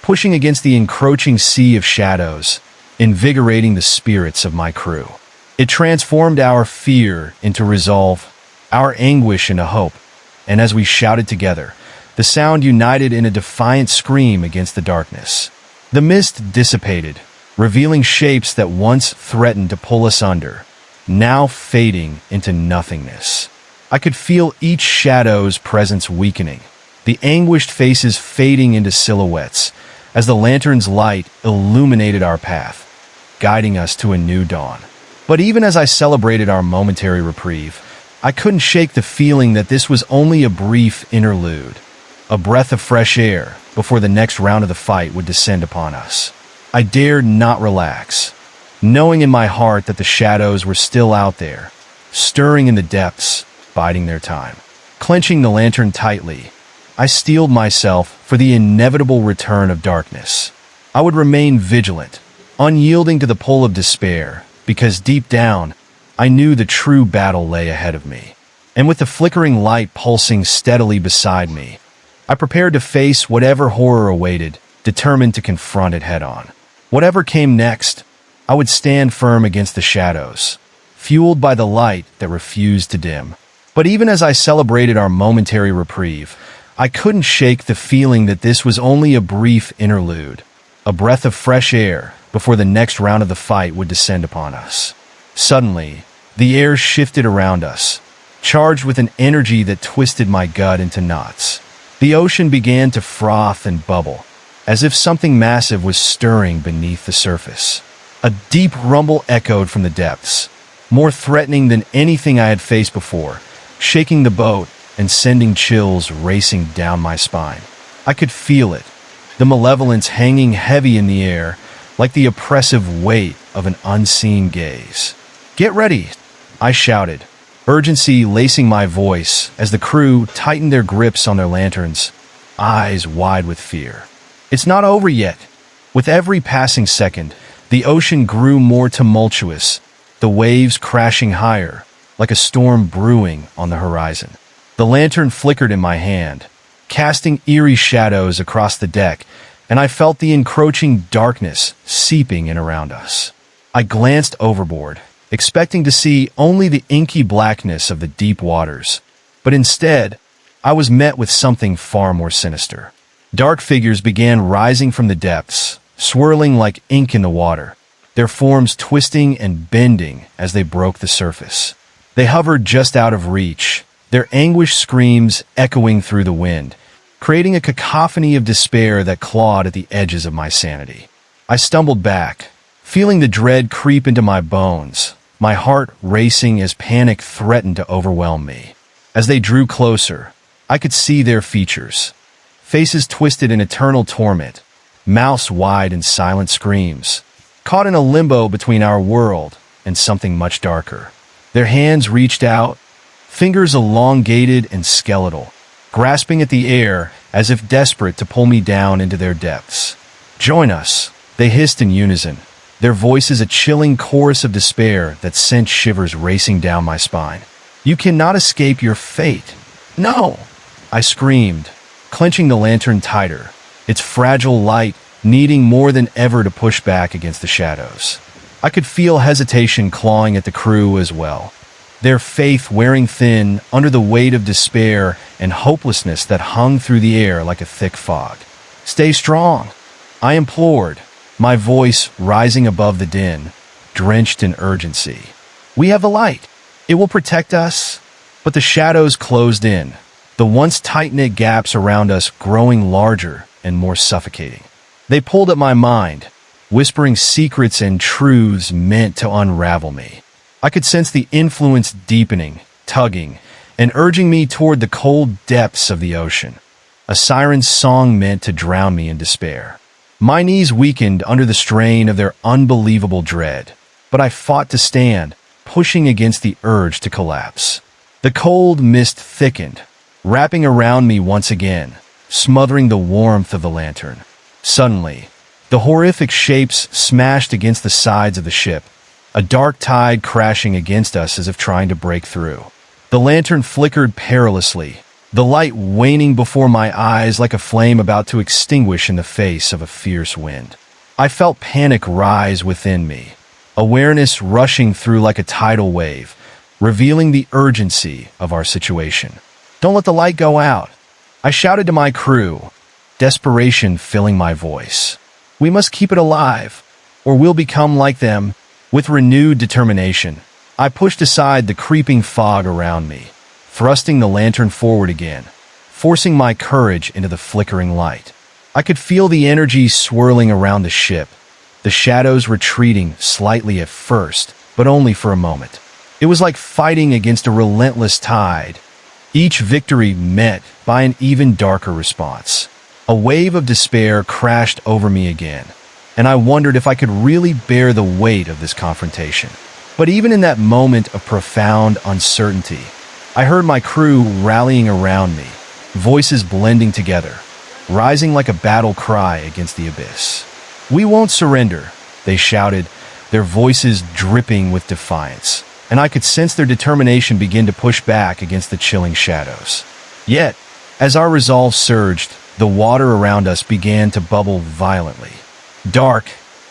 pushing against the encroaching sea of shadows, invigorating the spirits of my crew. It transformed our fear into resolve, our anguish into hope, and as we shouted together, the sound united in a defiant scream against the darkness. The mist dissipated, revealing shapes that once threatened to pull us under, now fading into nothingness. I could feel each shadow's presence weakening, the anguished faces fading into silhouettes, as the lantern's light illuminated our path, guiding us to a new dawn. But even as I celebrated our momentary reprieve, I couldn't shake the feeling that this was only a brief interlude, a breath of fresh air before the next round of the fight would descend upon us. I dared not relax, knowing in my heart that the shadows were still out there, stirring in the depths, biding their time. Clenching the lantern tightly, I steeled myself for the inevitable return of darkness. I would remain vigilant, unyielding to the pull of despair, because deep down, I knew the true battle lay ahead of me. And with the flickering light pulsing steadily beside me, I prepared to face whatever horror awaited, determined to confront it head-on. Whatever came next, I would stand firm against the shadows, fueled by the light that refused to dim. But even as I celebrated our momentary reprieve, I couldn't shake the feeling that this was only a brief interlude, a breath of fresh air before the next round of the fight would descend upon us. Suddenly, the air shifted around us, charged with an energy that twisted my gut into knots. The ocean began to froth and bubble, as if something massive was stirring beneath the surface. A deep rumble echoed from the depths, more threatening than anything I had faced before, shaking the boat and sending chills racing down my spine. I could feel it, the malevolence hanging heavy in the air, like the oppressive weight of an unseen gaze. "Get ready," I shouted, urgency lacing my voice as the crew tightened their grips on their lanterns, eyes wide with fear. It's not over yet. With every passing second, the ocean grew more tumultuous, the waves crashing higher, like a storm brewing on the horizon. The lantern flickered in my hand, casting eerie shadows across the deck, and I felt the encroaching darkness seeping in around us. I glanced overboard, expecting to see only the inky blackness of the deep waters, but instead, I was met with something far more sinister. Dark figures began rising from the depths, swirling like ink in the water, their forms twisting and bending as they broke the surface. They hovered just out of reach, their anguished screams echoing through the wind, creating a cacophony of despair that clawed at the edges of my sanity. I stumbled back, feeling the dread creep into my bones, my heart racing as panic threatened to overwhelm me. As they drew closer, I could see their features. Faces twisted in eternal torment, mouths wide in silent screams, caught in a limbo between our world and something much darker. Their hands reached out, fingers elongated and skeletal, grasping at the air as if desperate to pull me down into their depths. "Join us," they hissed in unison, their voices a chilling chorus of despair that sent shivers racing down my spine. "You cannot escape your fate." "No!" I screamed, clenching the lantern tighter, its fragile light needing more than ever to push back against the shadows. I could feel hesitation clawing at the crew as well, their faith wearing thin under the weight of despair and hopelessness that hung through the air like a thick fog. "Stay strong," I implored, my voice rising above the din, drenched in urgency. "We have the light. It will protect us." But the shadows closed in, the once tight-knit gaps around us growing larger and more suffocating. They pulled at my mind, whispering secrets and truths meant to unravel me. I could sense the influence deepening, tugging, and urging me toward the cold depths of the ocean, a siren's song meant to drown me in despair. My knees weakened under the strain of their unbelievable dread, but I fought to stand, pushing against the urge to collapse. The cold mist thickened, wrapping around me once again, smothering the warmth of the lantern. Suddenly, the horrific shapes smashed against the sides of the ship, a dark tide crashing against us as if trying to break through. The lantern flickered perilously, the light waning before my eyes like a flame about to extinguish in the face of a fierce wind. I felt panic rise within me, awareness rushing through like a tidal wave, revealing the urgency of our situation. "Don't let the light go out," I shouted to my crew, desperation filling my voice. "We must keep it alive, or we'll become like them." With renewed determination, I pushed aside the creeping fog around me, thrusting the lantern forward again, forcing my courage into the flickering light. I could feel the energy swirling around the ship, the shadows retreating slightly at first, but only for a moment. It was like fighting against a relentless tide, each victory met by an even darker response. A wave of despair crashed over me again, and I wondered if I could really bear the weight of this confrontation. But even in that moment of profound uncertainty, I heard my crew rallying around me, voices blending together, rising like a battle cry against the abyss. "We won't surrender," they shouted, their voices dripping with defiance, and I could sense their determination begin to push back against the chilling shadows. Yet, as our resolve surged, the water around us began to bubble violently. Dark,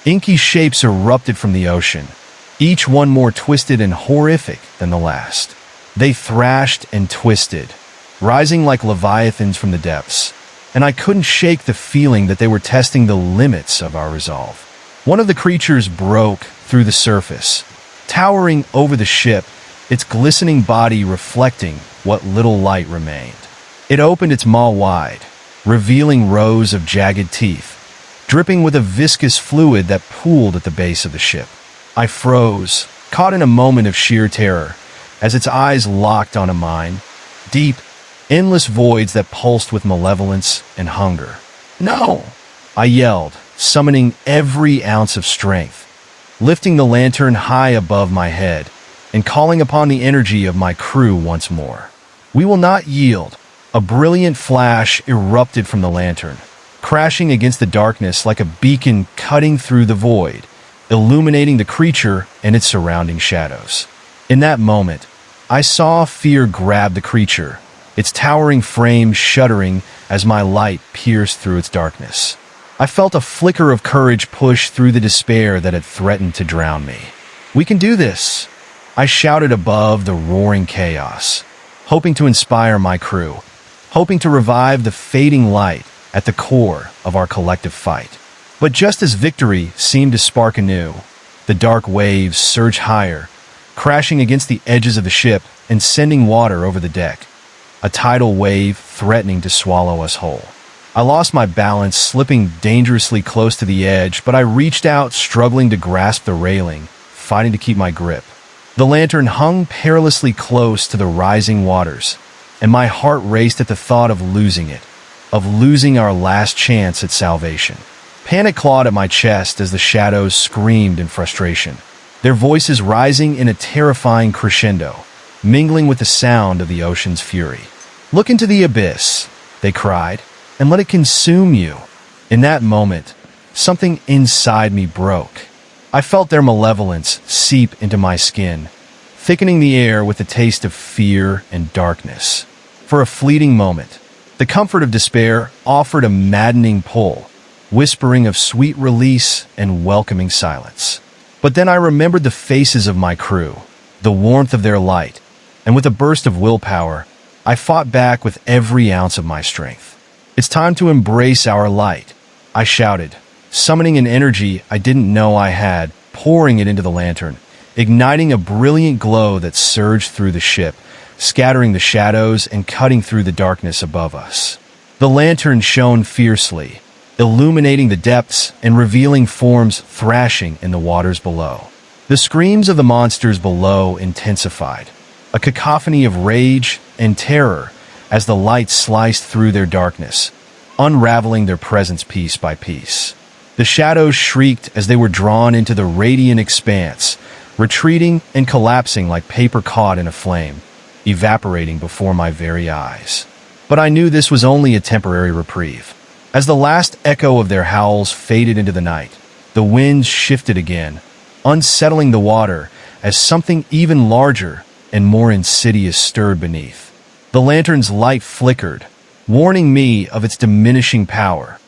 inky shapes erupted from the ocean, each one more twisted and horrific than the last. They thrashed and twisted, rising like leviathans from the depths, and I couldn't shake the feeling that they were testing the limits of our resolve. One of the creatures broke through the surface, towering over the ship, its glistening body reflecting what little light remained. It opened its maw wide, revealing rows of jagged teeth, dripping with a viscous fluid that pooled at the base of the ship. I froze, caught in a moment of sheer terror, as its eyes locked onto mine, deep, endless voids that pulsed with malevolence and hunger. "No!" I yelled, summoning every ounce of strength, lifting the lantern high above my head and calling upon the energy of my crew once more. We will not yield. A brilliant flash erupted from the lantern, crashing against the darkness like a beacon cutting through the void, illuminating the creature and its surrounding shadows. In that moment, I saw fear grab the creature, its towering frame shuddering as my light pierced through its darkness. I felt a flicker of courage push through the despair that had threatened to drown me. "We can do this!" I shouted above the roaring chaos, hoping to inspire my crew, hoping to revive the fading light at the core of our collective fight. But just as victory seemed to spark anew, the dark waves surged higher, crashing against the edges of the ship and sending water over the deck, a tidal wave threatening to swallow us whole. I lost my balance, slipping dangerously close to the edge, but I reached out, struggling to grasp the railing, fighting to keep my grip. The lantern hung perilously close to the rising waters, and my heart raced at the thought of losing it, of losing our last chance at salvation. Panic clawed at my chest as the shadows screamed in frustration, their voices rising in a terrifying crescendo, mingling with the sound of the ocean's fury. "Look into the abyss," they cried, "and let it consume you." In that moment, something inside me broke. I felt their malevolence seep into my skin, thickening the air with the taste of fear and darkness. For a fleeting moment, the comfort of despair offered a maddening pull, whispering of sweet release and welcoming silence. But then I remembered the faces of my crew, the warmth of their light, and with a burst of willpower, I fought back with every ounce of my strength. "It's time to embrace our light," I shouted, summoning an energy I didn't know I had, pouring it into the lantern, igniting a brilliant glow that surged through the ship, scattering the shadows and cutting through the darkness above us. The lantern shone fiercely, illuminating the depths and revealing forms thrashing in the waters below. The screams of the monsters below intensified, a cacophony of rage and terror as the light sliced through their darkness, unraveling their presence piece by piece. The shadows shrieked as they were drawn into the radiant expanse, retreating and collapsing like paper caught in a flame, evaporating before my very eyes. But I knew this was only a temporary reprieve. As the last echo of their howls faded into the night, the winds shifted again, unsettling the water as something even larger and more insidious stirred beneath. The lantern's light flickered, warning me of its diminishing power.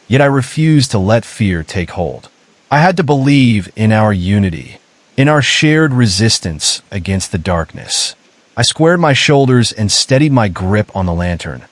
Yet I refused to let fear take hold. I had to believe in our unity, in our shared resistance against the darkness. I squared my shoulders and steadied my grip on the lantern,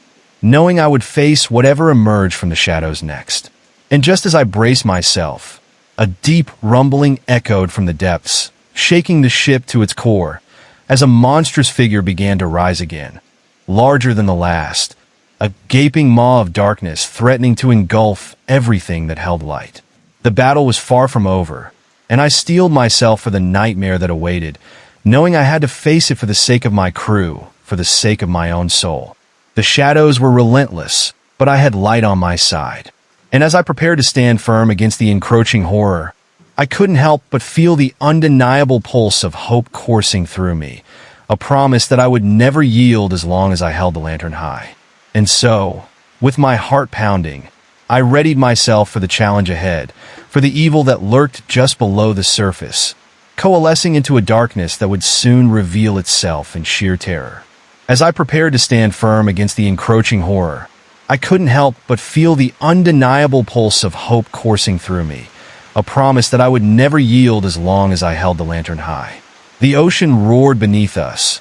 knowing I would face whatever emerged from the shadows next. And just as I braced myself, a deep rumbling echoed from the depths, shaking the ship to its core, as a monstrous figure began to rise again, larger than the last, a gaping maw of darkness threatening to engulf everything that held light. The battle was far from over, and I steeled myself for the nightmare that awaited, knowing I had to face it for the sake of my crew, for the sake of my own soul. The shadows were relentless, but I had light on my side. And as I prepared to stand firm against the encroaching horror, I couldn't help but feel the undeniable pulse of hope coursing through me, a promise that I would never yield as long as I held the lantern high. And so, with my heart pounding, I readied myself for the challenge ahead, for the evil that lurked just below the surface, coalescing into a darkness that would soon reveal itself in sheer terror. As I prepared to stand firm against the encroaching horror, I couldn't help but feel the undeniable pulse of hope coursing through me, a promise that I would never yield as long as I held the lantern high. The ocean roared beneath us,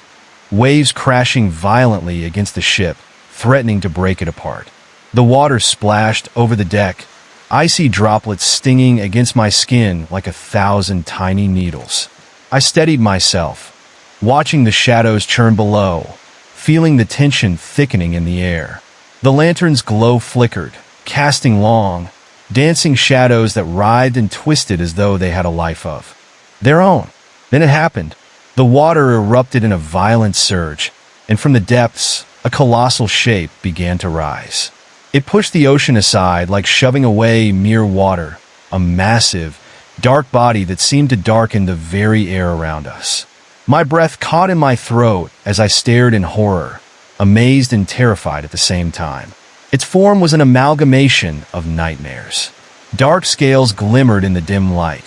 waves crashing violently against the ship, threatening to break it apart. The water splashed over the deck, icy droplets stinging against my skin like 1,000 tiny needles. I steadied myself, watching the shadows churn below, feeling the tension thickening in the air. The lantern's glow flickered, casting long, dancing shadows that writhed and twisted as though they had a life of their own. Then it happened. The water erupted in a violent surge, and from the depths, a colossal shape began to rise. It pushed the ocean aside like shoving away mere water, a massive, dark body that seemed to darken the very air around us. My breath caught in my throat as I stared in horror, amazed and terrified at the same time. Its form was an amalgamation of nightmares. Dark scales glimmered in the dim light,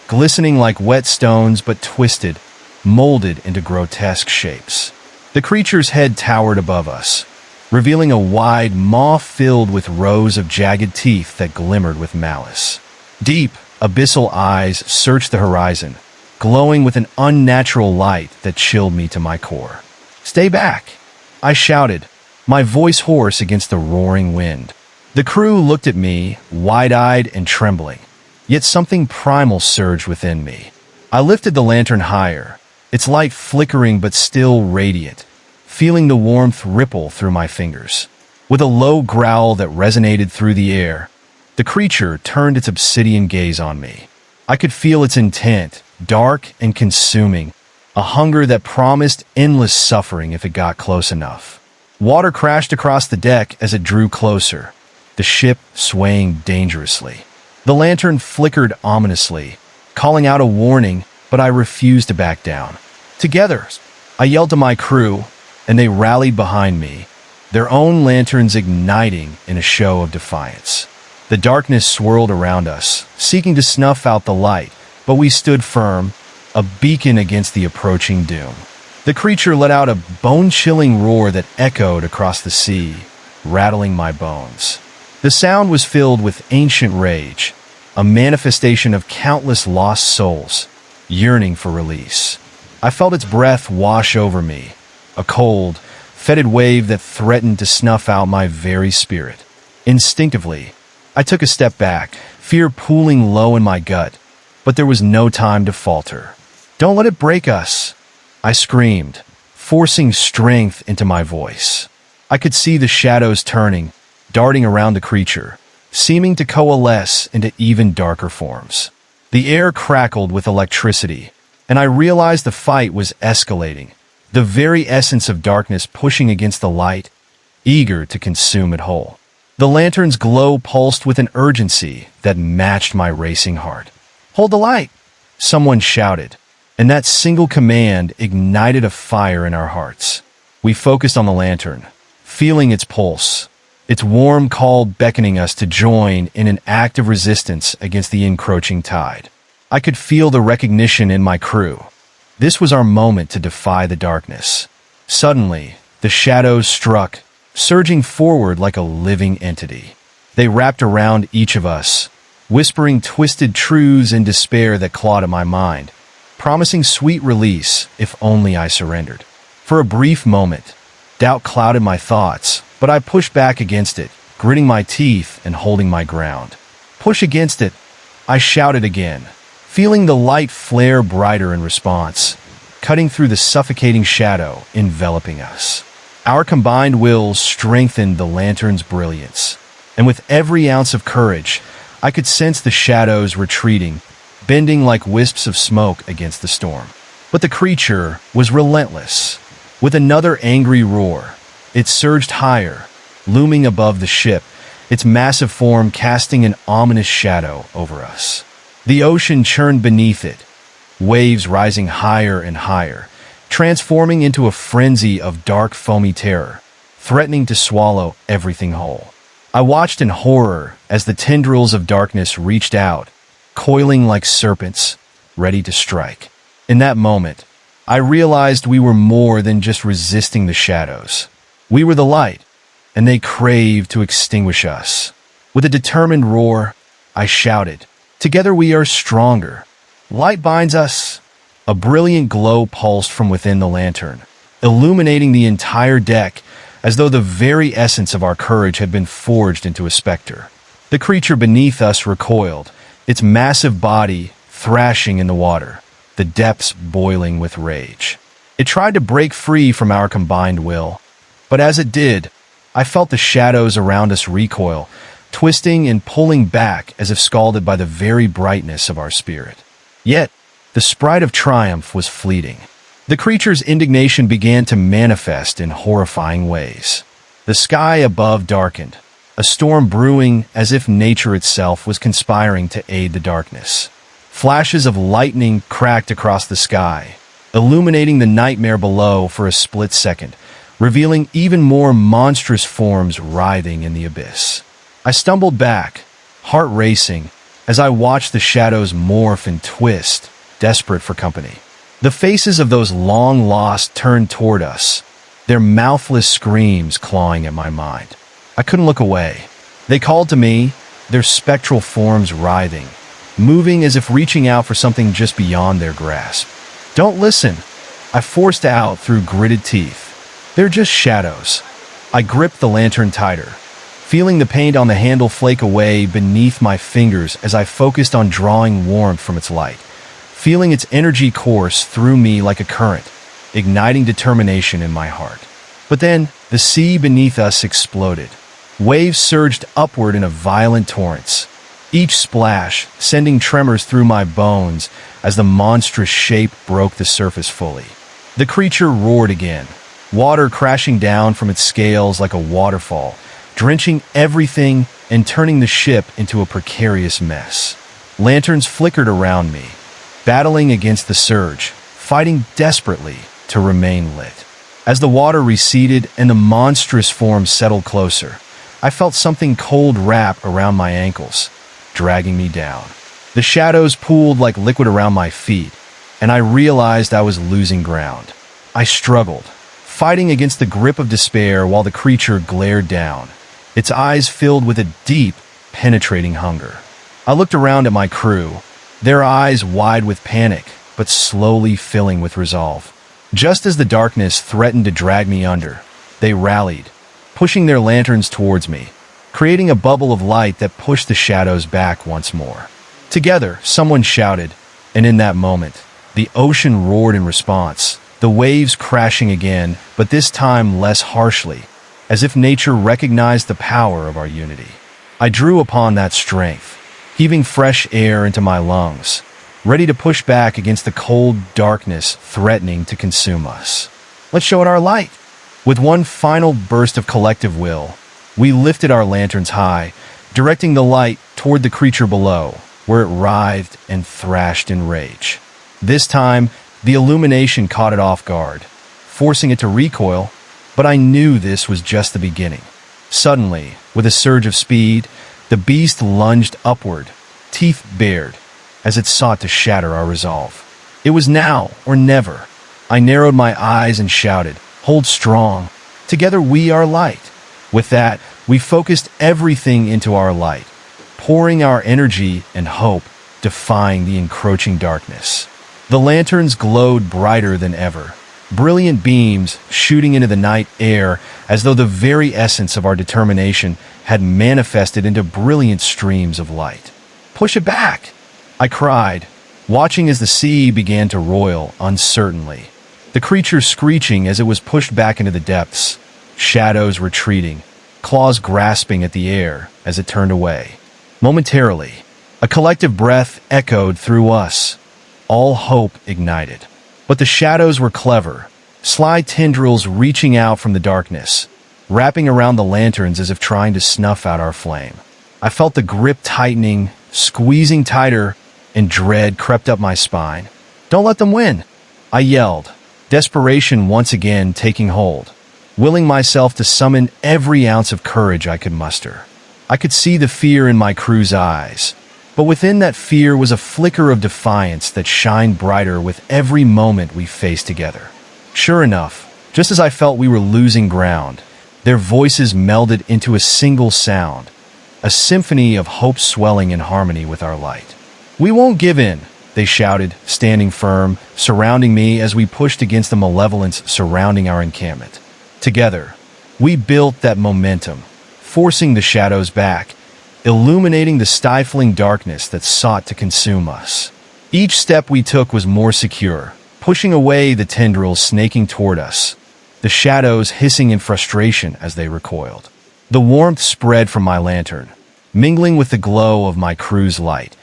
glistening like wet stones but twisted, molded into grotesque shapes. The creature's head towered above us, revealing a wide maw filled with rows of jagged teeth that glimmered with malice. Deep, abyssal eyes searched the horizon, glowing with an unnatural light that chilled me to my core. "Stay back!" I shouted, my voice hoarse against the roaring wind. The crew looked at me, wide-eyed and trembling, yet something primal surged within me. I lifted the lantern higher, its light flickering but still radiant, feeling the warmth ripple through my fingers. With a low growl that resonated through the air, the creature turned its obsidian gaze on me. I could feel its intent, dark and consuming, a hunger that promised endless suffering if it got close enough. Water crashed across the deck as it drew closer, the ship swaying dangerously. The lantern flickered ominously, calling out a warning, but I refused to back down. "Together!" I yelled to my crew, and they rallied behind me, their own lanterns igniting in a show of defiance. The darkness swirled around us, seeking to snuff out the light, but we stood firm, a beacon against the approaching doom. The creature let out a bone-chilling roar that echoed across the sea, rattling my bones. The sound was filled with ancient rage, a manifestation of countless lost souls, yearning for release. I felt its breath wash over me, a cold, fetid wave that threatened to snuff out my very spirit. Instinctively, I took a step back, fear pooling low in my gut, but there was no time to falter. "Don't let it break us!" I screamed, forcing strength into my voice. I could see the shadows turning, darting around the creature, seeming to coalesce into even darker forms. The air crackled with electricity, and I realized the fight was escalating, the very essence of darkness pushing against the light, eager to consume it whole. The lantern's glow pulsed with an urgency that matched my racing heart. "Hold the light!" someone shouted, and that single command ignited a fire in our hearts. We focused on the lantern, feeling its pulse, its warm call beckoning us to join in an act of resistance against the encroaching tide. I could feel the recognition in my crew. This was our moment to defy the darkness. Suddenly, the shadows struck, surging forward like a living entity. They wrapped around each of us, whispering twisted truths in despair that clawed at my mind, promising sweet release if only I surrendered. For a brief moment, doubt clouded my thoughts, but I pushed back against it, gritting my teeth and holding my ground. "Push against it!" I shouted again, feeling the light flare brighter in response, cutting through the suffocating shadow enveloping us. Our combined wills strengthened the lantern's brilliance, and with every ounce of courage, I could sense the shadows retreating, bending like wisps of smoke against the storm. But the creature was relentless. With another angry roar, it surged higher, looming above the ship, its massive form casting an ominous shadow over us. The ocean churned beneath it, waves rising higher and higher, transforming into a frenzy of dark foamy terror, threatening to swallow everything whole. I watched in horror as the tendrils of darkness reached out, coiling like serpents, ready to strike. In that moment, I realized we were more than just resisting the shadows. We were the light, and they craved to extinguish us. With a determined roar, I shouted, "Together we are stronger. Light binds us." A brilliant glow pulsed from within the lantern, illuminating the entire deck as though the very essence of our courage had been forged into a specter. The creature beneath us recoiled, its massive body thrashing in the water, the depths boiling with rage. It tried to break free from our combined will, but as it did, I felt the shadows around us recoil, twisting and pulling back as if scalded by the very brightness of our spirit. Yet, the sprite of triumph was fleeting. The creature's indignation began to manifest in horrifying ways. The sky above darkened, a storm brewing as if nature itself was conspiring to aid the darkness. Flashes of lightning cracked across the sky, illuminating the nightmare below for a split second, revealing even more monstrous forms writhing in the abyss. I stumbled back, heart racing, as I watched the shadows morph and twist, desperate for company. The faces of those long-lost turned toward us, their mouthless screams clawing at my mind. I couldn't look away. They called to me, their spectral forms writhing, moving as if reaching out for something just beyond their grasp. "Don't listen," I forced out through gritted teeth. "They're just shadows." I gripped the lantern tighter, feeling the paint on the handle flake away beneath my fingers as I focused on drawing warmth from its light, feeling its energy course through me like a current, igniting determination in my heart. But then, the sea beneath us exploded. Waves surged upward in a violent torrent, each splash sending tremors through my bones as the monstrous shape broke the surface fully. The creature roared again, water crashing down from its scales like a waterfall, drenching everything and turning the ship into a precarious mess. Lanterns flickered around me, battling against the surge, fighting desperately to remain lit. As the water receded and the monstrous form settled closer, I felt something cold wrap around my ankles, dragging me down. The shadows pooled like liquid around my feet, and I realized I was losing ground. I struggled, fighting against the grip of despair while the creature glared down, its eyes filled with a deep, penetrating hunger. I looked around at my crew, their eyes wide with panic, but slowly filling with resolve. Just as the darkness threatened to drag me under, they rallied, pushing their lanterns towards me, creating a bubble of light that pushed the shadows back once more. Together, someone shouted, and in that moment, the ocean roared in response, the waves crashing again, but this time less harshly, as if nature recognized the power of our unity. I drew upon that strength, heaving fresh air into my lungs, ready to push back against the cold darkness threatening to consume us. Let's show it our light. With one final burst of collective will, we lifted our lanterns high, directing the light toward the creature below, where it writhed and thrashed in rage. This time, the illumination caught it off guard, forcing it to recoil, but I knew this was just the beginning. Suddenly, with a surge of speed, the beast lunged upward, teeth bared, as it sought to shatter our resolve. It was now or never. I narrowed my eyes and shouted, "Hold strong. Together we are light." With that, we focused everything into our light, pouring our energy and hope, defying the encroaching darkness. The lanterns glowed brighter than ever, brilliant beams shooting into the night air as though the very essence of our determination had manifested into brilliant streams of light. "Push it back!" I cried, watching as the sea began to roil uncertainly, the creature screeching as it was pushed back into the depths, shadows retreating, claws grasping at the air as it turned away. Momentarily, a collective breath echoed through us, all hope ignited. But the shadows were clever, sly tendrils reaching out from the darkness, wrapping around the lanterns as if trying to snuff out our flame. I felt the grip tightening, squeezing tighter, and dread crept up my spine. "Don't let them win!" I yelled, desperation once again taking hold, willing myself to summon every ounce of courage I could muster. I could see the fear in my crew's eyes, but within that fear was a flicker of defiance that shined brighter with every moment we faced together. Sure enough, just as I felt we were losing ground, their voices melded into a single sound, a symphony of hope swelling in harmony with our light. "We won't give in," they shouted, standing firm, surrounding me as we pushed against the malevolence surrounding our encampment. Together, we built that momentum, forcing the shadows back, illuminating the stifling darkness that sought to consume us. Each step we took was more secure, pushing away the tendrils snaking toward us, the shadows hissing in frustration as they recoiled. The warmth spread from my lantern, mingling with the glow of my crew's light,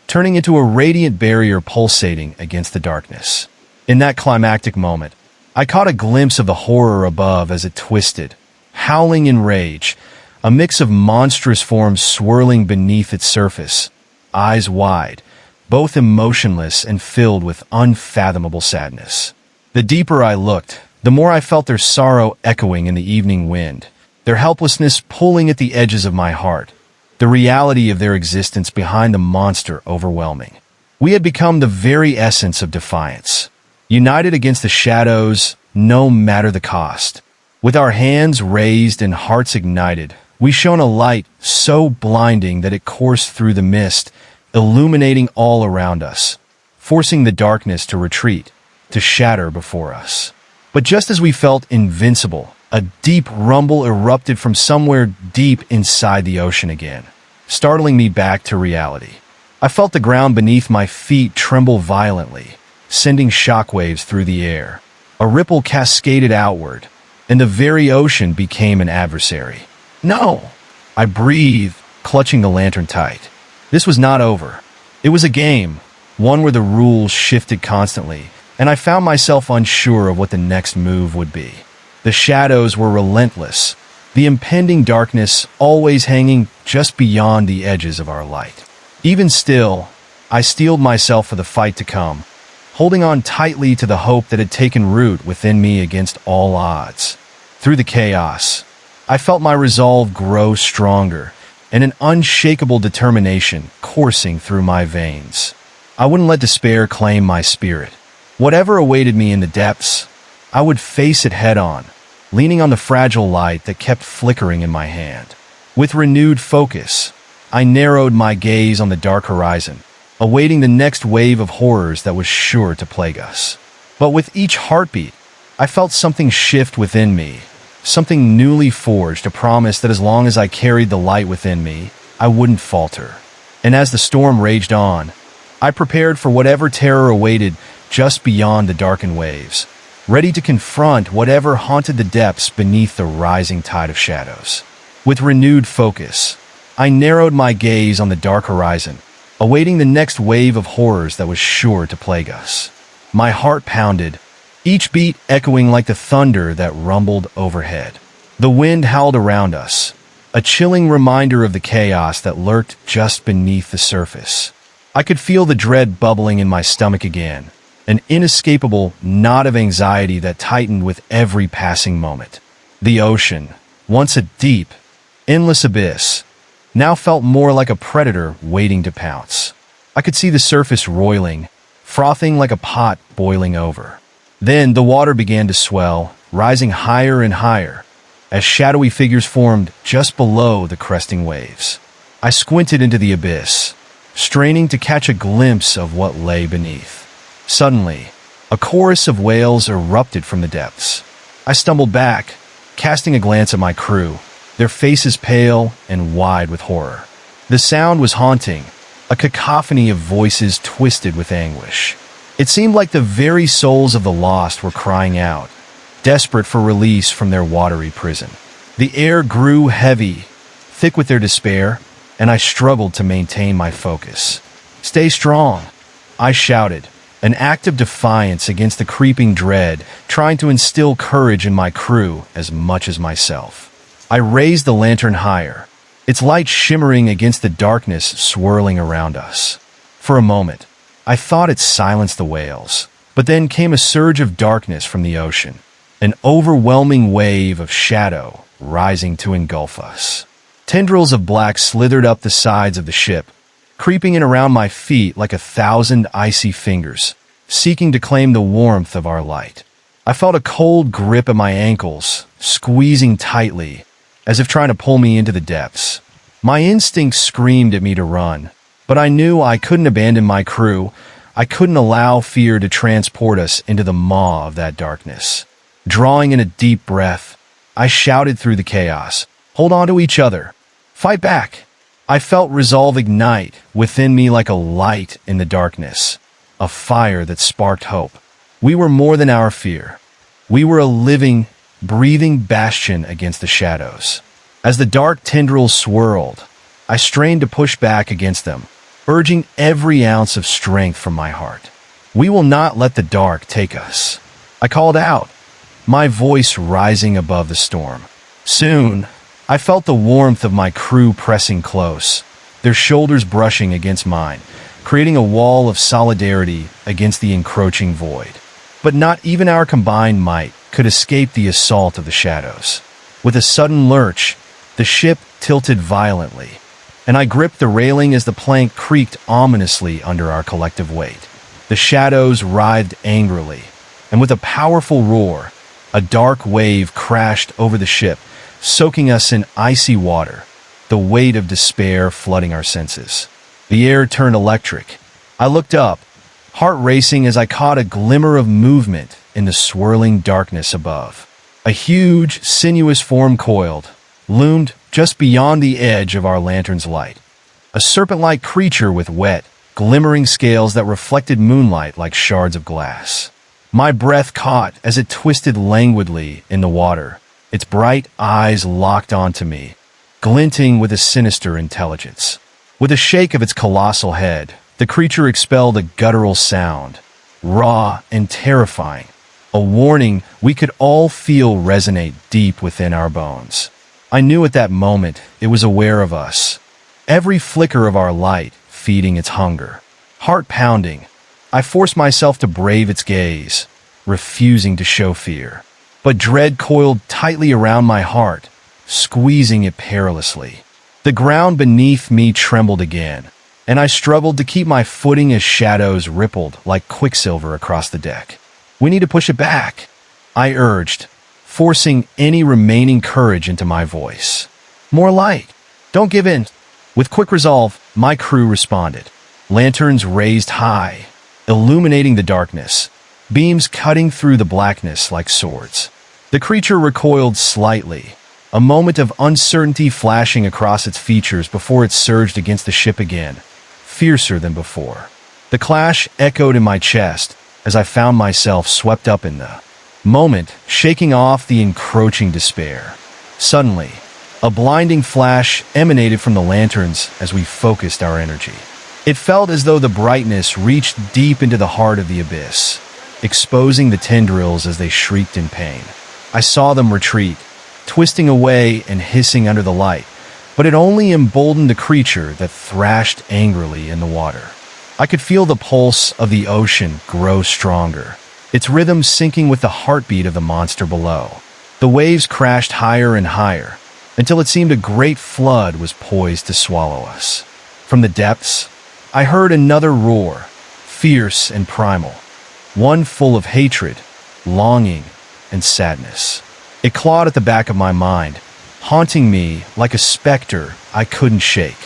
turning into a radiant barrier pulsating against the darkness. In that climactic moment, I caught a glimpse of the horror above as it twisted, howling in rage, a mix of monstrous forms swirling beneath its surface, eyes wide, both emotionless and filled with unfathomable sadness. The deeper I looked, the more I felt their sorrow echoing in the evening wind, their helplessness pulling at the edges of my heart, the reality of their existence behind the monster overwhelming. We had become the very essence of defiance, united against the shadows, no matter the cost. With our hands raised and hearts ignited, we shone a light so blinding that it coursed through the mist, illuminating all around us, forcing the darkness to retreat, to shatter before us. But just as we felt invincible, a deep rumble erupted from somewhere deep inside the ocean again, startling me back to reality. I felt the ground beneath my feet tremble violently, sending shockwaves through the air. A ripple cascaded outward, and the very ocean became an adversary. No! I breathed, clutching the lantern tight. This was not over. It was a game, one where the rules shifted constantly, and I found myself unsure of what the next move would be. The shadows were relentless, the impending darkness always hanging just beyond the edges of our light. Even still, I steeled myself for the fight to come, holding on tightly to the hope that had taken root within me against all odds. Through the chaos, I felt my resolve grow stronger, and an unshakable determination coursing through my veins. I wouldn't let despair claim my spirit. Whatever awaited me in the depths, I would face it head-on, leaning on the fragile light that kept flickering in my hand. With renewed focus, I narrowed my gaze on the dark horizon, awaiting the next wave of horrors that was sure to plague us. But with each heartbeat, I felt something shift within me, something newly forged, a promise that as long as I carried the light within me, I wouldn't falter. And as the storm raged on, I prepared for whatever terror awaited just beyond the darkened waves, ready to confront whatever haunted the depths beneath the rising tide of shadows. With renewed focus, I narrowed my gaze on the dark horizon, awaiting the next wave of horrors that was sure to plague us. My heart pounded, each beat echoing like the thunder that rumbled overhead. The wind howled around us, a chilling reminder of the chaos that lurked just beneath the surface. I could feel the dread bubbling in my stomach again, an inescapable knot of anxiety that tightened with every passing moment. The ocean, once a deep, endless abyss, now felt more like a predator waiting to pounce. I could see the surface roiling, frothing like a pot boiling over. Then the water began to swell, rising higher and higher, as shadowy figures formed just below the cresting waves. I squinted into the abyss, straining to catch a glimpse of what lay beneath. Suddenly, a chorus of wails erupted from the depths. I stumbled back, casting a glance at my crew, their faces pale and wide with horror. The sound was haunting, a cacophony of voices twisted with anguish. It seemed like the very souls of the lost were crying out, desperate for release from their watery prison. The air grew heavy, thick with their despair, and I struggled to maintain my focus. "Stay strong," I shouted, an act of defiance against the creeping dread, trying to instill courage in my crew as much as myself. I raised the lantern higher, its light shimmering against the darkness swirling around us. For a moment, I thought it silenced the wails, but then came a surge of darkness from the ocean, an overwhelming wave of shadow rising to engulf us. Tendrils of black slithered up the sides of the ship, creeping in around my feet like 1,000 icy fingers, seeking to claim the warmth of our light. I felt a cold grip at my ankles, squeezing tightly, as if trying to pull me into the depths. My instincts screamed at me to run, but I knew I couldn't abandon my crew. I couldn't allow fear to transport us into the maw of that darkness. Drawing in a deep breath, I shouted through the chaos, "Hold on to each other. Fight back." I felt resolve ignite within me like a light in the darkness, a fire that sparked hope. We were more than our fear. We were a living, breathing bastion against the shadows. As the dark tendrils swirled, I strained to push back against them, urging every ounce of strength from my heart. "We will not let the dark take us," I called out, my voice rising above the storm. Soon, I felt the warmth of my crew pressing close, their shoulders brushing against mine, creating a wall of solidarity against the encroaching void. But not even our combined might could escape the assault of the shadows. With a sudden lurch, the ship tilted violently, and I gripped the railing as the plank creaked ominously under our collective weight. The shadows writhed angrily, and with a powerful roar, a dark wave crashed over the ship, soaking us in icy water, the weight of despair flooding our senses. The air turned electric. I looked up, heart racing as I caught a glimmer of movement in the swirling darkness above. A huge, sinuous form coiled, loomed just beyond the edge of our lantern's light. A serpent-like creature with wet, glimmering scales that reflected moonlight like shards of glass. My breath caught as it twisted languidly in the water, its bright eyes locked onto me, glinting with a sinister intelligence. With a shake of its colossal head, the creature expelled a guttural sound, raw and terrifying, a warning we could all feel resonate deep within our bones. I knew at that moment it was aware of us, every flicker of our light feeding its hunger. Heart pounding, I forced myself to brave its gaze, refusing to show fear. But dread coiled tightly around my heart, squeezing it perilously. The ground beneath me trembled again, and I struggled to keep my footing as shadows rippled like quicksilver across the deck. "We need to push it back," I urged, forcing any remaining courage into my voice. "More light. Don't give in." With quick resolve, my crew responded. Lanterns raised high, illuminating the darkness, beams cutting through the blackness like swords. The creature recoiled slightly, a moment of uncertainty flashing across its features before it surged against the ship again, fiercer than before. The clash echoed in my chest as I found myself swept up in the moment, shaking off the encroaching despair. Suddenly, a blinding flash emanated from the lanterns as we focused our energy. It felt as though the brightness reached deep into the heart of the abyss, exposing the tendrils as they shrieked in pain. I saw them retreat, twisting away and hissing under the light, but it only emboldened the creature that thrashed angrily in the water. I could feel the pulse of the ocean grow stronger, its rhythm syncing with the heartbeat of the monster below. The waves crashed higher and higher, until it seemed a great flood was poised to swallow us. From the depths, I heard another roar, fierce and primal, one full of hatred, longing, and sadness. It clawed at the back of my mind, haunting me like a specter I couldn't shake.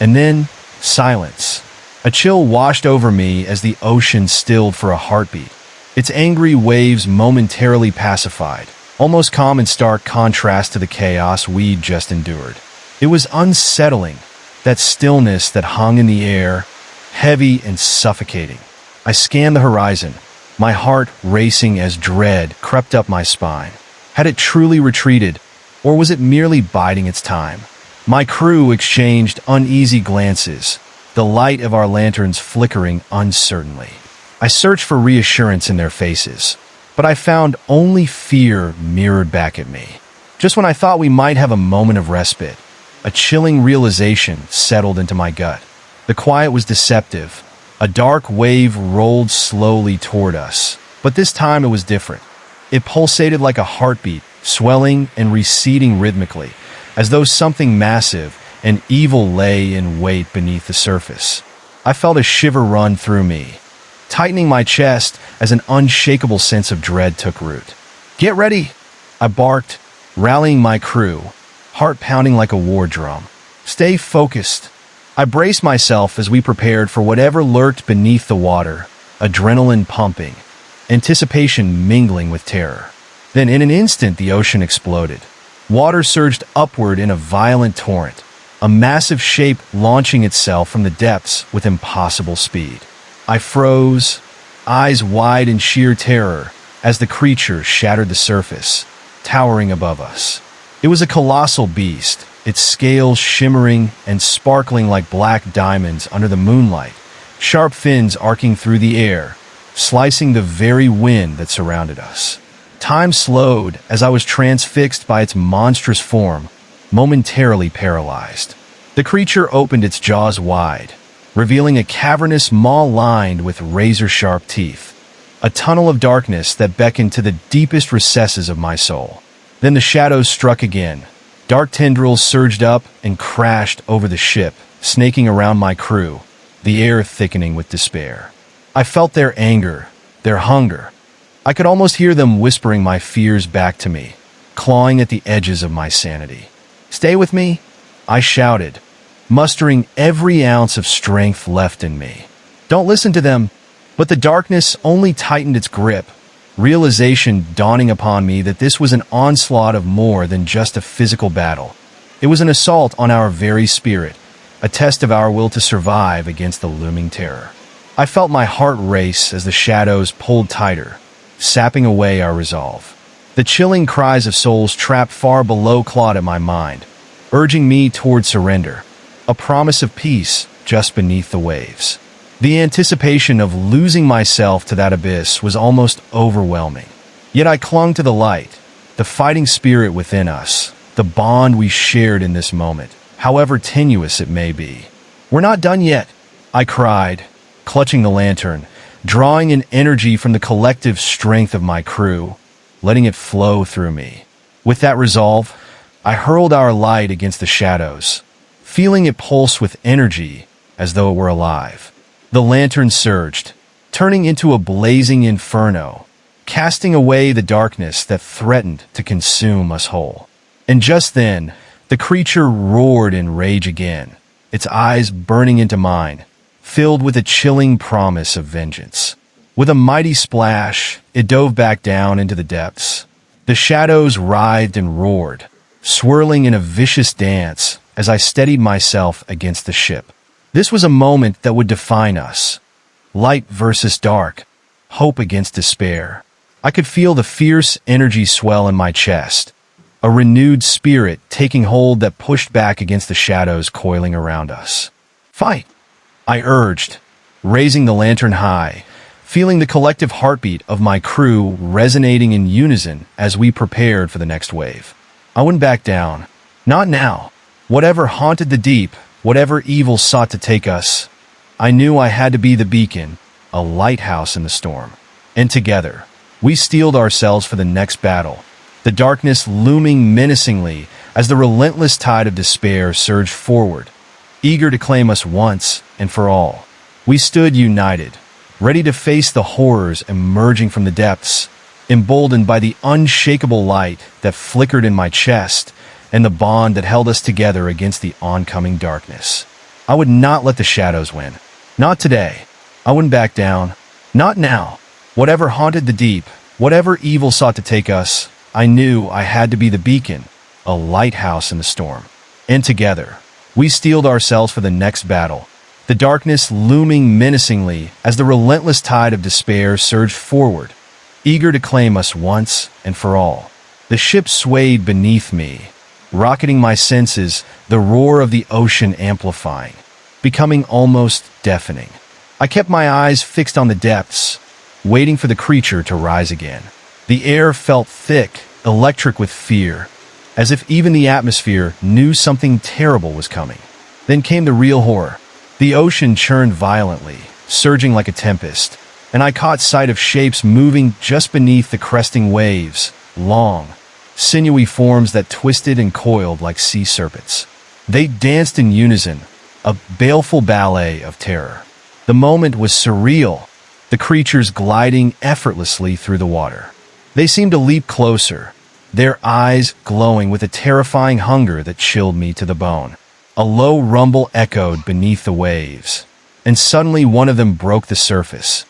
And then, silence. A chill washed over me as the ocean stilled for a heartbeat, its angry waves momentarily pacified, almost calm in stark contrast to the chaos we'd just endured. It was unsettling, that stillness that hung in the air, heavy and suffocating. I scanned the horizon, my heart racing as dread crept up my spine. Had it truly retreated, or was it merely biding its time? My crew exchanged uneasy glances, the light of our lanterns flickering uncertainly. I searched for reassurance in their faces, but I found only fear mirrored back at me. Just when I thought we might have a moment of respite, a chilling realization settled into my gut. The quiet was deceptive. A dark wave rolled slowly toward us, but this time it was different. It pulsated like a heartbeat, swelling and receding rhythmically, as though something massive and evil lay in wait beneath the surface. I felt a shiver run through me, tightening my chest as an unshakable sense of dread took root. "Get ready!" I barked, rallying my crew, heart pounding like a war drum. "Stay focused." I braced myself as we prepared for whatever lurked beneath the water, adrenaline pumping, anticipation mingling with terror. Then in an instant the ocean exploded. Water surged upward in a violent torrent, a massive shape launching itself from the depths with impossible speed. I froze, eyes wide in sheer terror, as the creature shattered the surface, towering above us. It was a colossal beast, its scales shimmering and sparkling like black diamonds under the moonlight, sharp fins arcing through the air, slicing the very wind that surrounded us. Time slowed as I was transfixed by its monstrous form, momentarily paralyzed. The creature opened its jaws wide, revealing a cavernous maw lined with razor-sharp teeth, a tunnel of darkness that beckoned to the deepest recesses of my soul. Then the shadows struck again. Dark tendrils surged up and crashed over the ship, snaking around my crew, the air thickening with despair. I felt their anger, their hunger. I could almost hear them whispering my fears back to me, clawing at the edges of my sanity. "Stay with me," I shouted, mustering every ounce of strength left in me. "Don't listen to them." But the darkness only tightened its grip, realization dawning upon me that this was an onslaught of more than just a physical battle. It was an assault on our very spirit, a test of our will to survive against the looming terror. I felt my heart race as the shadows pulled tighter, sapping away our resolve. The chilling cries of souls trapped far below clawed at my mind, urging me toward surrender, a promise of peace just beneath the waves. The anticipation of losing myself to that abyss was almost overwhelming. Yet I clung to the light, the fighting spirit within us, the bond we shared in this moment, however tenuous it may be. "We're not done yet," I cried, clutching the lantern, drawing in energy from the collective strength of my crew, letting it flow through me. With that resolve, I hurled our light against the shadows, feeling it pulse with energy as though it were alive. The lantern surged, turning into a blazing inferno, casting away the darkness that threatened to consume us whole. And just then, the creature roared in rage again, its eyes burning into mine, filled with a chilling promise of vengeance. With a mighty splash, it dove back down into the depths. The shadows writhed and roared, swirling in a vicious dance as I steadied myself against the ship. This was a moment that would define us. Light versus dark, hope against despair. I could feel the fierce energy swell in my chest, a renewed spirit taking hold that pushed back against the shadows coiling around us. "Fight!" I urged, raising the lantern high, feeling the collective heartbeat of my crew resonating in unison as we prepared for the next wave. I wouldn't back down. Not now. Whatever haunted the deep, whatever evil sought to take us, I knew I had to be the beacon, a lighthouse in the storm. And together, we steeled ourselves for the next battle, the darkness looming menacingly as the relentless tide of despair surged forward, eager to claim us once and for all. We stood united, ready to face the horrors emerging from the depths, emboldened by the unshakable light that flickered in my chest and the bond that held us together against the oncoming darkness. I would not let the shadows win. Not today. I wouldn't back down. Not now. Whatever haunted the deep, whatever evil sought to take us, I knew I had to be the beacon, a lighthouse in the storm. And together, we steeled ourselves for the next battle, the darkness looming menacingly as the relentless tide of despair surged forward, eager to claim us once and for all. The ship swayed beneath me, rocketing my senses, the roar of the ocean amplifying, becoming almost deafening. I kept my eyes fixed on the depths, waiting for the creature to rise again. The air felt thick, electric with fear, as if even the atmosphere knew something terrible was coming. Then came the real horror. The ocean churned violently, surging like a tempest, and I caught sight of shapes moving just beneath the cresting waves, long, sinewy forms that twisted and coiled like sea serpents. They danced in unison, a baleful ballet of terror. The moment was surreal, the creatures gliding effortlessly through the water. They seemed to leap closer, their eyes glowing with a terrifying hunger that chilled me to the bone. A low rumble echoed beneath the waves, and suddenly one of them broke the surface.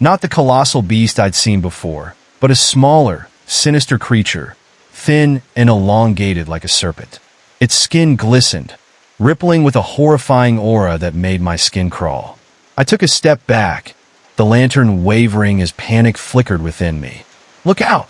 Not the colossal beast I'd seen before, but a smaller, sinister creature, thin and elongated like a serpent. Its skin glistened, rippling with a horrifying aura that made my skin crawl. I took a step back, the lantern wavering as panic flickered within me. "Look out!"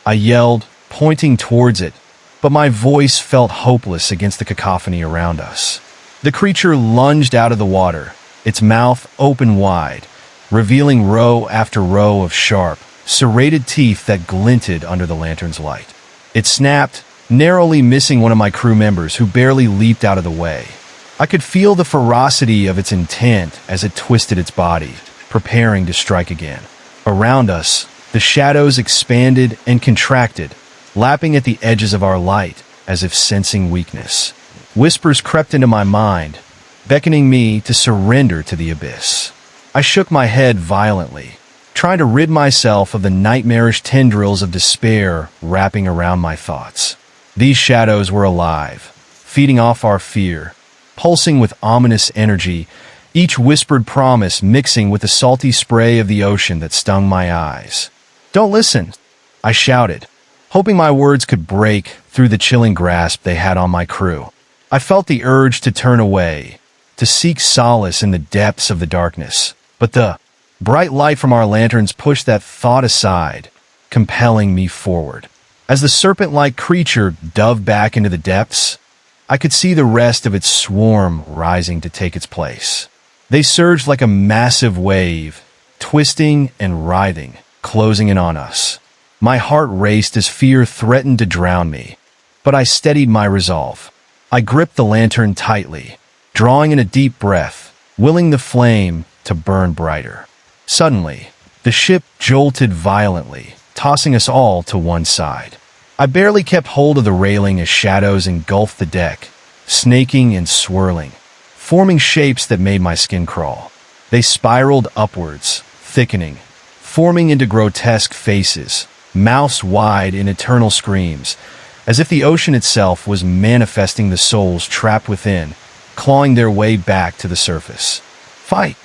I yelled, pointing towards it, but my voice felt hopeless against the cacophony around us. The creature lunged out of the water, its mouth open wide, revealing row after row of sharp, serrated teeth that glinted under the lantern's light. It snapped, narrowly missing one of my crew members who barely leaped out of the way. I could feel the ferocity of its intent as it twisted its body, preparing to strike again. Around us, the shadows expanded and contracted, lapping at the edges of our light as if sensing weakness. Whispers crept into my mind, beckoning me to surrender to the abyss. I shook my head violently, trying to rid myself of the nightmarish tendrils of despair wrapping around my thoughts. These shadows were alive, feeding off our fear, pulsing with ominous energy, each whispered promise mixing with the salty spray of the ocean that stung my eyes. "Don't listen," I shouted, hoping my words could break through the chilling grasp they had on my crew. I felt the urge to turn away, to seek solace in the depths of the darkness, but the bright light from our lanterns pushed that thought aside, compelling me forward. As the serpent-like creature dove back into the depths, I could see the rest of its swarm rising to take its place. They surged like a massive wave, twisting and writhing, closing in on us. My heart raced as fear threatened to drown me, but I steadied my resolve. I gripped the lantern tightly, drawing in a deep breath, willing the flame to burn brighter. Suddenly, the ship jolted violently, tossing us all to one side. I barely kept hold of the railing as shadows engulfed the deck, snaking and swirling, forming shapes that made my skin crawl. They spiraled upwards, thickening, forming into grotesque faces, mouths wide in eternal screams, as if the ocean itself was manifesting the souls trapped within, clawing their way back to the surface. "Fight!"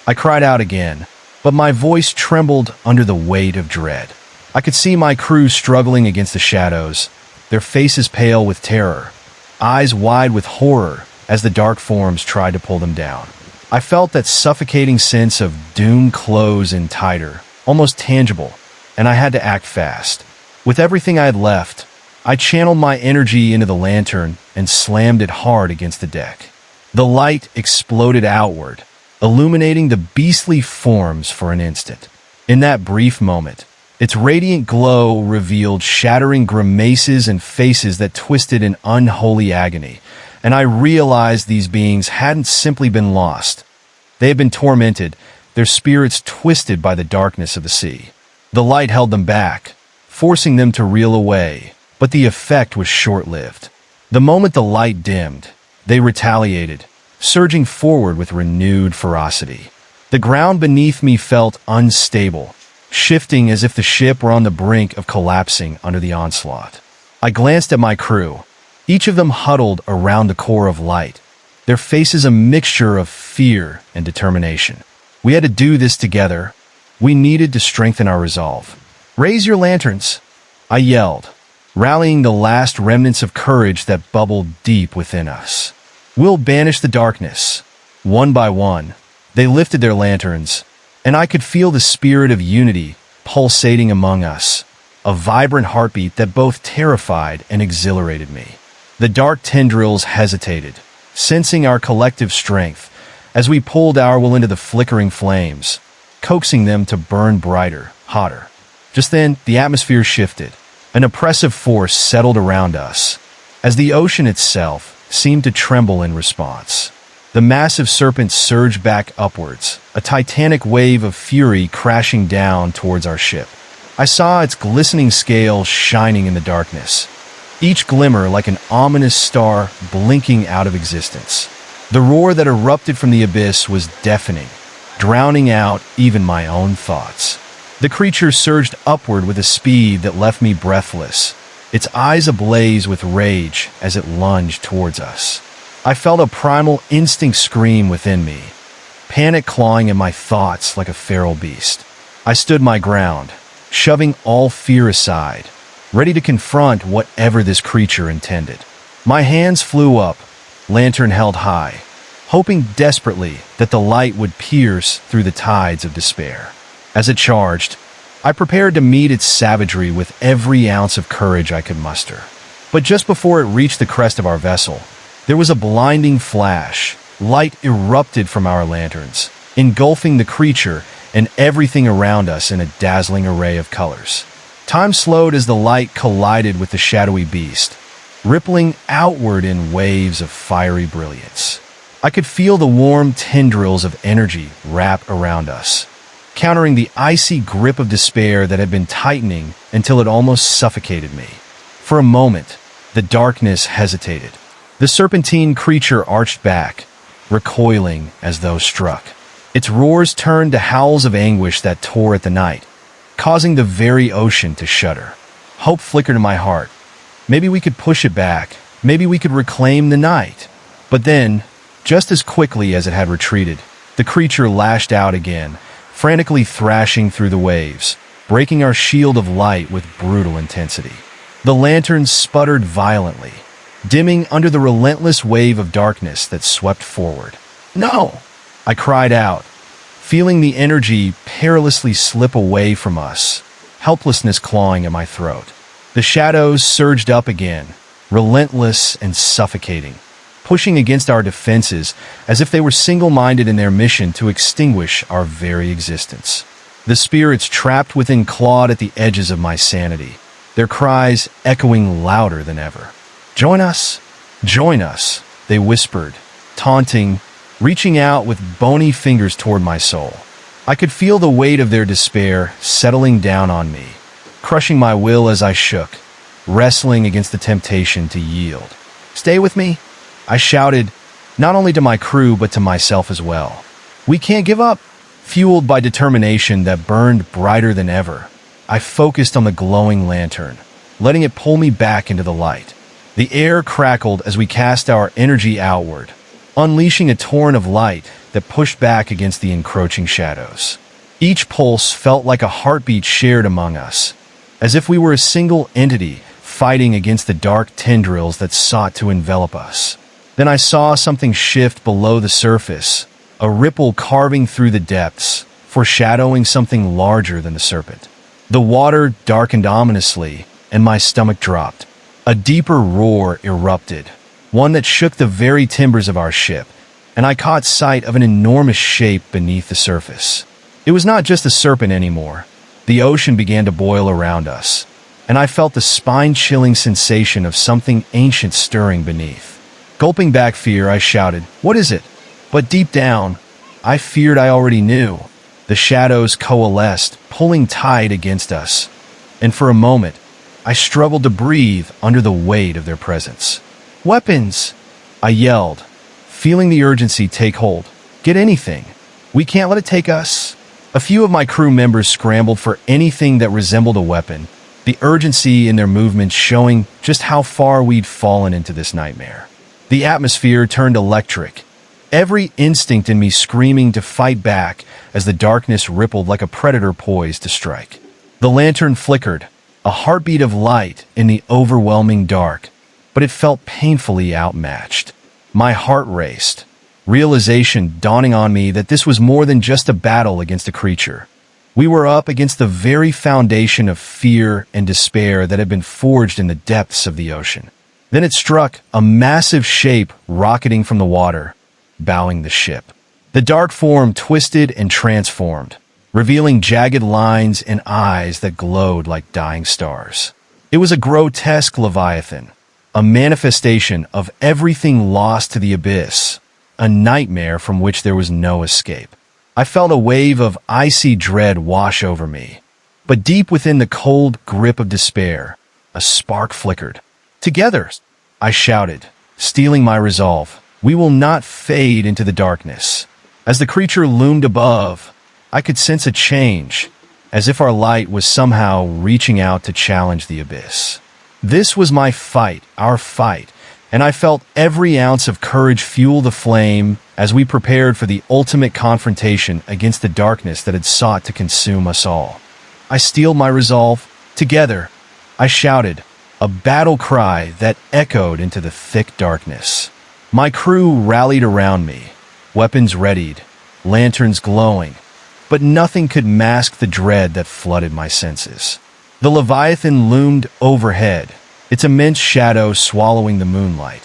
I cried out again, but my voice trembled under the weight of dread. I could see my crew struggling against the shadows, their faces pale with terror, eyes wide with horror as the dark forms tried to pull them down. I felt that suffocating sense of doom close in tighter, almost tangible, and I had to act fast. With everything I had left, I channeled my energy into the lantern and slammed it hard against the deck. The light exploded outward, illuminating the beastly forms for an instant. In that brief moment, its radiant glow revealed shattering grimaces and faces that twisted in unholy agony, and I realized these beings hadn't simply been lost. They had been tormented, their spirits twisted by the darkness of the sea. The light held them back, forcing them to reel away, but the effect was short-lived. The moment the light dimmed, they retaliated, surging forward with renewed ferocity. The ground beneath me felt unstable, shifting as if the ship were on the brink of collapsing under the onslaught. I glanced at my crew, each of them huddled around the core of light, their faces a mixture of fear and determination. We had to do this together. We needed to strengthen our resolve. "Raise your lanterns," I yelled, rallying the last remnants of courage that bubbled deep within us. "We'll banish the darkness." One by one, they lifted their lanterns, and I could feel the spirit of unity pulsating among us, a vibrant heartbeat that both terrified and exhilarated me. The dark tendrils hesitated, sensing our collective strength, as we pulled our will into the flickering flames, coaxing them to burn brighter, hotter. Just then, the atmosphere shifted. An oppressive force settled around us, as the ocean itself seemed to tremble in response. The massive serpent surged back upwards, a titanic wave of fury crashing down towards our ship. I saw its glistening scales shining in the darkness, each glimmer like an ominous star blinking out of existence. The roar that erupted from the abyss was deafening, drowning out even my own thoughts. The creature surged upward with a speed that left me breathless, its eyes ablaze with rage as it lunged towards us. I felt a primal instinct scream within me, panic clawing at my thoughts like a feral beast. I stood my ground, shoving all fear aside, ready to confront whatever this creature intended. My hands flew up, lantern held high, hoping desperately that the light would pierce through the tides of despair. As it charged, I prepared to meet its savagery with every ounce of courage I could muster. But just before it reached the crest of our vessel, there was a blinding flash. Light erupted from our lanterns, engulfing the creature and everything around us in a dazzling array of colors. Time slowed as the light collided with the shadowy beast, rippling outward in waves of fiery brilliance. I could feel the warm tendrils of energy wrap around us, countering the icy grip of despair that had been tightening until it almost suffocated me. For a moment, the darkness hesitated. The serpentine creature arched back, recoiling as though struck. Its roars turned to howls of anguish that tore at the night, causing the very ocean to shudder. Hope flickered in my heart. Maybe we could push it back. Maybe we could reclaim the night. But then, just as quickly as it had retreated, the creature lashed out again, frantically thrashing through the waves, breaking our shield of light with brutal intensity. The lantern sputtered violently, dimming under the relentless wave of darkness that swept forward. "No!" I cried out, feeling the energy perilously slip away from us, helplessness clawing at my throat. The shadows surged up again, relentless and suffocating, pushing against our defenses as if they were single-minded in their mission to extinguish our very existence. The spirits trapped within clawed at the edges of my sanity, their cries echoing louder than ever. "Join us! Join us!" they whispered, taunting, reaching out with bony fingers toward my soul. I could feel the weight of their despair settling down on me, crushing my will as I shook, wrestling against the temptation to yield. "Stay with me," I shouted, not only to my crew but to myself as well. "We can't give up." Fueled by determination that burned brighter than ever, I focused on the glowing lantern, letting it pull me back into the light. The air crackled as we cast our energy outward, unleashing a torrent of light that pushed back against the encroaching shadows. Each pulse felt like a heartbeat shared among us, as if we were a single entity fighting against the dark tendrils that sought to envelop us. Then I saw something shift below the surface, a ripple carving through the depths, foreshadowing something larger than the serpent. The water darkened ominously, and my stomach dropped. A deeper roar erupted, one that shook the very timbers of our ship, and I caught sight of an enormous shape beneath the surface. It was not just a serpent anymore. The ocean began to boil around us, and I felt the spine-chilling sensation of something ancient stirring beneath. Gulping back fear, I shouted, "What is it?" But deep down, I feared I already knew. The shadows coalesced, pulling tight against us, and for a moment, I struggled to breathe under the weight of their presence. "Weapons!" I yelled, feeling the urgency take hold. "Get anything. We can't let it take us." A few of my crew members scrambled for anything that resembled a weapon, the urgency in their movements showing just how far we'd fallen into this nightmare. The atmosphere turned electric, every instinct in me screaming to fight back as the darkness rippled like a predator poised to strike. The lantern flickered, a heartbeat of light in the overwhelming dark, but it felt painfully outmatched. My heart raced, realization dawning on me that this was more than just a battle against a creature. We were up against the very foundation of fear and despair that had been forged in the depths of the ocean. Then it struck, a massive shape rocketing from the water, bowing the ship. The dark form twisted and transformed, revealing jagged lines and eyes that glowed like dying stars. It was a grotesque leviathan, a manifestation of everything lost to the abyss, a nightmare from which there was no escape. I felt a wave of icy dread wash over me, but deep within the cold grip of despair, a spark flickered. "Together!" I shouted, steeling my resolve. "We will not fade into the darkness." As the creature loomed above, I could sense a change, as if our light was somehow reaching out to challenge the abyss. This was my fight, our fight, and I felt every ounce of courage fuel the flame as we prepared for the ultimate confrontation against the darkness that had sought to consume us all. I steeled my resolve. "Together!" I shouted, a battle cry that echoed into the thick darkness. My crew rallied around me, weapons readied, lanterns glowing, but nothing could mask the dread that flooded my senses. The Leviathan loomed overhead, its immense shadow swallowing the moonlight,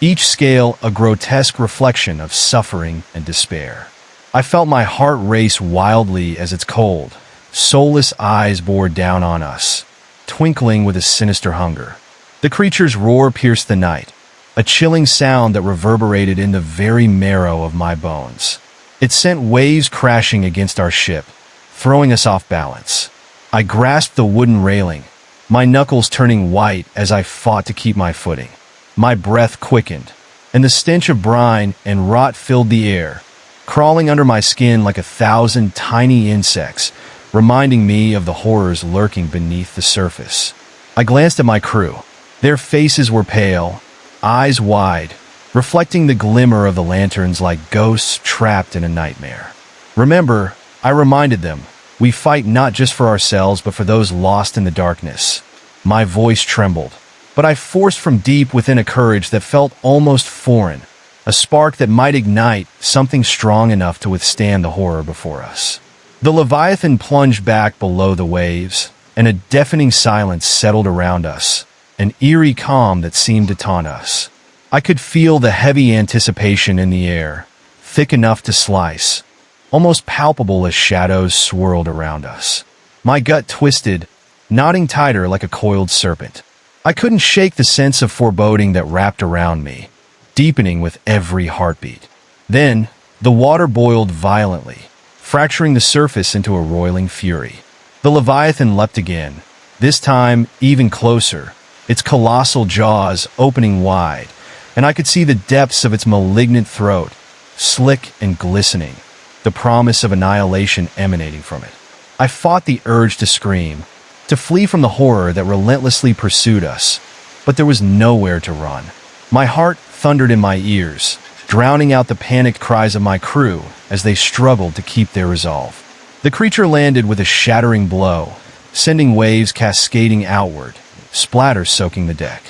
each scale a grotesque reflection of suffering and despair. I felt my heart race wildly as its cold, soulless eyes bore down on us, twinkling with a sinister hunger. The creature's roar pierced the night, a chilling sound that reverberated in the very marrow of my bones. It sent waves crashing against our ship, throwing us off balance. I grasped the wooden railing, my knuckles turning white as I fought to keep my footing. My breath quickened, and the stench of brine and rot filled the air, crawling under my skin like 1,000 tiny insects, reminding me of the horrors lurking beneath the surface. I glanced at my crew. Their faces were pale, eyes wide, reflecting the glimmer of the lanterns like ghosts trapped in a nightmare. Remember, I reminded them, we fight not just for ourselves but for those lost in the darkness. My voice trembled, but I forced from deep within a courage that felt almost foreign, a spark that might ignite something strong enough to withstand the horror before us. The Leviathan plunged back below the waves, and a deafening silence settled around us, an eerie calm that seemed to taunt us. I could feel the heavy anticipation in the air, thick enough to slice, almost palpable as shadows swirled around us. My gut twisted, knotting tighter like a coiled serpent. I couldn't shake the sense of foreboding that wrapped around me, deepening with every heartbeat. Then, the water boiled violently, fracturing the surface into a roiling fury. The Leviathan leapt again, this time even closer, its colossal jaws opening wide, and I could see the depths of its malignant throat, slick and glistening, the promise of annihilation emanating from it. I fought the urge to scream, to flee from the horror that relentlessly pursued us, but there was nowhere to run. My heart thundered in my ears, drowning out the panicked cries of my crew as they struggled to keep their resolve. The creature landed with a shattering blow, sending waves cascading outward, splatters soaking the deck.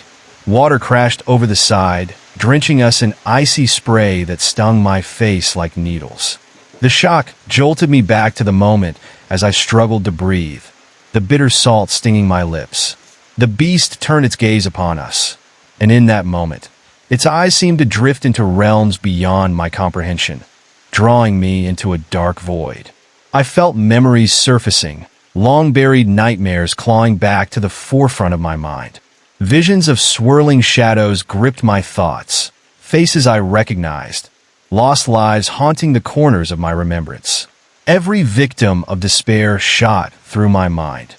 Water crashed over the side, drenching us in icy spray that stung my face like needles. The shock jolted me back to the moment as I struggled to breathe, the bitter salt stinging my lips. The beast turned its gaze upon us, and in that moment, its eyes seemed to drift into realms beyond my comprehension, drawing me into a dark void. I felt memories surfacing, long-buried nightmares clawing back to the forefront of my mind. Visions of swirling shadows gripped my thoughts, faces I recognized, lost lives haunting the corners of my remembrance. Every victim of despair shot through my mind.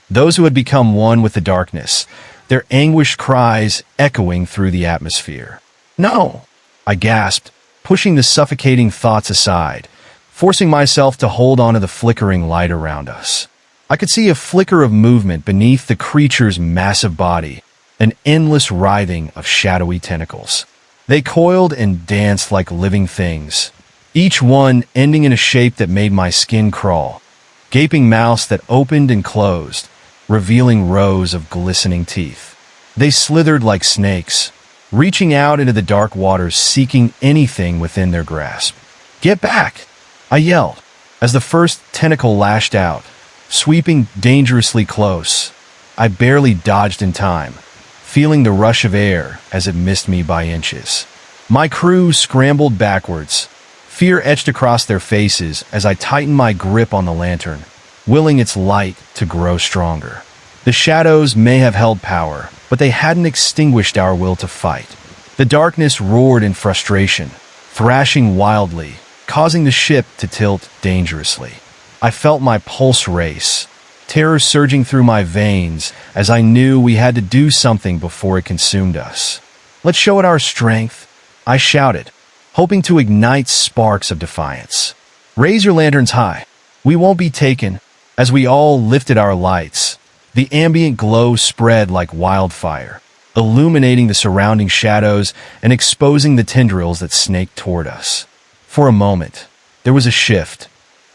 Those who had become one with the darkness, their anguished cries echoing through the atmosphere. "No!" I gasped, pushing the suffocating thoughts aside, forcing myself to hold on to the flickering light around us. I could see a flicker of movement beneath the creature's massive body, an endless writhing of shadowy tentacles. They coiled and danced like living things, each one ending in a shape that made my skin crawl, gaping mouths that opened and closed, revealing rows of glistening teeth. They slithered like snakes, reaching out into the dark waters seeking anything within their grasp. "Get back!" I yelled, as the first tentacle lashed out, sweeping dangerously close. I barely dodged in time, feeling the rush of air as it missed me by inches. My crew scrambled backwards, fear etched across their faces as I tightened my grip on the lantern, willing its light to grow stronger. The shadows may have held power, but they hadn't extinguished our will to fight. The darkness roared in frustration, thrashing wildly, causing the ship to tilt dangerously. I felt my pulse race, terror surging through my veins as I knew we had to do something before it consumed us. "Let's show it our strength," I shouted, hoping to ignite sparks of defiance. "Raise your lanterns high. We won't be taken." As we all lifted our lights, the ambient glow spread like wildfire, illuminating the surrounding shadows and exposing the tendrils that snaked toward us. For a moment, there was a shift.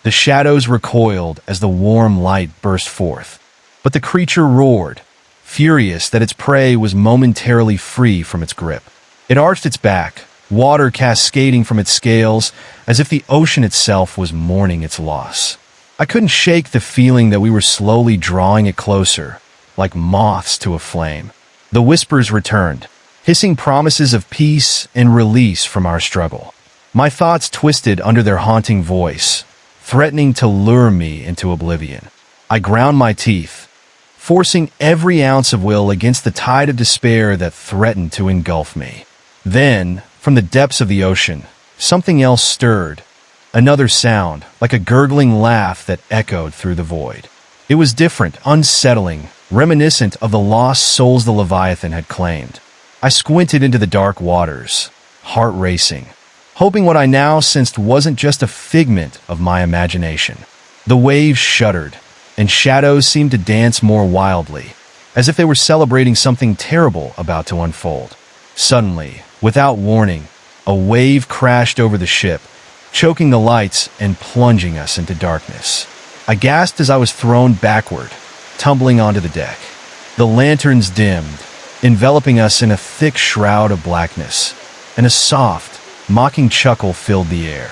The shadows recoiled as the warm light burst forth. But the creature roared, furious that its prey was momentarily free from its grip. It arched its back, water cascading from its scales as if the ocean itself was mourning its loss. I couldn't shake the feeling that we were slowly drawing it closer, like moths to a flame. The whispers returned, hissing promises of peace and release from our struggle. My thoughts twisted under their haunting voice, threatening to lure me into oblivion. I ground my teeth, forcing every ounce of will against the tide of despair that threatened to engulf me. Then, from the depths of the ocean, something else stirred. Another sound, like a gurgling laugh that echoed through the void. It was different, unsettling, reminiscent of the lost souls the Leviathan had claimed. I squinted into the dark waters, heart racing, hoping what I now sensed wasn't just a figment of my imagination. The waves shuddered, and shadows seemed to dance more wildly, as if they were celebrating something terrible about to unfold. Suddenly, without warning, a wave crashed over the ship, choking the lights and plunging us into darkness. I gasped as I was thrown backward, tumbling onto the deck. The lanterns dimmed, enveloping us in a thick shroud of blackness, and a soft, mocking chuckle filled the air.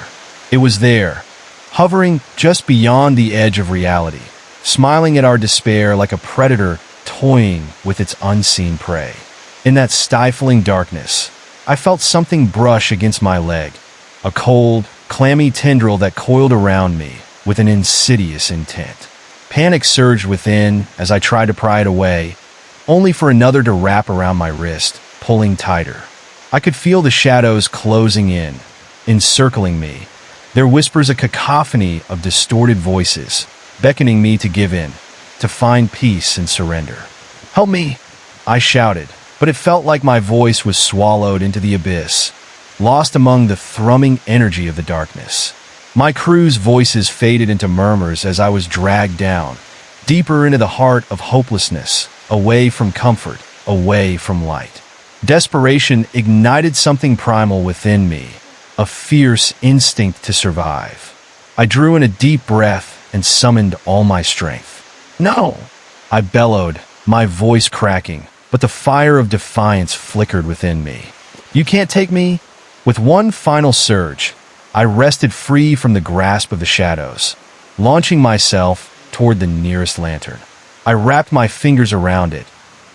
It was there, hovering just beyond the edge of reality, smiling at our despair like a predator toying with its unseen prey. In that stifling darkness, I felt something brush against my leg, a cold, clammy tendril that coiled around me with an insidious intent. Panic surged within as I tried to pry it away, only for another to wrap around my wrist, pulling tighter. I could feel the shadows closing in, encircling me, their whispers a cacophony of distorted voices, beckoning me to give in, to find peace and surrender. "Help me!" I shouted, but it felt like my voice was swallowed into the abyss, lost among the thrumming energy of the darkness. My crew's voices faded into murmurs as I was dragged down, deeper into the heart of hopelessness, away from comfort, away from light. Desperation ignited something primal within me, a fierce instinct to survive. I drew in a deep breath and summoned all my strength. "No!" I bellowed, my voice cracking, but the fire of defiance flickered within me. "You can't take me?" With one final surge, I wrested free from the grasp of the shadows, launching myself toward the nearest lantern. I wrapped my fingers around it,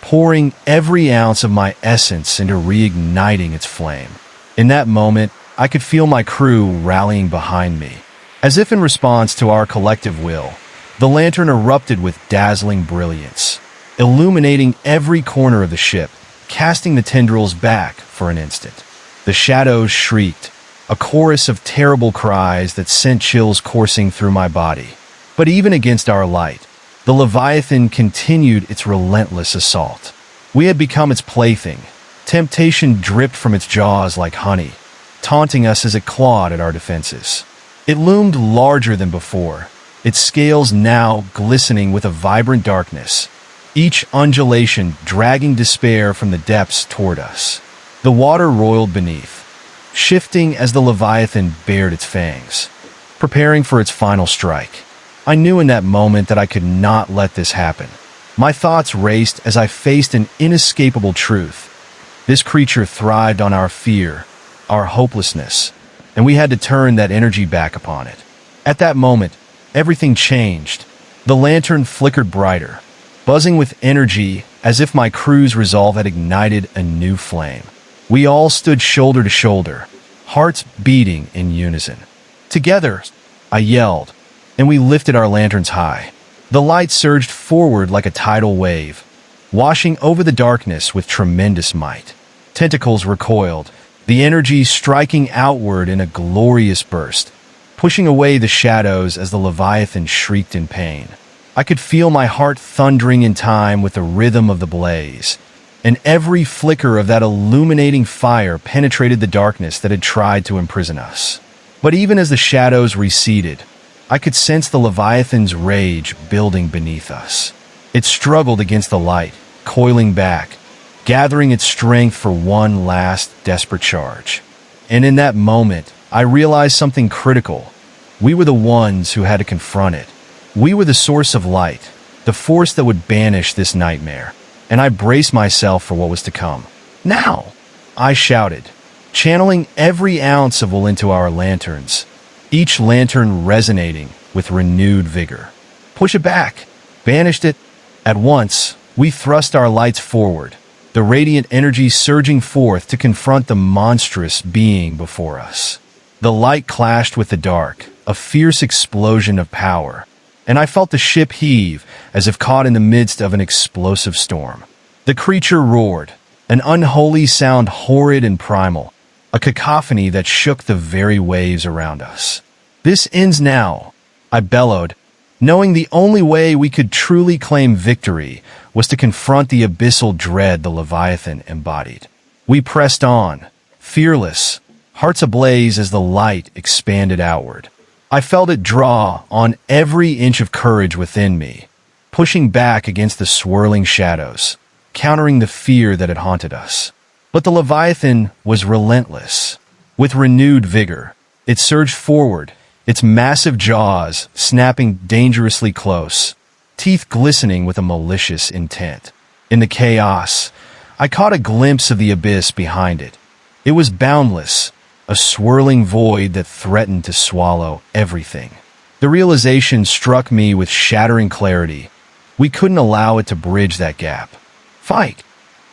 pouring every ounce of my essence into reigniting its flame. In that moment, I could feel my crew rallying behind me. As if in response to our collective will, the lantern erupted with dazzling brilliance, illuminating every corner of the ship, casting the tendrils back for an instant. The shadows shrieked, a chorus of terrible cries that sent chills coursing through my body. But even against our light, the Leviathan continued its relentless assault. We had become its plaything. Temptation dripped from its jaws like honey, taunting us as it clawed at our defenses. It loomed larger than before, its scales now glistening with a vibrant darkness, each undulation dragging despair from the depths toward us. The water roiled beneath, shifting as the Leviathan bared its fangs, preparing for its final strike. I knew in that moment that I could not let this happen. My thoughts raced as I faced an inescapable truth. This creature thrived on our fear, our hopelessness, and we had to turn that energy back upon it. At that moment, everything changed. The lantern flickered brighter, buzzing with energy as if my crew's resolve had ignited a new flame. We all stood shoulder to shoulder, hearts beating in unison. "Together!" I yelled, and we lifted our lanterns high. The light surged forward like a tidal wave, washing over the darkness with tremendous might. Tentacles recoiled, the energy striking outward in a glorious burst, pushing away the shadows as the Leviathan shrieked in pain. I could feel my heart thundering in time with the rhythm of the blaze, and every flicker of that illuminating fire penetrated the darkness that had tried to imprison us. But even as the shadows receded, I could sense the Leviathan's rage building beneath us. It struggled against the light, coiling back, gathering its strength for one last desperate charge. And in that moment, I realized something critical. We were the ones who had to confront it. We were the source of light, the force that would banish this nightmare. And I braced myself for what was to come. "Now!" I shouted, channeling every ounce of will into our lanterns, each lantern resonating with renewed vigor. "Push it back!" "Banished it!" At once, we thrust our lights forward, the radiant energy surging forth to confront the monstrous being before us. The light clashed with the dark, a fierce explosion of power, and I felt the ship heave as if caught in the midst of an explosive storm. The creature roared, an unholy sound horrid and primal, a cacophony that shook the very waves around us. "This ends now," I bellowed, knowing the only way we could truly claim victory was to confront the abyssal dread the Leviathan embodied. We pressed on, fearless, hearts ablaze as the light expanded outward. I felt it draw on every inch of courage within me, pushing back against the swirling shadows, countering the fear that had haunted us. But the Leviathan was relentless. With renewed vigor, it surged forward, its massive jaws snapping dangerously close, teeth glistening with a malicious intent. In the chaos, I caught a glimpse of the abyss behind it. It was boundless, a swirling void that threatened to swallow everything. The realization struck me with shattering clarity. We couldn't allow it to bridge that gap. "Fight!"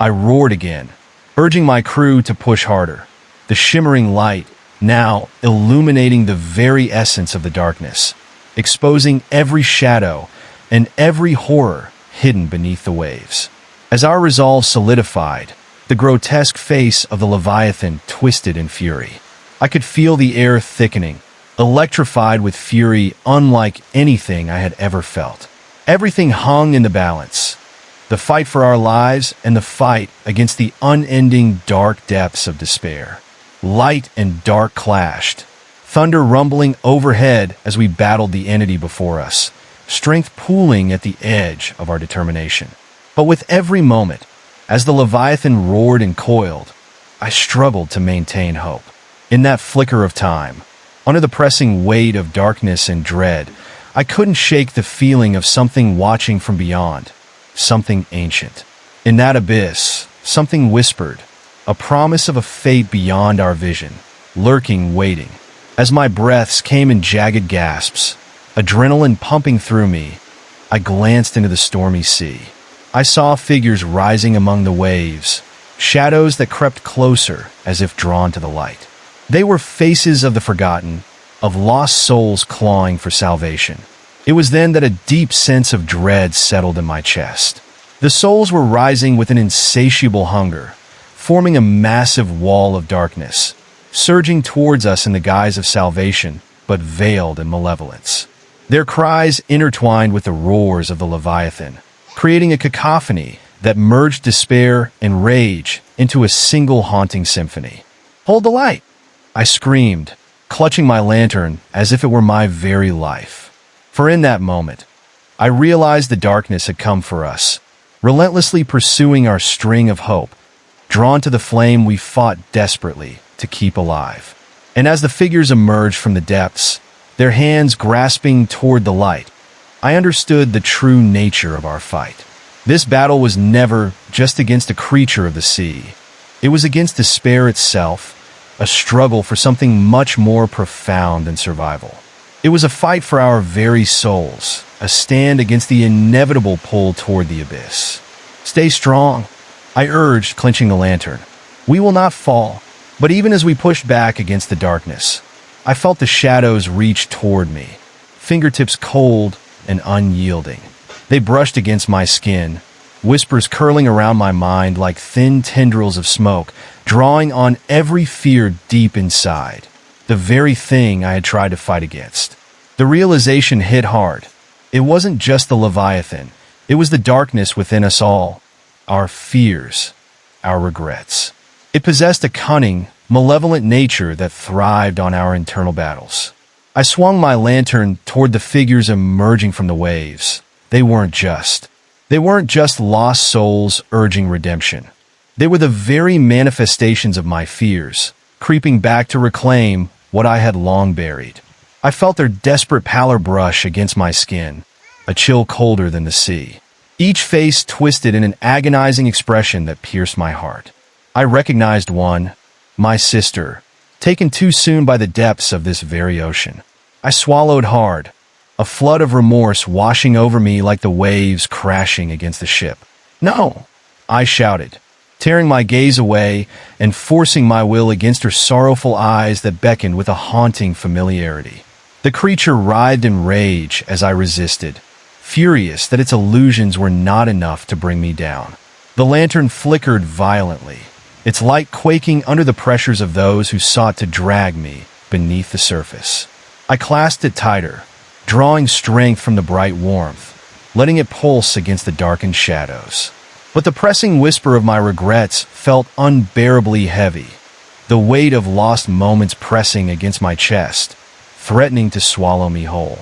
I roared again, urging my crew to push harder. The shimmering light, now illuminating the very essence of the darkness, exposing every shadow and every horror hidden beneath the waves. As our resolve solidified, the grotesque face of the Leviathan twisted in fury. I could feel the air thickening, electrified with fury unlike anything I had ever felt. Everything hung in the balance. The fight for our lives and the fight against the unending dark depths of despair. Light and dark clashed, thunder rumbling overhead as we battled the entity before us, strength pooling at the edge of our determination. But with every moment, as the Leviathan roared and coiled, I struggled to maintain hope. In that flicker of time, under the pressing weight of darkness and dread, I couldn't shake the feeling of something watching from beyond, something ancient. In that abyss, something whispered, a promise of a fate beyond our vision, lurking, waiting. As my breaths came in jagged gasps, adrenaline pumping through me, I glanced into the stormy sea. I saw figures rising among the waves, shadows that crept closer as if drawn to the light. They were faces of the forgotten, of lost souls clawing for salvation. It was then that a deep sense of dread settled in my chest. The souls were rising with an insatiable hunger, forming a massive wall of darkness, surging towards us in the guise of salvation, but veiled in malevolence. Their cries intertwined with the roars of the Leviathan, creating a cacophony that merged despair and rage into a single haunting symphony. "Hold the light!" I screamed, clutching my lantern as if it were my very life. For in that moment, I realized the darkness had come for us, relentlessly pursuing our string of hope. Drawn to the flame, we fought desperately to keep alive. And as the figures emerged from the depths, their hands grasping toward the light, I understood the true nature of our fight. This battle was never just against a creature of the sea. It was against despair itself, a struggle for something much more profound than survival. It was a fight for our very souls, a stand against the inevitable pull toward the abyss. "Stay strong," I urged, clenching the lantern. "We will not fall." But even as we pushed back against the darkness, I felt the shadows reach toward me, fingertips cold and unyielding. They brushed against my skin, whispers curling around my mind like thin tendrils of smoke, drawing on every fear deep inside, the very thing I had tried to fight against. The realization hit hard. It wasn't just the Leviathan, it was the darkness within us all, our fears, our regrets. It possessed a cunning, malevolent nature that thrived on our internal battles. I swung my lantern toward the figures emerging from the waves. They weren't just lost souls urging redemption. They were the very manifestations of my fears, creeping back to reclaim what I had long buried. I felt their desperate pallor brush against my skin, a chill colder than the sea. Each face twisted in an agonizing expression that pierced my heart. I recognized one, my sister, taken too soon by the depths of this very ocean. I swallowed hard, a flood of remorse washing over me like the waves crashing against the ship. "No!" I shouted, tearing my gaze away and forcing my will against her sorrowful eyes that beckoned with a haunting familiarity. The creature writhed in rage as I resisted, furious that its illusions were not enough to bring me down. The lantern flickered violently, its light quaking under the pressures of those who sought to drag me beneath the surface. I clasped it tighter, drawing strength from the bright warmth, letting it pulse against the darkened shadows. But the pressing whisper of my regrets felt unbearably heavy, the weight of lost moments pressing against my chest, threatening to swallow me whole.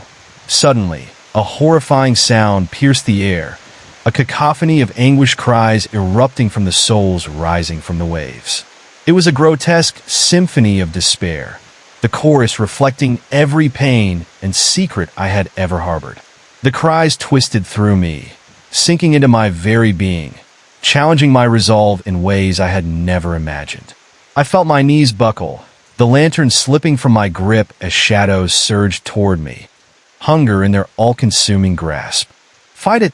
Suddenly, a horrifying sound pierced the air, a cacophony of anguished cries erupting from the souls rising from the waves. It was a grotesque symphony of despair, the chorus reflecting every pain and secret I had ever harbored. The cries twisted through me, sinking into my very being, challenging my resolve in ways I had never imagined. I felt my knees buckle, the lantern slipping from my grip as shadows surged toward me, hunger in their all-consuming grasp. "Fight it!"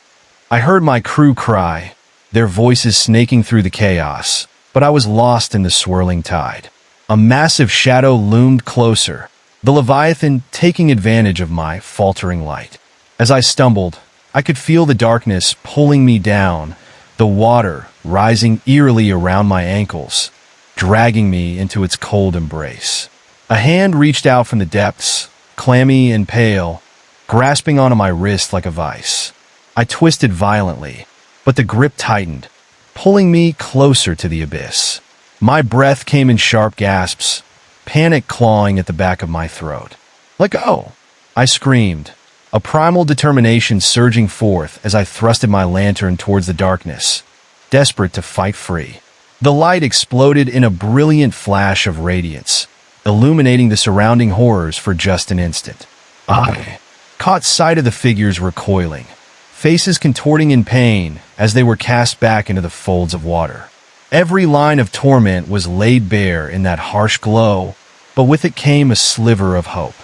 I heard my crew cry, their voices snaking through the chaos, but I was lost in the swirling tide. A massive shadow loomed closer, the Leviathan taking advantage of my faltering light. As I stumbled, I could feel the darkness pulling me down, the water rising eerily around my ankles, dragging me into its cold embrace. A hand reached out from the depths, clammy and pale, grasping onto my wrist like a vice. I twisted violently, but the grip tightened, pulling me closer to the abyss. My breath came in sharp gasps, panic clawing at the back of my throat. "Let go!" I screamed, a primal determination surging forth as I thrusted my lantern towards the darkness, desperate to fight free. The light exploded in a brilliant flash of radiance, illuminating the surrounding horrors for just an instant. I caught sight of the figures recoiling, faces contorting in pain as they were cast back into the folds of water. Every line of torment was laid bare in that harsh glow, but with it came a sliver of hope.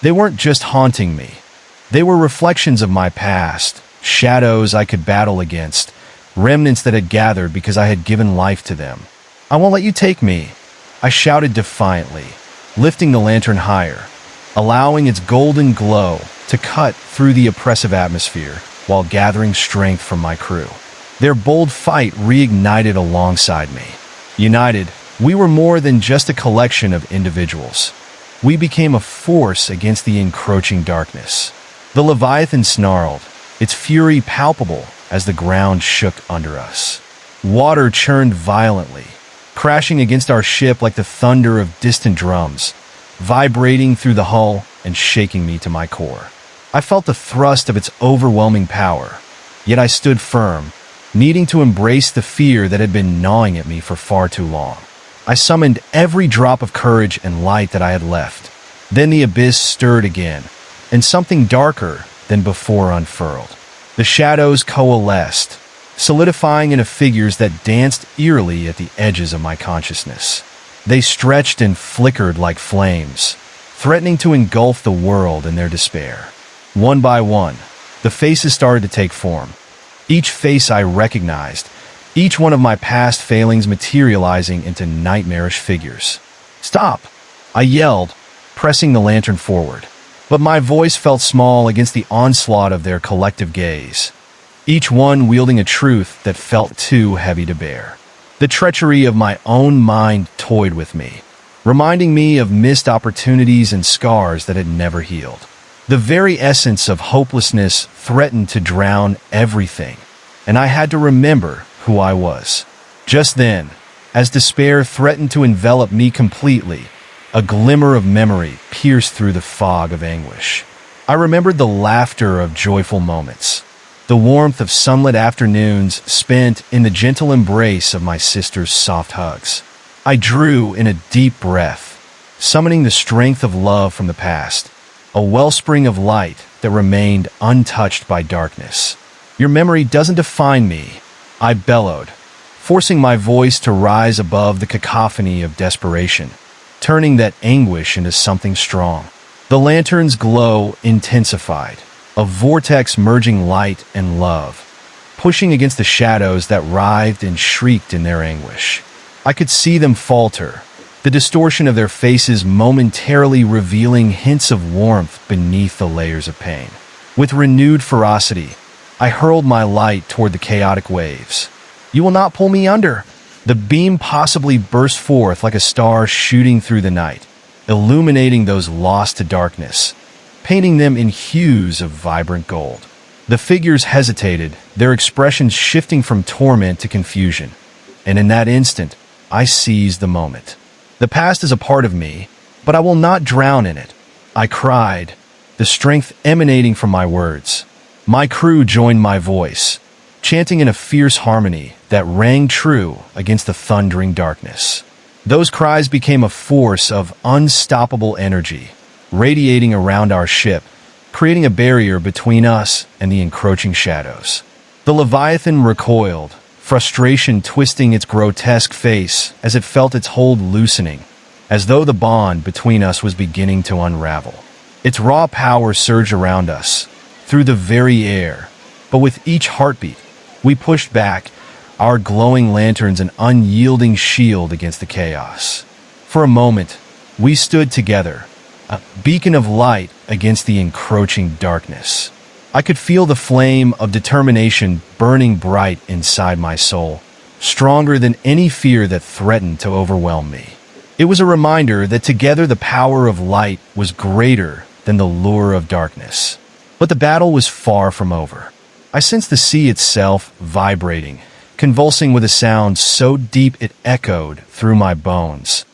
They weren't just haunting me. They were reflections of my past, shadows I could battle against, remnants that had gathered because I had given life to them. "I won't let you take me," I shouted defiantly, lifting the lantern higher, allowing its golden glow to cut through the oppressive atmosphere while gathering strength from my crew. Their bold fight reignited alongside me. United, we were more than just a collection of individuals. We became a force against the encroaching darkness. The Leviathan snarled, its fury palpable as the ground shook under us. Water churned violently, crashing against our ship like the thunder of distant drums, vibrating through the hull and shaking me to my core. I felt the thrust of its overwhelming power, yet I stood firm, needing to embrace the fear that had been gnawing at me for far too long. I summoned every drop of courage and light that I had left. Then the abyss stirred again, and something darker than before unfurled. The shadows coalesced, solidifying into figures that danced eerily at the edges of my consciousness. They stretched and flickered like flames, threatening to engulf the world in their despair. One by one, the faces started to take form. Each face I recognized, each one of my past failings materializing into nightmarish figures. "Stop!" I yelled, pressing the lantern forward. But my voice felt small against the onslaught of their collective gaze, each one wielding a truth that felt too heavy to bear. The treachery of my own mind toyed with me, reminding me of missed opportunities and scars that had never healed. The very essence of hopelessness threatened to drown everything, and I had to remember who I was. Just then, as despair threatened to envelop me completely, a glimmer of memory pierced through the fog of anguish. I remembered the laughter of joyful moments, the warmth of sunlit afternoons spent in the gentle embrace of my sister's soft hugs. I drew in a deep breath, summoning the strength of love from the past, a wellspring of light that remained untouched by darkness. "Your memory doesn't define me," I bellowed, forcing my voice to rise above the cacophony of desperation, turning that anguish into something strong. The lantern's glow intensified, a vortex merging light and love, pushing against the shadows that writhed and shrieked in their anguish. I could see them falter, the distortion of their faces momentarily revealing hints of warmth beneath the layers of pain. With renewed ferocity, I hurled my light toward the chaotic waves. "You will not pull me under!" The beam possibly burst forth like a star shooting through the night, illuminating those lost to darkness, painting them in hues of vibrant gold. The figures hesitated, their expressions shifting from torment to confusion. And in that instant, I seized the moment. "The past is a part of me, but I will not drown in it," I cried, the strength emanating from my words. My crew joined my voice, chanting in a fierce harmony that rang true against the thundering darkness. Those cries became a force of unstoppable energy, radiating around our ship, creating a barrier between us and the encroaching shadows. The Leviathan recoiled, frustration twisting its grotesque face as it felt its hold loosening, as though the bond between us was beginning to unravel. Its raw power surged around us, through the very air, but with each heartbeat, we pushed back, our glowing lanterns an unyielding shield against the chaos. For a moment, we stood together, a beacon of light against the encroaching darkness. I could feel the flame of determination burning bright inside my soul, stronger than any fear that threatened to overwhelm me. It was a reminder that together the power of light was greater than the lure of darkness. But the battle was far from over. I sensed the sea itself vibrating, convulsing with a sound so deep it echoed through my bones,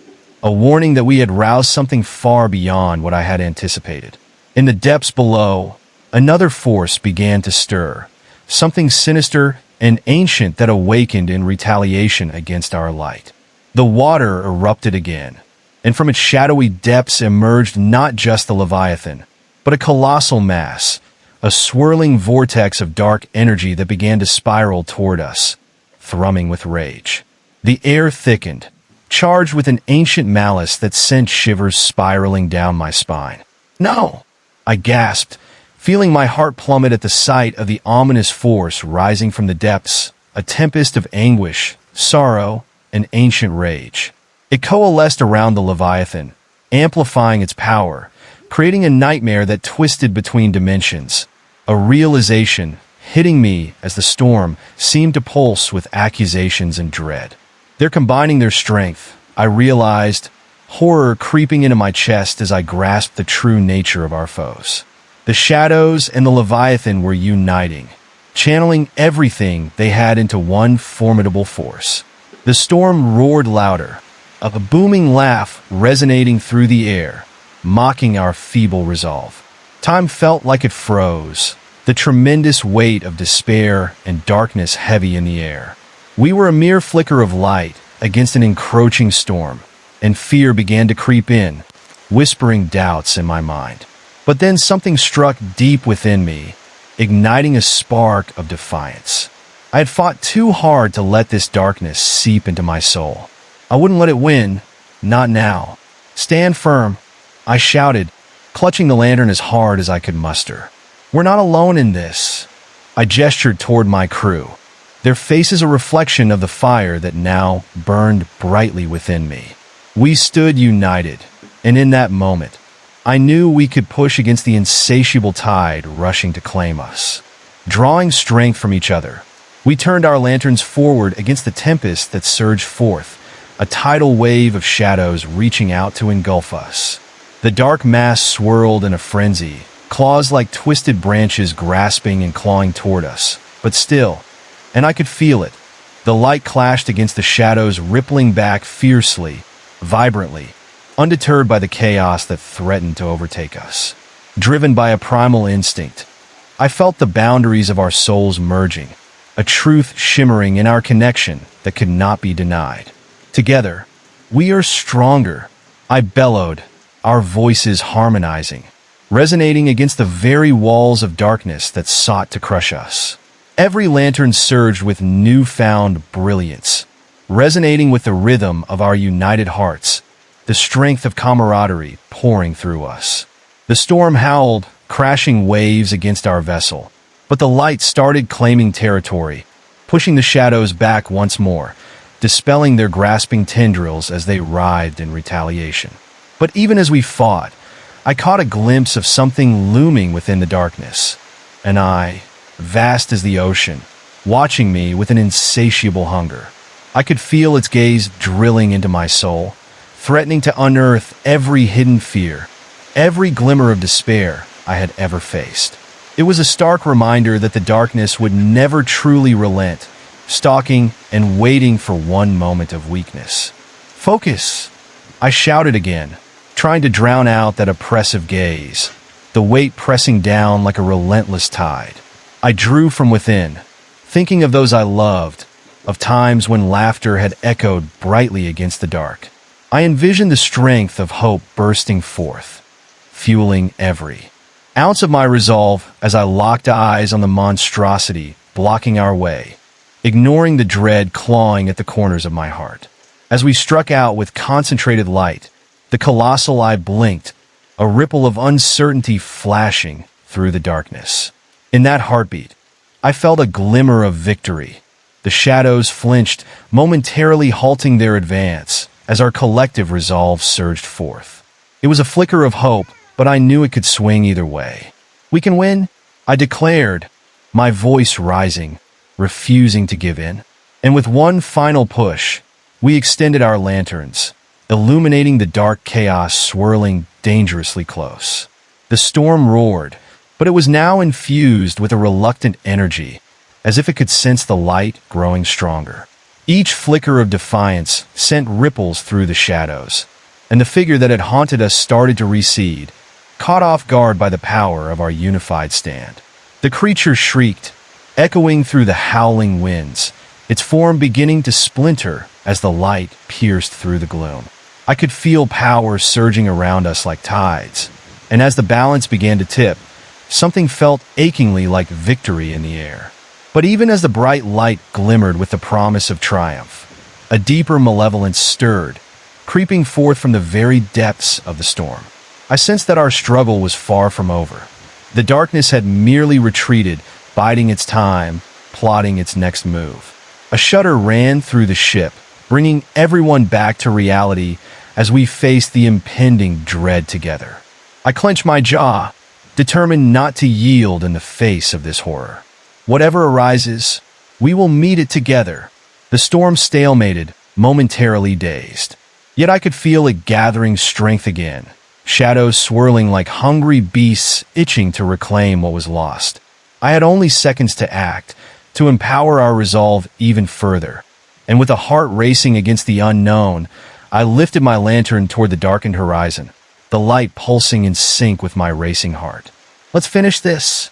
a warning that we had roused something far beyond what I had anticipated. In the depths below, another force began to stir, something sinister and ancient that awakened in retaliation against our light. The water erupted again, and from its shadowy depths emerged not just the Leviathan, but a colossal mass, a swirling vortex of dark energy that began to spiral toward us, thrumming with rage. The air thickened, charged with an ancient malice that sent shivers spiraling down my spine. "No!" I gasped, feeling my heart plummet at the sight of the ominous force rising from the depths, a tempest of anguish, sorrow, and ancient rage. It coalesced around the Leviathan, amplifying its power, creating a nightmare that twisted between dimensions, a realization hitting me as the storm seemed to pulse with accusations and dread. They're combining their strength, I realized, horror creeping into my chest as I grasped the true nature of our foes. The shadows and the Leviathan were uniting, channeling everything they had into one formidable force. The storm roared louder, a booming laugh resonating through the air, mocking our feeble resolve. Time felt like it froze, the tremendous weight of despair and darkness heavy in the air. We were a mere flicker of light against an encroaching storm, and fear began to creep in, whispering doubts in my mind. But then something struck deep within me, igniting a spark of defiance. I had fought too hard to let this darkness seep into my soul. I wouldn't let it win, not now. "Stand firm," I shouted, clutching the lantern as hard as I could muster. "We're not alone in this." I gestured toward my crew, their faces a reflection of the fire that now burned brightly within me. We stood united, and in that moment, I knew we could push against the insatiable tide rushing to claim us. Drawing strength from each other, we turned our lanterns forward against the tempest that surged forth, a tidal wave of shadows reaching out to engulf us. The dark mass swirled in a frenzy, claws like twisted branches grasping and clawing toward us. But still, and I could feel it, the light clashed against the shadows, rippling back fiercely, vibrantly, undeterred by the chaos that threatened to overtake us. Driven by a primal instinct, I felt the boundaries of our souls merging, a truth shimmering in our connection that could not be denied. Together, we are stronger, I bellowed, our voices harmonizing, resonating against the very walls of darkness that sought to crush us. Every lantern surged with newfound brilliance, resonating with the rhythm of our united hearts, the strength of camaraderie pouring through us. The storm howled, crashing waves against our vessel, but the light started claiming territory, pushing the shadows back once more, dispelling their grasping tendrils as they writhed in retaliation. But even as we fought, I caught a glimpse of something looming within the darkness. An eye, vast as the ocean, watching me with an insatiable hunger. I could feel its gaze drilling into my soul, threatening to unearth every hidden fear, every glimmer of despair I had ever faced. It was a stark reminder that the darkness would never truly relent, stalking and waiting for one moment of weakness. "Focus!" I shouted again, trying to drown out that oppressive gaze, the weight pressing down like a relentless tide. I drew from within, thinking of those I loved, of times when laughter had echoed brightly against the dark. I envisioned the strength of hope bursting forth, fueling every ounce of my resolve as I locked eyes on the monstrosity blocking our way, ignoring the dread clawing at the corners of my heart. As we struck out with concentrated light, the colossal eye blinked, a ripple of uncertainty flashing through the darkness. In that heartbeat, I felt a glimmer of victory. The shadows flinched, momentarily halting their advance as our collective resolve surged forth. It was a flicker of hope, but I knew it could swing either way. "We can win," I declared, my voice rising, refusing to give in. And with one final push, we extended our lanterns, illuminating the dark chaos swirling dangerously close. The storm roared, but it was now infused with a reluctant energy, as if it could sense the light growing stronger. Each flicker of defiance sent ripples through the shadows, and the figure that had haunted us started to recede, caught off guard by the power of our unified stand. The creature shrieked, echoing through the howling winds, its form beginning to splinter as the light pierced through the gloom. I could feel power surging around us like tides, and as the balance began to tip, something felt achingly like victory in the air. But even as the bright light glimmered with the promise of triumph, a deeper malevolence stirred, creeping forth from the very depths of the storm. I sensed that our struggle was far from over. The darkness had merely retreated, biding its time, plotting its next move. A shudder ran through the ship, bringing everyone back to reality as we faced the impending dread together. I clenched my jaw, determined not to yield in the face of this horror. Whatever arises, we will meet it together. The storm stalemated, momentarily dazed. Yet I could feel it gathering strength again, shadows swirling like hungry beasts itching to reclaim what was lost. I had only seconds to act, to empower our resolve even further, and with a heart racing against the unknown, I lifted my lantern toward the darkened horizon, the light pulsing in sync with my racing heart. "Let's finish this,"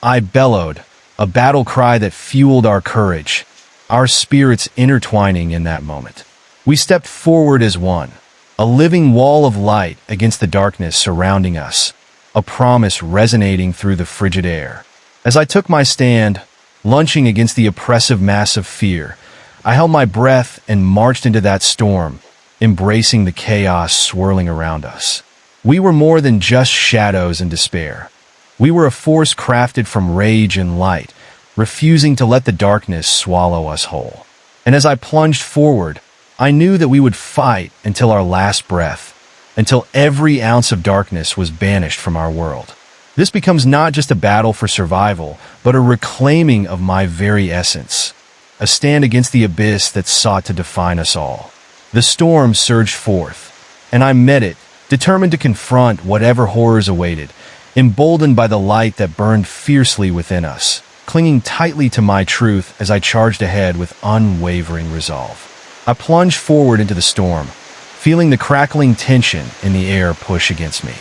I bellowed, a battle cry that fueled our courage, our spirits intertwining in that moment. We stepped forward as one, a living wall of light against the darkness surrounding us, a promise resonating through the frigid air. As I took my stand, lunching against the oppressive mass of fear, I held my breath and marched into that storm, embracing the chaos swirling around us. We were more than just shadows and despair. We were a force crafted from rage and light, refusing to let the darkness swallow us whole. And as I plunged forward, I knew that we would fight until our last breath, until every ounce of darkness was banished from our world. This becomes not just a battle for survival, but a reclaiming of my very essence, a stand against the abyss that sought to define us all. The storm surged forth, and I met it, determined to confront whatever horrors awaited, emboldened by the light that burned fiercely within us, clinging tightly to my truth as I charged ahead with unwavering resolve. I plunged forward into the storm, feeling the crackling tension in the air push against me.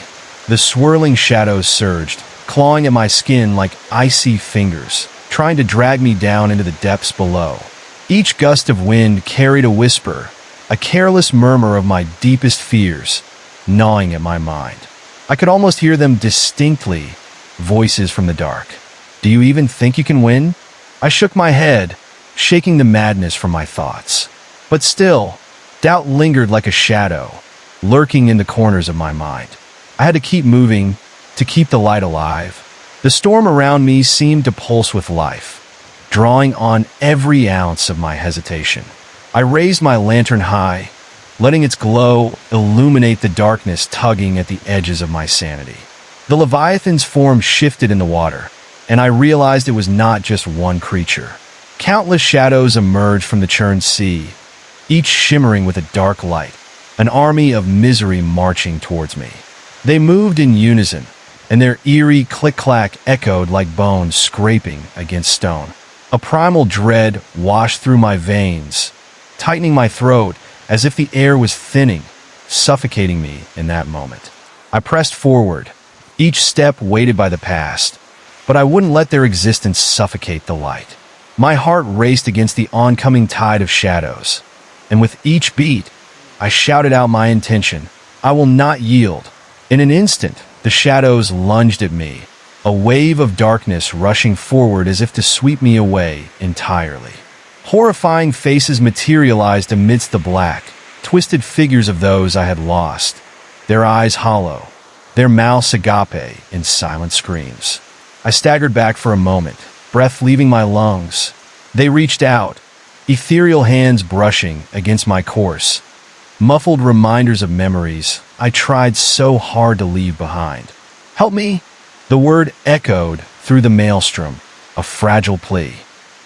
The swirling shadows surged, clawing at my skin like icy fingers, trying to drag me down into the depths below. Each gust of wind carried a whisper, a careless murmur of my deepest fears, gnawing at my mind. I could almost hear them distinctly, voices from the dark. "Do you even think you can win?" I shook my head, shaking the madness from my thoughts. But still, doubt lingered like a shadow, lurking in the corners of my mind. I had to keep moving, to keep the light alive. The storm around me seemed to pulse with life, drawing on every ounce of my hesitation. I raised my lantern high, letting its glow illuminate the darkness tugging at the edges of my sanity. The Leviathan's form shifted in the water, and I realized it was not just one creature. Countless shadows emerged from the churned sea, each shimmering with a dark light, an army of misery marching towards me. They moved in unison, and their eerie click-clack echoed like bones scraping against stone. A primal dread washed through my veins, tightening my throat as if the air was thinning, suffocating me in that moment. I pressed forward, each step weighted by the past, but I wouldn't let their existence suffocate the light. My heart raced against the oncoming tide of shadows, and with each beat, I shouted out my intention. I will not yield. In an instant, the shadows lunged at me, a wave of darkness rushing forward as if to sweep me away entirely. Horrifying faces materialized amidst the black, twisted figures of those I had lost, their eyes hollow, their mouths agape in silent screams. I staggered back for a moment, breath leaving my lungs. They reached out, ethereal hands brushing against my corse, muffled reminders of memories I tried so hard to leave behind. "Help me!" The word echoed through the maelstrom, a fragile plea.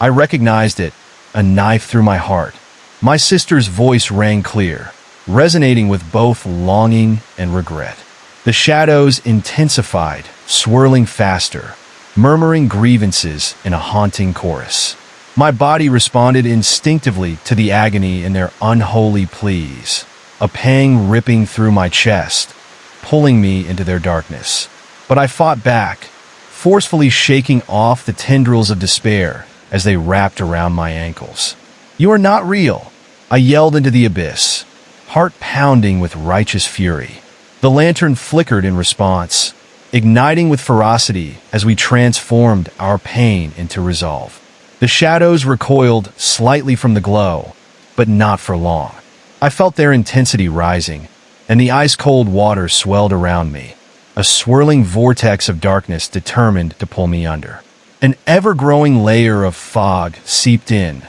I recognized it, a knife through my heart. My sister's voice rang clear, resonating with both longing and regret. The shadows intensified, swirling faster, murmuring grievances in a haunting chorus. My body responded instinctively to the agony in their unholy pleas, a pang ripping through my chest, pulling me into their darkness. But I fought back, forcefully shaking off the tendrils of despair as they wrapped around my ankles. "You are not real," I yelled into the abyss, heart pounding with righteous fury. The lantern flickered in response, igniting with ferocity as we transformed our pain into resolve. The shadows recoiled slightly from the glow, but not for long. I felt their intensity rising, and the ice-cold water swelled around me, a swirling vortex of darkness determined to pull me under. An ever-growing layer of fog seeped in,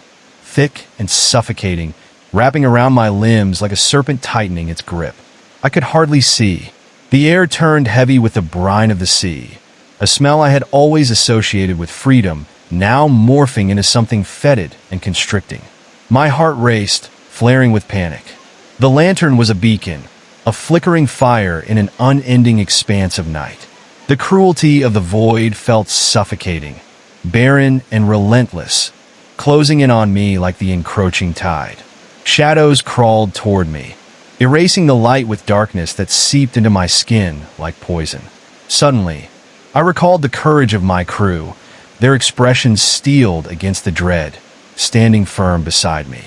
thick and suffocating, wrapping around my limbs like a serpent tightening its grip. I could hardly see. The air turned heavy with the brine of the sea, a smell I had always associated with freedom, now morphing into something fetid and constricting. My heart raced, flaring with panic. The lantern was a beacon, a flickering fire in an unending expanse of night. The cruelty of the void felt suffocating, barren and relentless, closing in on me like the encroaching tide. Shadows crawled toward me, erasing the light with darkness that seeped into my skin like poison. Suddenly, I recalled the courage of my crew, their expressions steeled against the dread, standing firm beside me.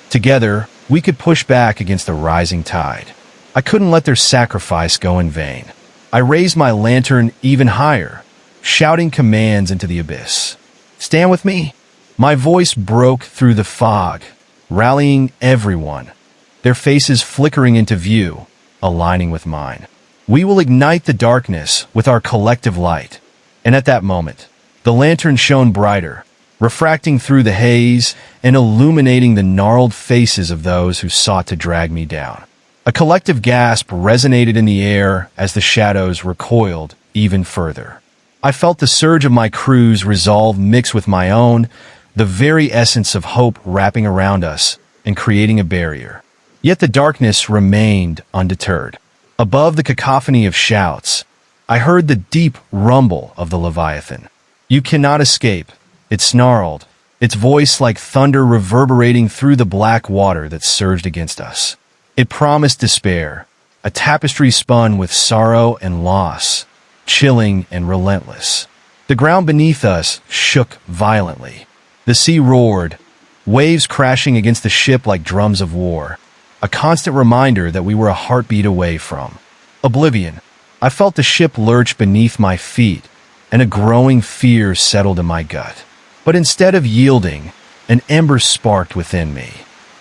Together, we could push back against the rising tide. I couldn't let their sacrifice go in vain. I raised my lantern even higher, shouting commands into the abyss. "Stand with me!" My voice broke through the fog, rallying everyone, their faces flickering into view, aligning with mine. "We will ignite the darkness with our collective light." And at that moment, the lantern shone brighter, refracting through the haze and illuminating the gnarled faces of those who sought to drag me down. A collective gasp resonated in the air as the shadows recoiled even further. I felt the surge of my crew's resolve mix with my own, the very essence of hope wrapping around us and creating a barrier. Yet the darkness remained undeterred. Above the cacophony of shouts, I heard the deep rumble of the Leviathan. "You cannot escape," it snarled, its voice like thunder reverberating through the black water that surged against us. It promised despair, a tapestry spun with sorrow and loss, chilling and relentless. The ground beneath us shook violently. The sea roared, waves crashing against the ship like drums of war, a constant reminder that we were a heartbeat away from oblivion. I felt the ship lurch beneath my feet, and a growing fear settled in my gut. But instead of yielding, an ember sparked within me.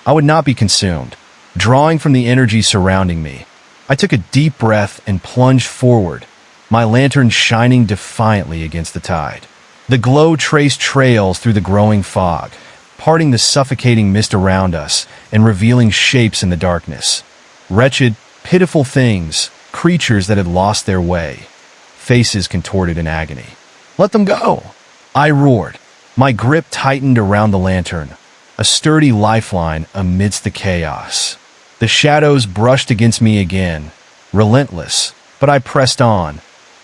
I would not be consumed. Drawing from the energy surrounding me, I took a deep breath and plunged forward, my lantern shining defiantly against the tide. The glow traced trails through the growing fog, parting the suffocating mist around us and revealing shapes in the darkness. Wretched, pitiful things, creatures that had lost their way, faces contorted in agony. "Let them go!" I roared. My grip tightened around the lantern, a sturdy lifeline amidst the chaos. The shadows brushed against me again, relentless, but I pressed on,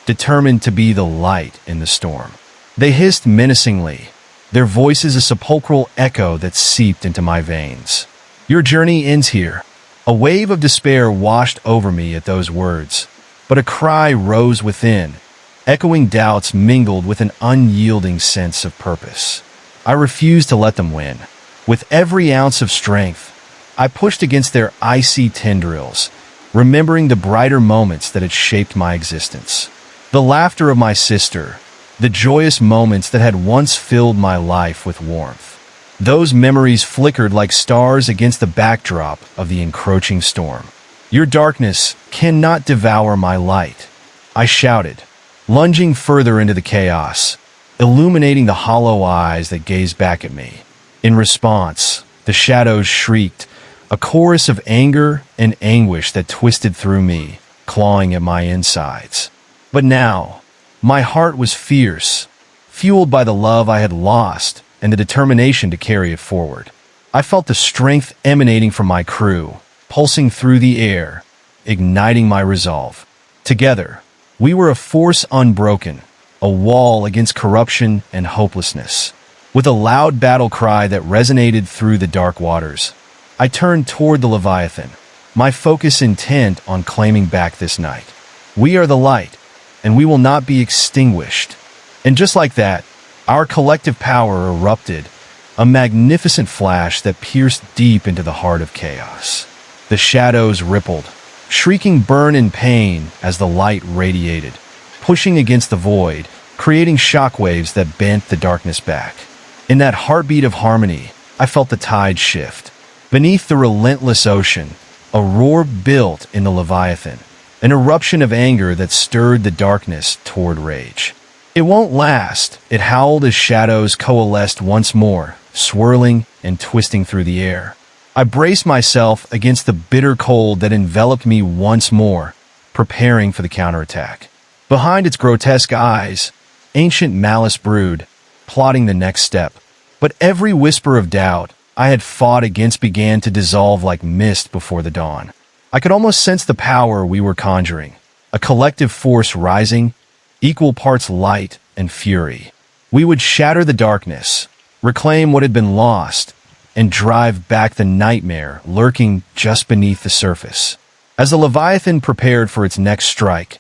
determined to be the light in the storm. They hissed menacingly, their voices a sepulchral echo that seeped into my veins. "Your journey ends here." A wave of despair washed over me at those words, but a cry rose within, echoing doubts mingled with an unyielding sense of purpose. I refused to let them win. With every ounce of strength, I pushed against their icy tendrils, remembering the brighter moments that had shaped my existence. The laughter of my sister, the joyous moments that had once filled my life with warmth. Those memories flickered like stars against the backdrop of the encroaching storm. "Your darkness cannot devour my light," I shouted, lunging further into the chaos, illuminating the hollow eyes that gazed back at me. In response, the shadows shrieked, a chorus of anger and anguish that twisted through me, clawing at my insides. But now, my heart was fierce, fueled by the love I had lost and the determination to carry it forward. I felt the strength emanating from my crew, pulsing through the air, igniting my resolve. Together, we were a force unbroken, a wall against corruption and hopelessness. With a loud battle cry that resonated through the dark waters, I turned toward the Leviathan, my focus intent on claiming back this night. We are the light, and we will not be extinguished. And just like that, our collective power erupted, a magnificent flash that pierced deep into the heart of chaos. The shadows rippled, shrieking burn and pain as the light radiated, pushing against the void, creating shockwaves that bent the darkness back. In that heartbeat of harmony, I felt the tide shift. Beneath the relentless ocean, a roar built in the Leviathan, an eruption of anger that stirred the darkness toward rage. "It won't last," it howled as shadows coalesced once more, swirling and twisting through the air. I braced myself against the bitter cold that enveloped me once more, preparing for the counterattack. Behind its grotesque eyes, ancient malice brewed, plotting the next step. But every whisper of doubt I had fought against began to dissolve like mist before the dawn. I could almost sense the power we were conjuring, a collective force rising, equal parts light and fury. We would shatter the darkness, reclaim what had been lost, and drive back the nightmare lurking just beneath the surface. As the Leviathan prepared for its next strike,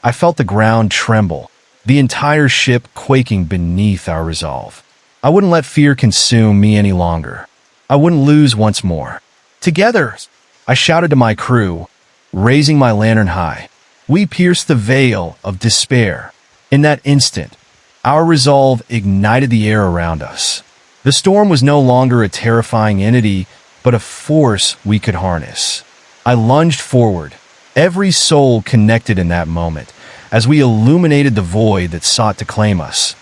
I felt the ground tremble, the entire ship quaking beneath our resolve. I wouldn't let fear consume me any longer. I wouldn't lose once more. "Together!" I shouted to my crew, raising my lantern high. We pierced the veil of despair. In that instant, our resolve ignited the air around us. The storm was no longer a terrifying entity, but a force we could harness. I lunged forward, every soul connected in that moment, as we illuminated the void that sought to claim us,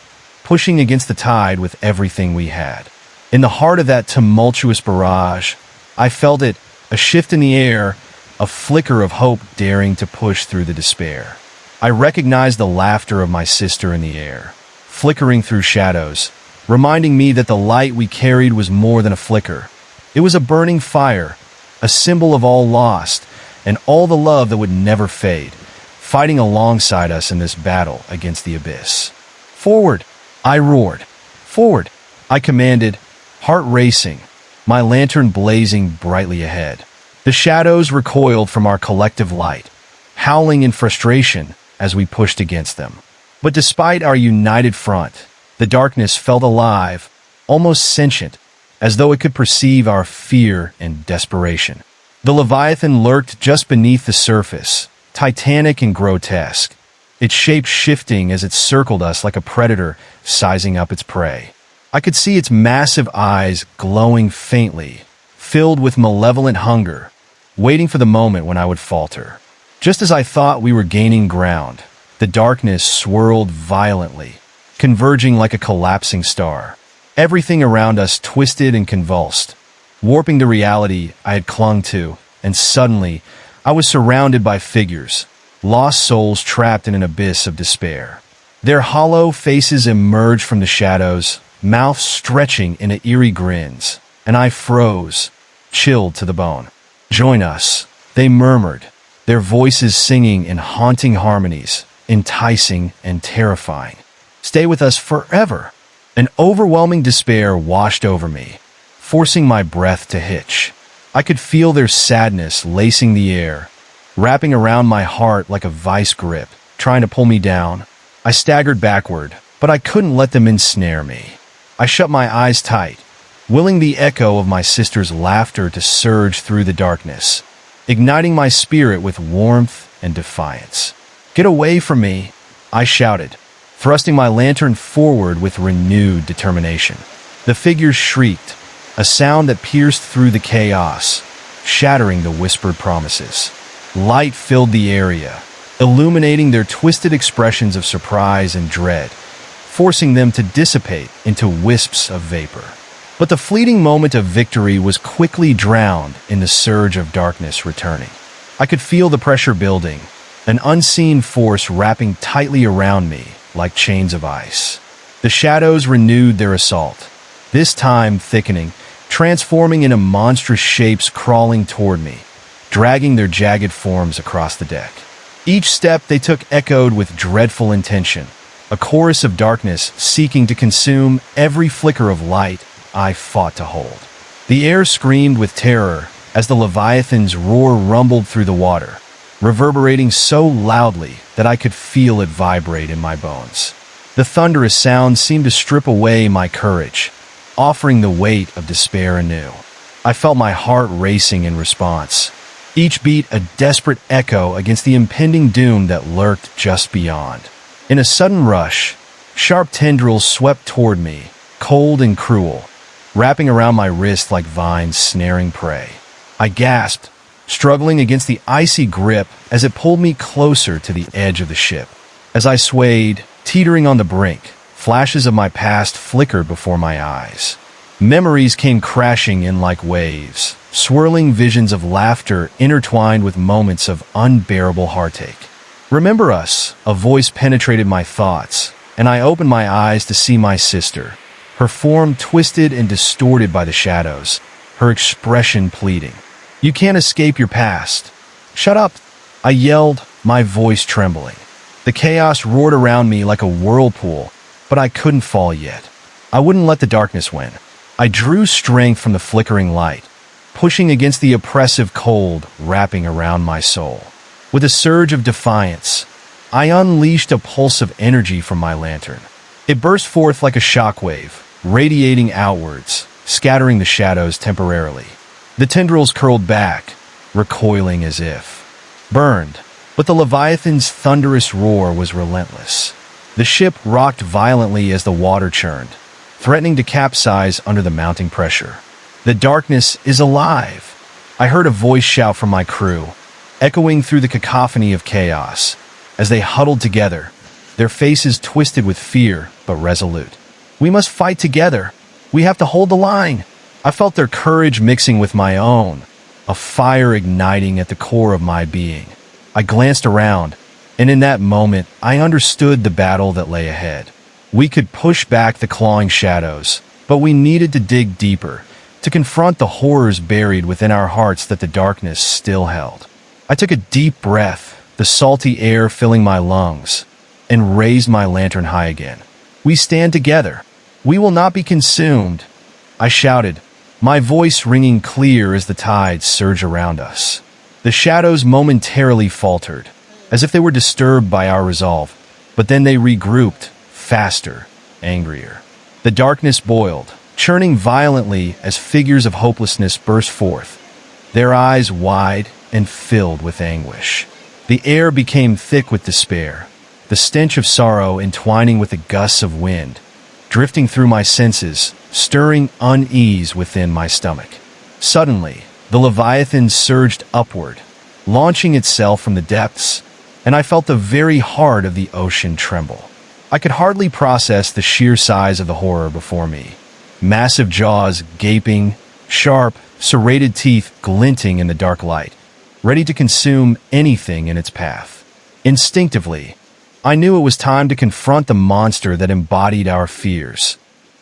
pushing against the tide with everything we had. In the heart of that tumultuous barrage, I felt it, a shift in the air, a flicker of hope daring to push through the despair. I recognized the laughter of my sister in the air, flickering through shadows, reminding me that the light we carried was more than a flicker. It was a burning fire, a symbol of all lost, and all the love that would never fade, fighting alongside us in this battle against the abyss. "Forward!" I roared. "Forward!" I commanded, heart racing, my lantern blazing brightly ahead. The shadows recoiled from our collective light, howling in frustration as we pushed against them. But despite our united front, the darkness felt alive, almost sentient, as though it could perceive our fear and desperation. The Leviathan lurked just beneath the surface, titanic and grotesque, its shape shifting as it circled us like a predator sizing up its prey. I could see its massive eyes glowing faintly, filled with malevolent hunger, waiting for the moment when I would falter. Just as I thought we were gaining ground, the darkness swirled violently, converging like a collapsing star. Everything around us twisted and convulsed, warping the reality I had clung to, and suddenly, I was surrounded by figures, lost souls trapped in an abyss of despair. Their hollow faces emerged from the shadows, mouths stretching into eerie grins, and I froze, chilled to the bone. "Join us," they murmured, their voices singing in haunting harmonies, enticing and terrifying. "Stay with us forever." An overwhelming despair washed over me, forcing my breath to hitch. I could feel their sadness lacing the air, wrapping around my heart like a vice grip, trying to pull me down. I staggered backward, but I couldn't let them ensnare me. I shut my eyes tight, willing the echo of my sister's laughter to surge through the darkness, igniting my spirit with warmth and defiance. "Get away from me," I shouted, thrusting my lantern forward with renewed determination. The figures shrieked, a sound that pierced through the chaos, shattering the whispered promises. Light filled the area, illuminating their twisted expressions of surprise and dread, forcing them to dissipate into wisps of vapor. But the fleeting moment of victory was quickly drowned in the surge of darkness returning. I could feel the pressure building, an unseen force wrapping tightly around me like chains of ice. The shadows renewed their assault, this time thickening, transforming into monstrous shapes crawling toward me, dragging their jagged forms across the deck. Each step they took echoed with dreadful intention, a chorus of darkness seeking to consume every flicker of light I fought to hold. The air screamed with terror as the Leviathan's roar rumbled through the water, reverberating so loudly that I could feel it vibrate in my bones. The thunderous sound seemed to strip away my courage, offering the weight of despair anew. I felt my heart racing in response, each beat a desperate echo against the impending doom that lurked just beyond. In a sudden rush, sharp tendrils swept toward me, cold and cruel, wrapping around my wrist like vines snaring prey. I gasped, struggling against the icy grip as it pulled me closer to the edge of the ship. As I swayed, teetering on the brink, flashes of my past flickered before my eyes. Memories came crashing in like waves, swirling visions of laughter intertwined with moments of unbearable heartache. "Remember us," a voice penetrated my thoughts, and I opened my eyes to see my sister, her form twisted and distorted by the shadows, her expression pleading. "You can't escape your past." "Shut up," I yelled, my voice trembling. The chaos roared around me like a whirlpool, but I couldn't fall yet. I wouldn't let the darkness win. I drew strength from the flickering light, pushing against the oppressive cold wrapping around my soul. With a surge of defiance, I unleashed a pulse of energy from my lantern. It burst forth like a shockwave, radiating outwards, scattering the shadows temporarily. The tendrils curled back, recoiling as if burned, but the Leviathan's thunderous roar was relentless. The ship rocked violently as the water churned, threatening to capsize under the mounting pressure. "The darkness is alive," I heard a voice shout from my crew, echoing through the cacophony of chaos. As they huddled together, their faces twisted with fear but resolute. "We must fight together. We have to hold the line." I felt their courage mixing with my own, a fire igniting at the core of my being. I glanced around, and in that moment, I understood the battle that lay ahead. We could push back the clawing shadows, but we needed to dig deeper, to confront the horrors buried within our hearts that the darkness still held. I took a deep breath, the salty air filling my lungs, and raised my lantern high again. "We stand together. We will not be consumed," I shouted, my voice ringing clear as the tides surged around us. The shadows momentarily faltered, as if they were disturbed by our resolve, but then they regrouped, faster, angrier. The darkness boiled, churning violently as figures of hopelessness burst forth, their eyes wide and filled with anguish. The air became thick with despair, the stench of sorrow entwining with the gusts of wind, drifting through my senses, stirring unease within my stomach. Suddenly, the Leviathan surged upward, launching itself from the depths, and I felt the very heart of the ocean tremble. I could hardly process the sheer size of the horror before me. massive jaws gaping, sharp, serrated teeth glinting in the dark light, ready to consume anything in its path. Instinctively, I knew it was time to confront the monster that embodied our fears,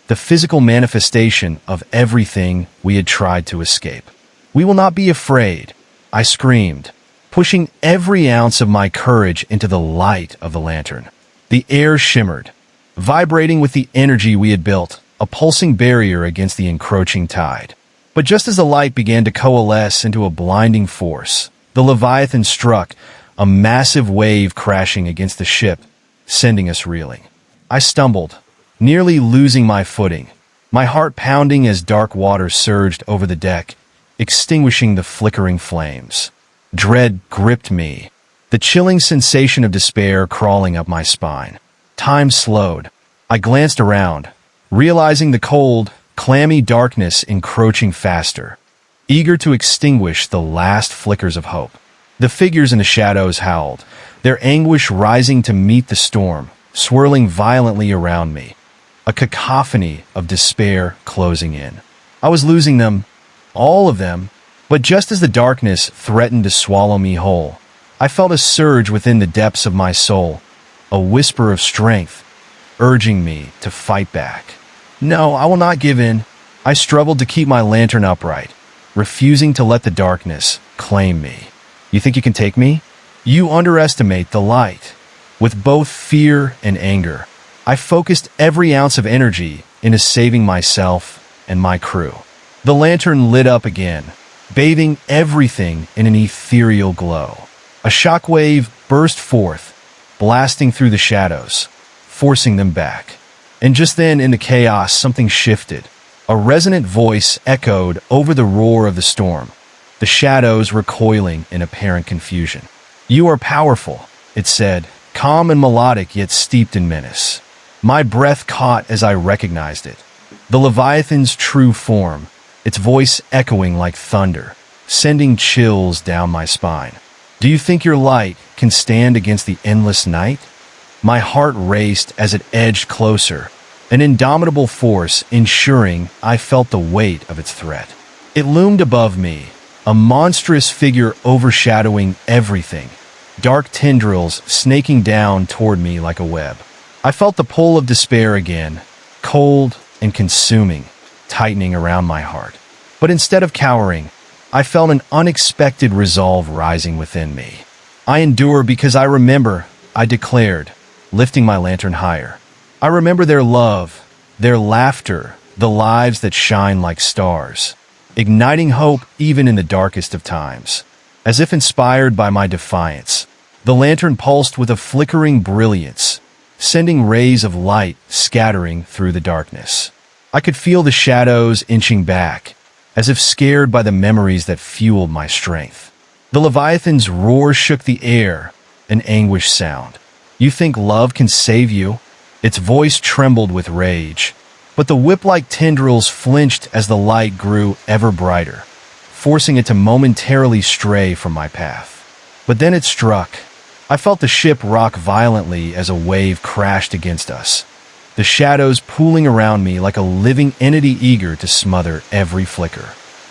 the physical manifestation of everything we had tried to escape. "We will not be afraid," I screamed, pushing every ounce of my courage into the light of the lantern. The air shimmered, vibrating with the energy we had built, a pulsing barrier against the encroaching tide. But just as the light began to coalesce into a blinding force, the Leviathan struck, a massive wave crashing against the ship, sending us reeling. I stumbled, nearly losing my footing, my heart pounding as dark water surged over the deck, extinguishing the flickering flames. Dread gripped me, the chilling sensation of despair crawling up my spine. Time slowed. I glanced around, realizing the cold, clammy darkness encroaching faster, eager to extinguish the last flickers of hope. The figures in the shadows howled, their anguish rising to meet the storm, swirling violently around me, a cacophony of despair closing in. I was losing them, all of them, but just as the darkness threatened to swallow me whole, I felt a surge within the depths of my soul, a whisper of strength, urging me to fight back. No, I will not give in. I struggled to keep my lantern upright, refusing to let the darkness claim me. You think you can take me? You underestimate the light. With both fear and anger, I focused every ounce of energy into saving myself and my crew. The lantern lit up again, bathing everything in an ethereal glow. A shockwave burst forth, blasting through the shadows, forcing them back. And just then, in the chaos, something shifted. A resonant voice echoed over the roar of the storm, the shadows recoiling in apparent confusion. "You are powerful," it said, calm and melodic yet steeped in menace. My breath caught as I recognized it. The Leviathan's true form, its voice echoing like thunder, sending chills down my spine. "Do you think your light can stand against the endless night?" My heart raced as it edged closer, an indomitable force ensuring I felt the weight of its threat. It loomed above me, a monstrous figure overshadowing everything, dark tendrils snaking down toward me like a web. I felt the pull of despair again, cold and consuming, tightening around my heart. But instead of cowering, I felt an unexpected resolve rising within me. "I endure because I remember," I declared, lifting my lantern higher. "I remember their love, their laughter, the lives that shine like stars, igniting hope even in the darkest of times." As if inspired by my defiance, the lantern pulsed with a flickering brilliance, sending rays of light scattering through the darkness. I could feel the shadows inching back, as if scared by the memories that fueled my strength. The Leviathan's roar shook the air, an anguished sound. "You think love can save you?" Its voice trembled with rage, but the whip-like tendrils flinched as the light grew ever brighter, forcing it to momentarily stray from my path. But then it struck. I felt the ship rock violently as a wave crashed against us, the shadows pooling around me like a living entity eager to smother every flicker.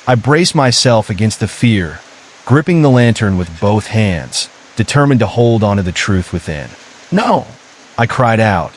I braced myself against the fear, gripping the lantern with both hands, determined to hold onto the truth within. "No!" I cried out,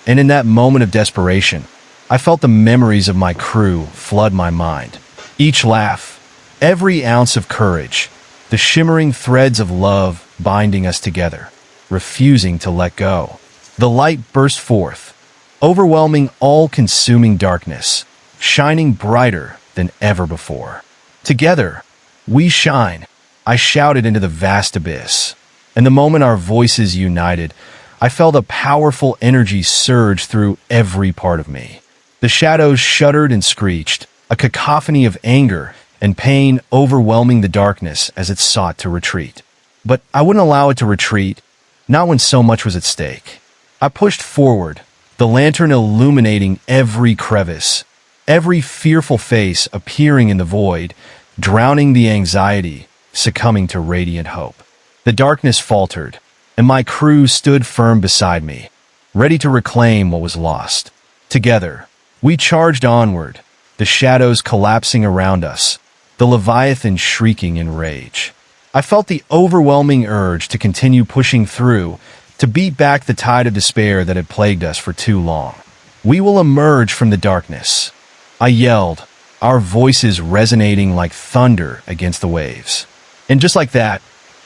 and in that moment of desperation, I felt the memories of my crew flood my mind. Each laugh, every ounce of courage, the shimmering threads of love binding us together, refusing to let go. The light burst forth, overwhelming all-consuming darkness, shining brighter than ever before. "Together, we shine," I shouted into the vast abyss. And the moment our voices united, I felt a powerful energy surge through every part of me. The shadows shuddered and screeched, a cacophony of anger and pain overwhelming the darkness as it sought to retreat. But I wouldn't allow it to retreat, not when so much was at stake. I pushed forward, the lantern illuminating every crevice, every fearful face appearing in the void, drowning the anxiety, succumbing to radiant hope. The darkness faltered, and my crew stood firm beside me, ready to reclaim what was lost. Together, We charged onward, the shadows collapsing around us, the Leviathan shrieking in rage. I felt the overwhelming urge to continue pushing through, to beat back the tide of despair that had plagued us for too long. We will emerge from the darkness, I yelled, our voices resonating like thunder against the waves. And just like that,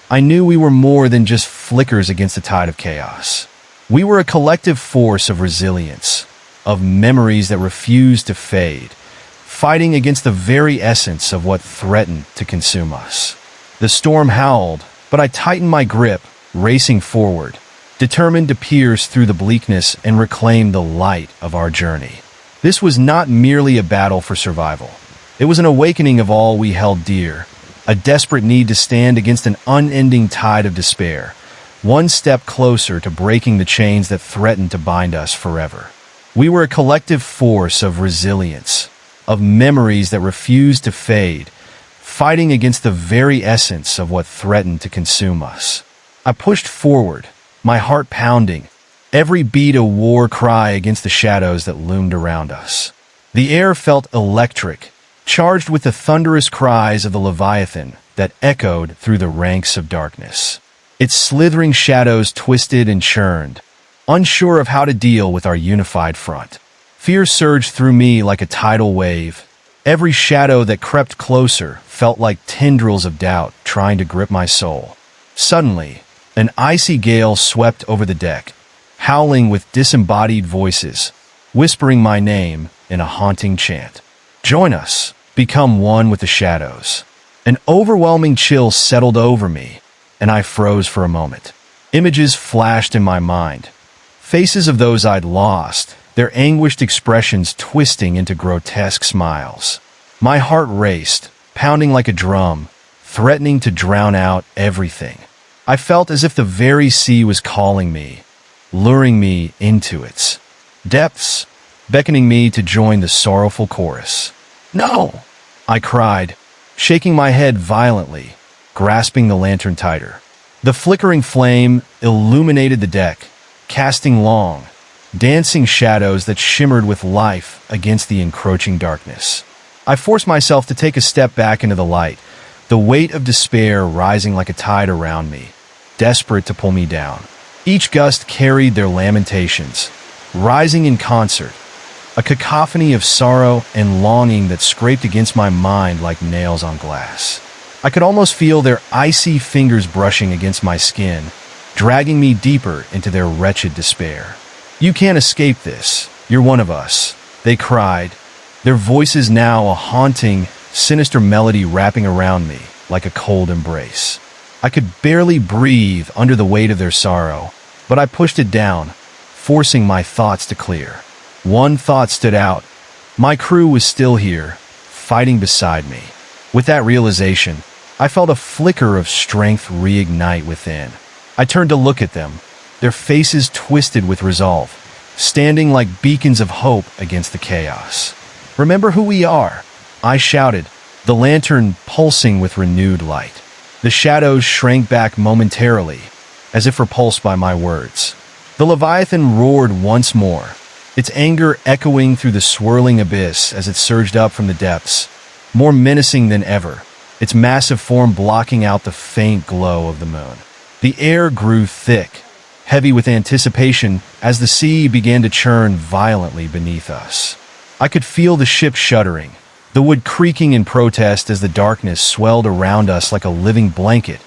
I knew we were more than just flickers against the tide of chaos. We were a collective force of resilience, of memories that refused to fade, fighting against the very essence of what threatened to consume us. The storm howled, but I tightened my grip, racing forward, determined to pierce through the bleakness and reclaim the light of our journey. This was not merely a battle for survival. It was an awakening of all we held dear, a desperate need to stand against an unending tide of despair, one step closer to breaking the chains that threatened to bind us forever. We were a collective force of resilience, of memories that refused to fade, fighting against the very essence of what threatened to consume us. I pushed forward, my heart pounding, every beat a war cry against the shadows that loomed around us. The air felt electric, charged with the thunderous cries of the Leviathan that echoed through the ranks of darkness. Its slithering shadows twisted and churned, unsure of how to deal with our unified front. Fear surged through me like a tidal wave. Every shadow that crept closer felt like tendrils of doubt trying to grip my soul. Suddenly, an icy gale swept over the deck, howling with disembodied voices, whispering my name in a haunting chant. Join us. Become one with the shadows. An overwhelming chill settled over me, and I froze for a moment. Images flashed in my mind. Faces of those I'd lost, their anguished expressions twisting into grotesque smiles. My heart raced, pounding like a drum, threatening to drown out everything. I felt as if the very sea was calling me, luring me into its depths, beckoning me to join the sorrowful chorus. No! I cried, shaking my head violently, grasping the lantern tighter. The flickering flame illuminated the deck, casting long, dancing shadows that shimmered with life against the encroaching darkness. I forced myself to take a step back into the light, the weight of despair rising like a tide around me, desperate to pull me down. Each gust carried their lamentations, rising in concert, a cacophony of sorrow and longing that scraped against my mind like nails on glass. I could almost feel their icy fingers brushing against my skin, dragging me deeper into their wretched despair. You can't escape this. You're one of us, they cried, their voices now a haunting, sinister melody wrapping around me like a cold embrace. I could barely breathe under the weight of their sorrow, but I pushed it down, forcing my thoughts to clear. One thought stood out. My crew was still here, fighting beside me. With that realization, I felt a flicker of strength reignite within. I turned to look at them, their faces twisted with resolve, standing like beacons of hope against the chaos. Remember who we are, I shouted, the lantern pulsing with renewed light. The shadows shrank back momentarily, as if repulsed by my words. The Leviathan roared once more, its anger echoing through the swirling abyss as it surged up from the depths, more menacing than ever, its massive form blocking out the faint glow of the moon. The air grew thick, heavy with anticipation as the sea began to churn violently beneath us. I could feel the ship shuddering, the wood creaking in protest as the darkness swelled around us like a living blanket,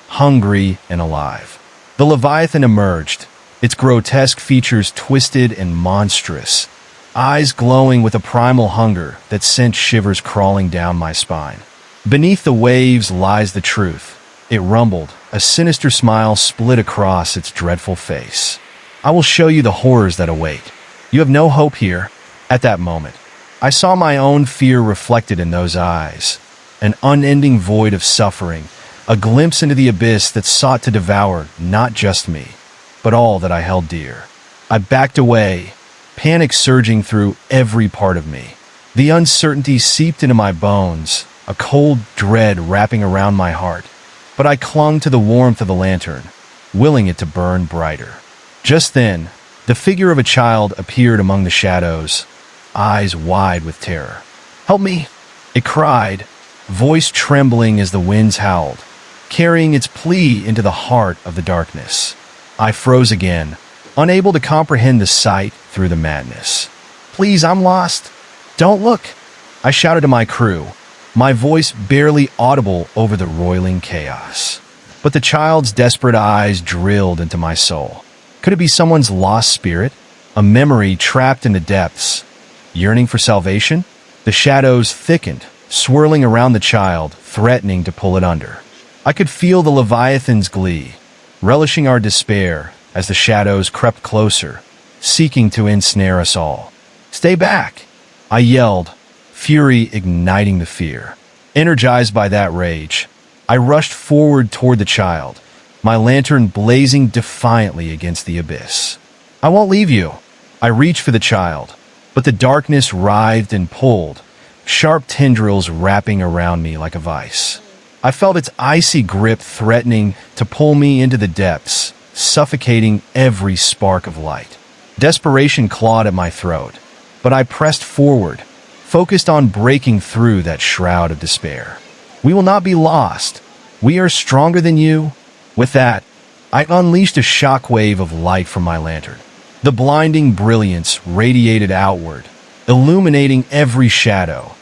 hungry and alive. The Leviathan emerged, its grotesque features twisted and monstrous, eyes glowing with a primal hunger that sent shivers crawling down my spine. Beneath the waves lies the truth, it rumbled, a sinister smile split across its dreadful face. I will show you the horrors that await. You have no hope here. At that moment, I saw my own fear reflected in those eyes, an unending void of suffering, a glimpse into the abyss that sought to devour not just me, but all that I held dear. I backed away, panic surging through every part of me. The uncertainty seeped into my bones, a cold dread wrapping around my heart, but I clung to the warmth of the lantern, willing it to burn brighter. Just then, the figure of a child appeared among the shadows, eyes wide with terror. "Help me!" it cried, voice trembling as the winds howled, carrying its plea into the heart of the darkness. I froze again, unable to comprehend the sight through the madness. "Please, I'm lost. Don't look," I shouted to my crew, my voice barely audible over the roiling chaos. But the child's desperate eyes drilled into my soul. Could it be someone's lost spirit? A memory trapped in the depths, yearning for salvation? The shadows thickened, swirling around the child, threatening to pull it under. I could feel the Leviathan's glee, relishing our despair as the shadows crept closer, seeking to ensnare us all. "Stay back!" I yelled, fury igniting the fear. Energized by that rage, I rushed forward toward the child, my lantern blazing defiantly against the abyss. "I won't leave you." I reached for the child, but the darkness writhed and pulled, sharp tendrils wrapping around me like a vice. I felt its icy grip threatening to pull me into the depths, suffocating every spark of light. Desperation clawed at my throat, but I pressed forward, focused on breaking through that shroud of despair. "We will not be lost. We are stronger than you." With that, I unleashed a shockwave of light from my lantern. The blinding brilliance radiated outward, illuminating every shadow,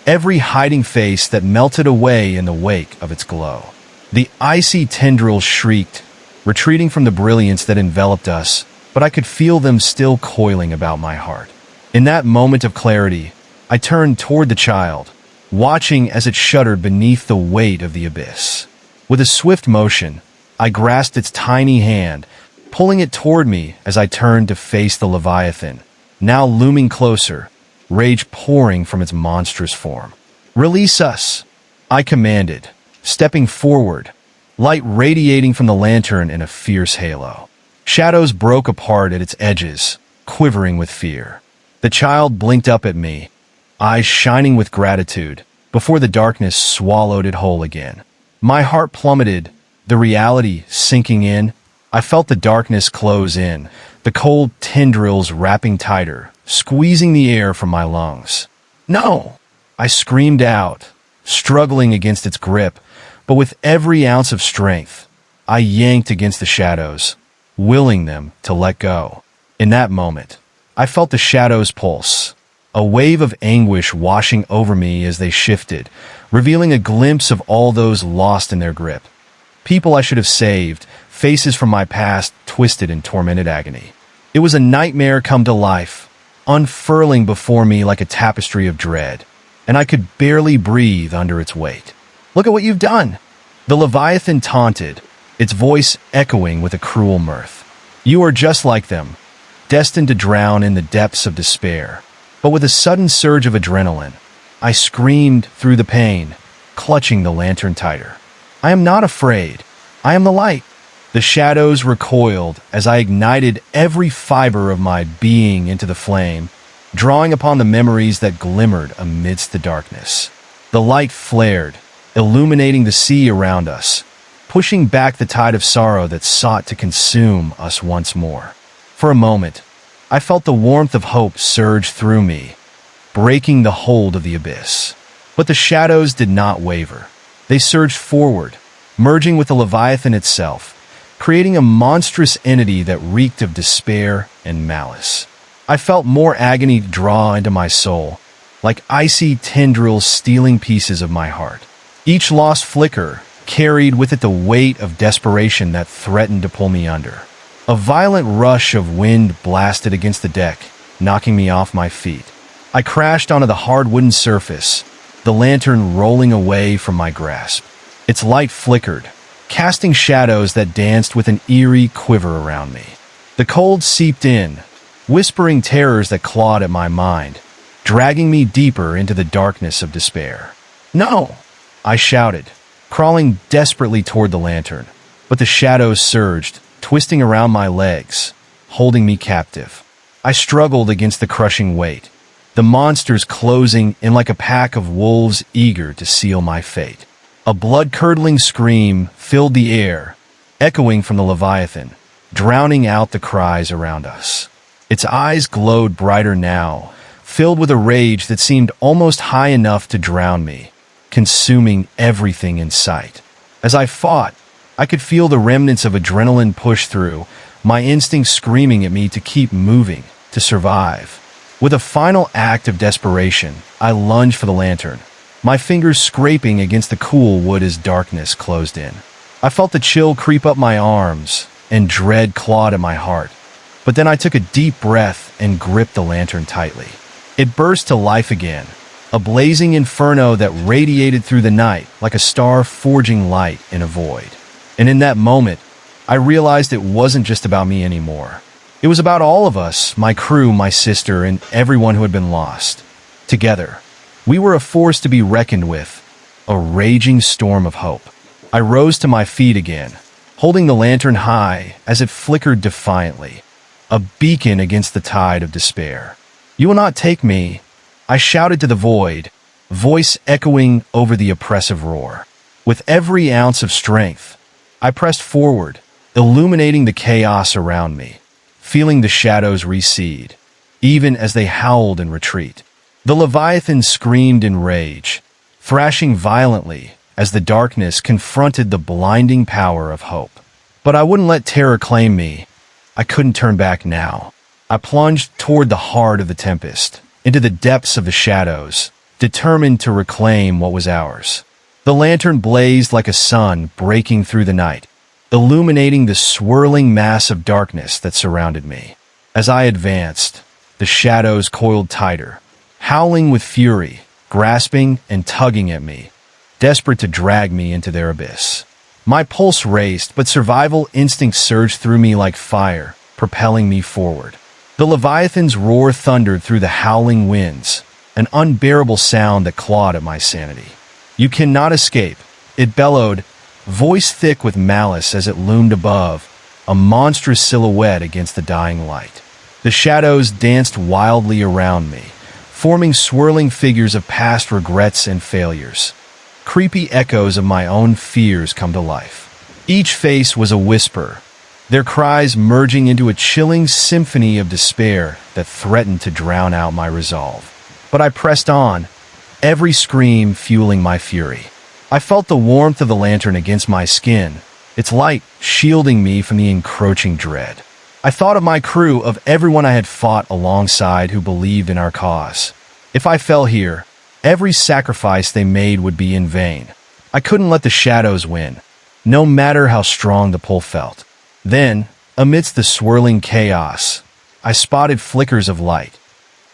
every hiding face that melted away in the wake of its glow. The icy tendrils shrieked, retreating from the brilliance that enveloped us, but I could feel them still coiling about my heart. In that moment of clarity, I turned toward the child, watching as it shuddered beneath the weight of the abyss. With a swift motion, I grasped its tiny hand, pulling it toward me as I turned to face the Leviathan, now looming closer, rage pouring from its monstrous form. "Release us," I commanded, stepping forward, light radiating from the lantern in a fierce halo. Shadows broke apart at its edges, quivering with fear. The child blinked up at me, eyes shining with gratitude, before the darkness swallowed it whole again. My heart plummeted, the reality sinking in. I felt the darkness close in, the cold tendrils wrapping tighter, squeezing the air from my lungs. "No!" I screamed out, struggling against its grip, but with every ounce of strength, I yanked against the shadows, willing them to let go. In that moment, I felt the shadows pulse, a wave of anguish washing over me as they shifted, revealing a glimpse of all those lost in their grip. People I should have saved, faces from my past twisted in tormented agony. It was a nightmare come to life, unfurling before me like a tapestry of dread, and I could barely breathe under its weight. "Look at what you've done!" The Leviathan taunted, its voice echoing with a cruel mirth. "You are just like them, destined to drown in the depths of despair." But with a sudden surge of adrenaline, I screamed through the pain, clutching the lantern tighter. "I am not afraid. I am the light." The shadows recoiled as I ignited every fiber of my being into the flame, drawing upon the memories that glimmered amidst the darkness. The light flared, illuminating the sea around us, pushing back the tide of sorrow that sought to consume us once more. For a moment, I felt the warmth of hope surge through me, breaking the hold of the abyss. But the shadows did not waver. They surged forward, merging with the Leviathan itself, creating a monstrous entity that reeked of despair and malice. I felt more agony draw into my soul, like icy tendrils stealing pieces of my heart. Each lost flicker carried with it the weight of desperation that threatened to pull me under. A violent rush of wind blasted against the deck, knocking me off my feet. I crashed onto the hard wooden surface, the lantern rolling away from my grasp. Its light flickered, casting shadows that danced with an eerie quiver around me. The cold seeped in, whispering terrors that clawed at my mind, dragging me deeper into the darkness of despair. "No!" I shouted, crawling desperately toward the lantern, but the shadows surged, twisting around my legs, holding me captive. I struggled against the crushing weight, the monsters closing in like a pack of wolves eager to seal my fate. A blood-curdling scream filled the air, echoing from the Leviathan, drowning out the cries around us. Its eyes glowed brighter now, filled with a rage that seemed almost high enough to drown me, consuming everything in sight. As I fought, I could feel the remnants of adrenaline push through, my instincts screaming at me to keep moving, to survive. With a final act of desperation, I lunged for the lantern, my fingers scraping against the cool wood as darkness closed in. I felt the chill creep up my arms, and dread clawed at my heart. But then I took a deep breath and gripped the lantern tightly. It burst to life again, a blazing inferno that radiated through the night like a star forging light in a void. And in that moment, I realized it wasn't just about me anymore. It was about all of us, my crew, my sister, and everyone who had been lost. Together, we were a force to be reckoned with, a raging storm of hope. I rose to my feet again, holding the lantern high as it flickered defiantly, a beacon against the tide of despair. "You will not take me," I shouted to the void, voice echoing over the oppressive roar. With every ounce of strength, I pressed forward, illuminating the chaos around me, feeling the shadows recede, even as they howled in retreat. The Leviathan screamed in rage, thrashing violently as the darkness confronted the blinding power of hope. But I wouldn't let terror claim me. I couldn't turn back now. I plunged toward the heart of the tempest, into the depths of the shadows, determined to reclaim what was ours. The lantern blazed like a sun breaking through the night, illuminating the swirling mass of darkness that surrounded me. As I advanced, the shadows coiled tighter, howling with fury, grasping and tugging at me, desperate to drag me into their abyss. My pulse raced, but survival instincts surged through me like fire, propelling me forward. The Leviathan's roar thundered through the howling winds, an unbearable sound that clawed at my sanity. "You cannot escape," it bellowed, voice thick with malice as it loomed above, a monstrous silhouette against the dying light. The shadows danced wildly around me, forming swirling figures of past regrets and failures. Creepy echoes of my own fears come to life. Each face was a whisper, their cries merging into a chilling symphony of despair that threatened to drown out my resolve. But I pressed on, every scream fueling my fury. I felt the warmth of the lantern against my skin, its light shielding me from the encroaching dread. I thought of my crew, of everyone I had fought alongside who believed in our cause. If I fell here, every sacrifice they made would be in vain. I couldn't let the shadows win, no matter how strong the pull felt. Then, amidst the swirling chaos, I spotted flickers of light,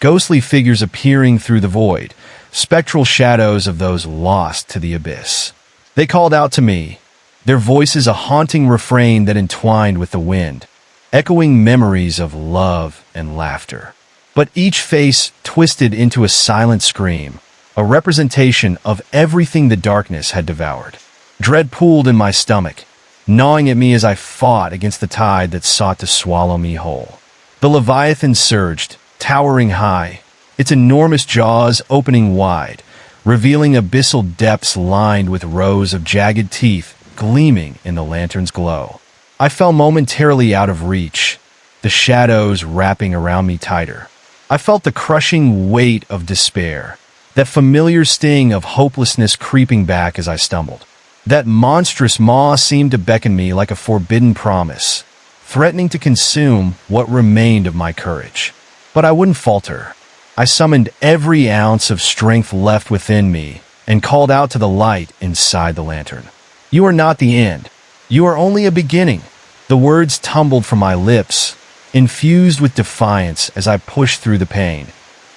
ghostly figures appearing through the void, spectral shadows of those lost to the abyss. They called out to me, their voices a haunting refrain that entwined with the wind, echoing memories of love and laughter. But each face twisted into a silent scream, a representation of everything the darkness had devoured. Dread pooled in my stomach, gnawing at me as I fought against the tide that sought to swallow me whole. The Leviathan surged, towering high, its enormous jaws opening wide, revealing abyssal depths lined with rows of jagged teeth gleaming in the lantern's glow. I fell momentarily out of reach, the shadows wrapping around me tighter. I felt the crushing weight of despair, that familiar sting of hopelessness creeping back as I stumbled. That monstrous maw seemed to beckon me like a forbidden promise, threatening to consume what remained of my courage. But I wouldn't falter. I summoned every ounce of strength left within me and called out to the light inside the lantern. "You are not the end. You are only a beginning." The words tumbled from my lips, infused with defiance as I pushed through the pain,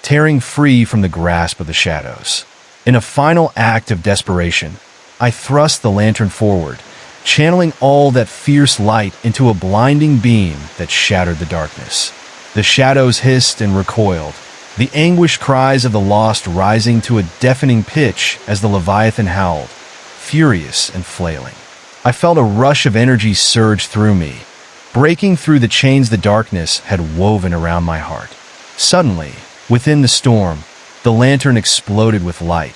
tearing free from the grasp of the shadows. In a final act of desperation, I thrust the lantern forward, channeling all that fierce light into a blinding beam that shattered the darkness. The shadows hissed and recoiled, the anguished cries of the lost rising to a deafening pitch as the Leviathan howled, furious and flailing. I felt a rush of energy surge through me, breaking through the chains the darkness had woven around my heart. Suddenly, within the storm, the lantern exploded with light,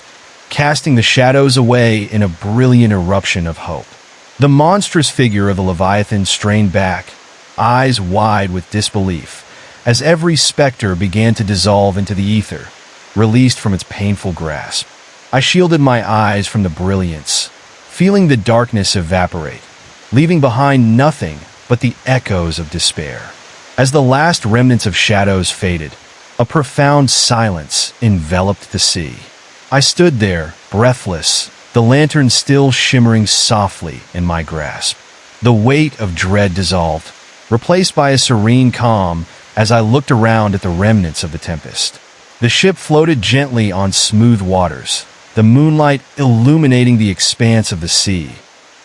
casting the shadows away in a brilliant eruption of hope. The monstrous figure of the Leviathan strained back, eyes wide with disbelief, as every specter began to dissolve into the ether, released from its painful grasp. I shielded my eyes from the brilliance, feeling the darkness evaporate, leaving behind nothing but the echoes of despair. As the last remnants of shadows faded, a profound silence enveloped the sea. I stood there, breathless, the lantern still shimmering softly in my grasp. The weight of dread dissolved, replaced by a serene calm as I looked around at the remnants of the tempest. The ship floated gently on smooth waters, the moonlight illuminating the expanse of the sea,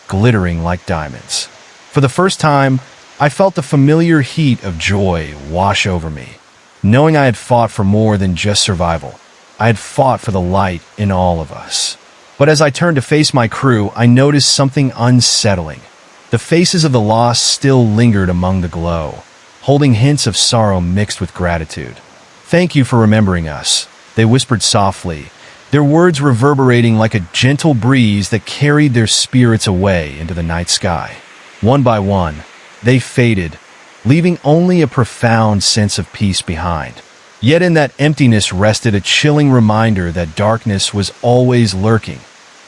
glittering like diamonds. For the first time, I felt the familiar heat of joy wash over me, knowing I had fought for more than just survival. I had fought for the light in all of us. But as I turned to face my crew, I noticed something unsettling. The faces of the lost still lingered among the glow, holding hints of sorrow mixed with gratitude. "Thank you for remembering us," they whispered softly, their words reverberating like a gentle breeze that carried their spirits away into the night sky. One by one, they faded, leaving only a profound sense of peace behind. Yet in that emptiness rested a chilling reminder that darkness was always lurking,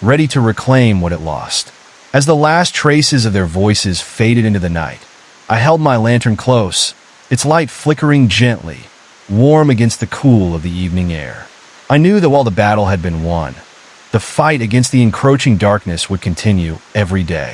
ready to reclaim what it lost. As the last traces of their voices faded into the night, I held my lantern close, its light flickering gently, warm against the cool of the evening air. I knew that while the battle had been won, the fight against the encroaching darkness would continue every day.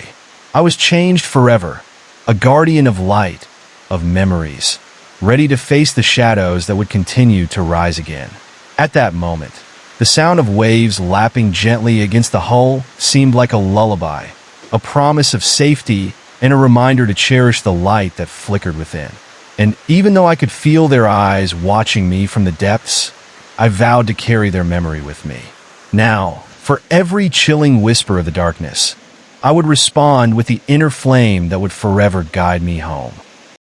I was changed forever, a guardian of light, of memories, ready to face the shadows that would continue to rise again. At that moment, the sound of waves lapping gently against the hull seemed like a lullaby, a promise of safety and a reminder to cherish the light that flickered within. And even though I could feel their eyes watching me from the depths, I vowed to carry their memory with me. Now, for every chilling whisper of the darkness, I would respond with the inner flame that would forever guide me home.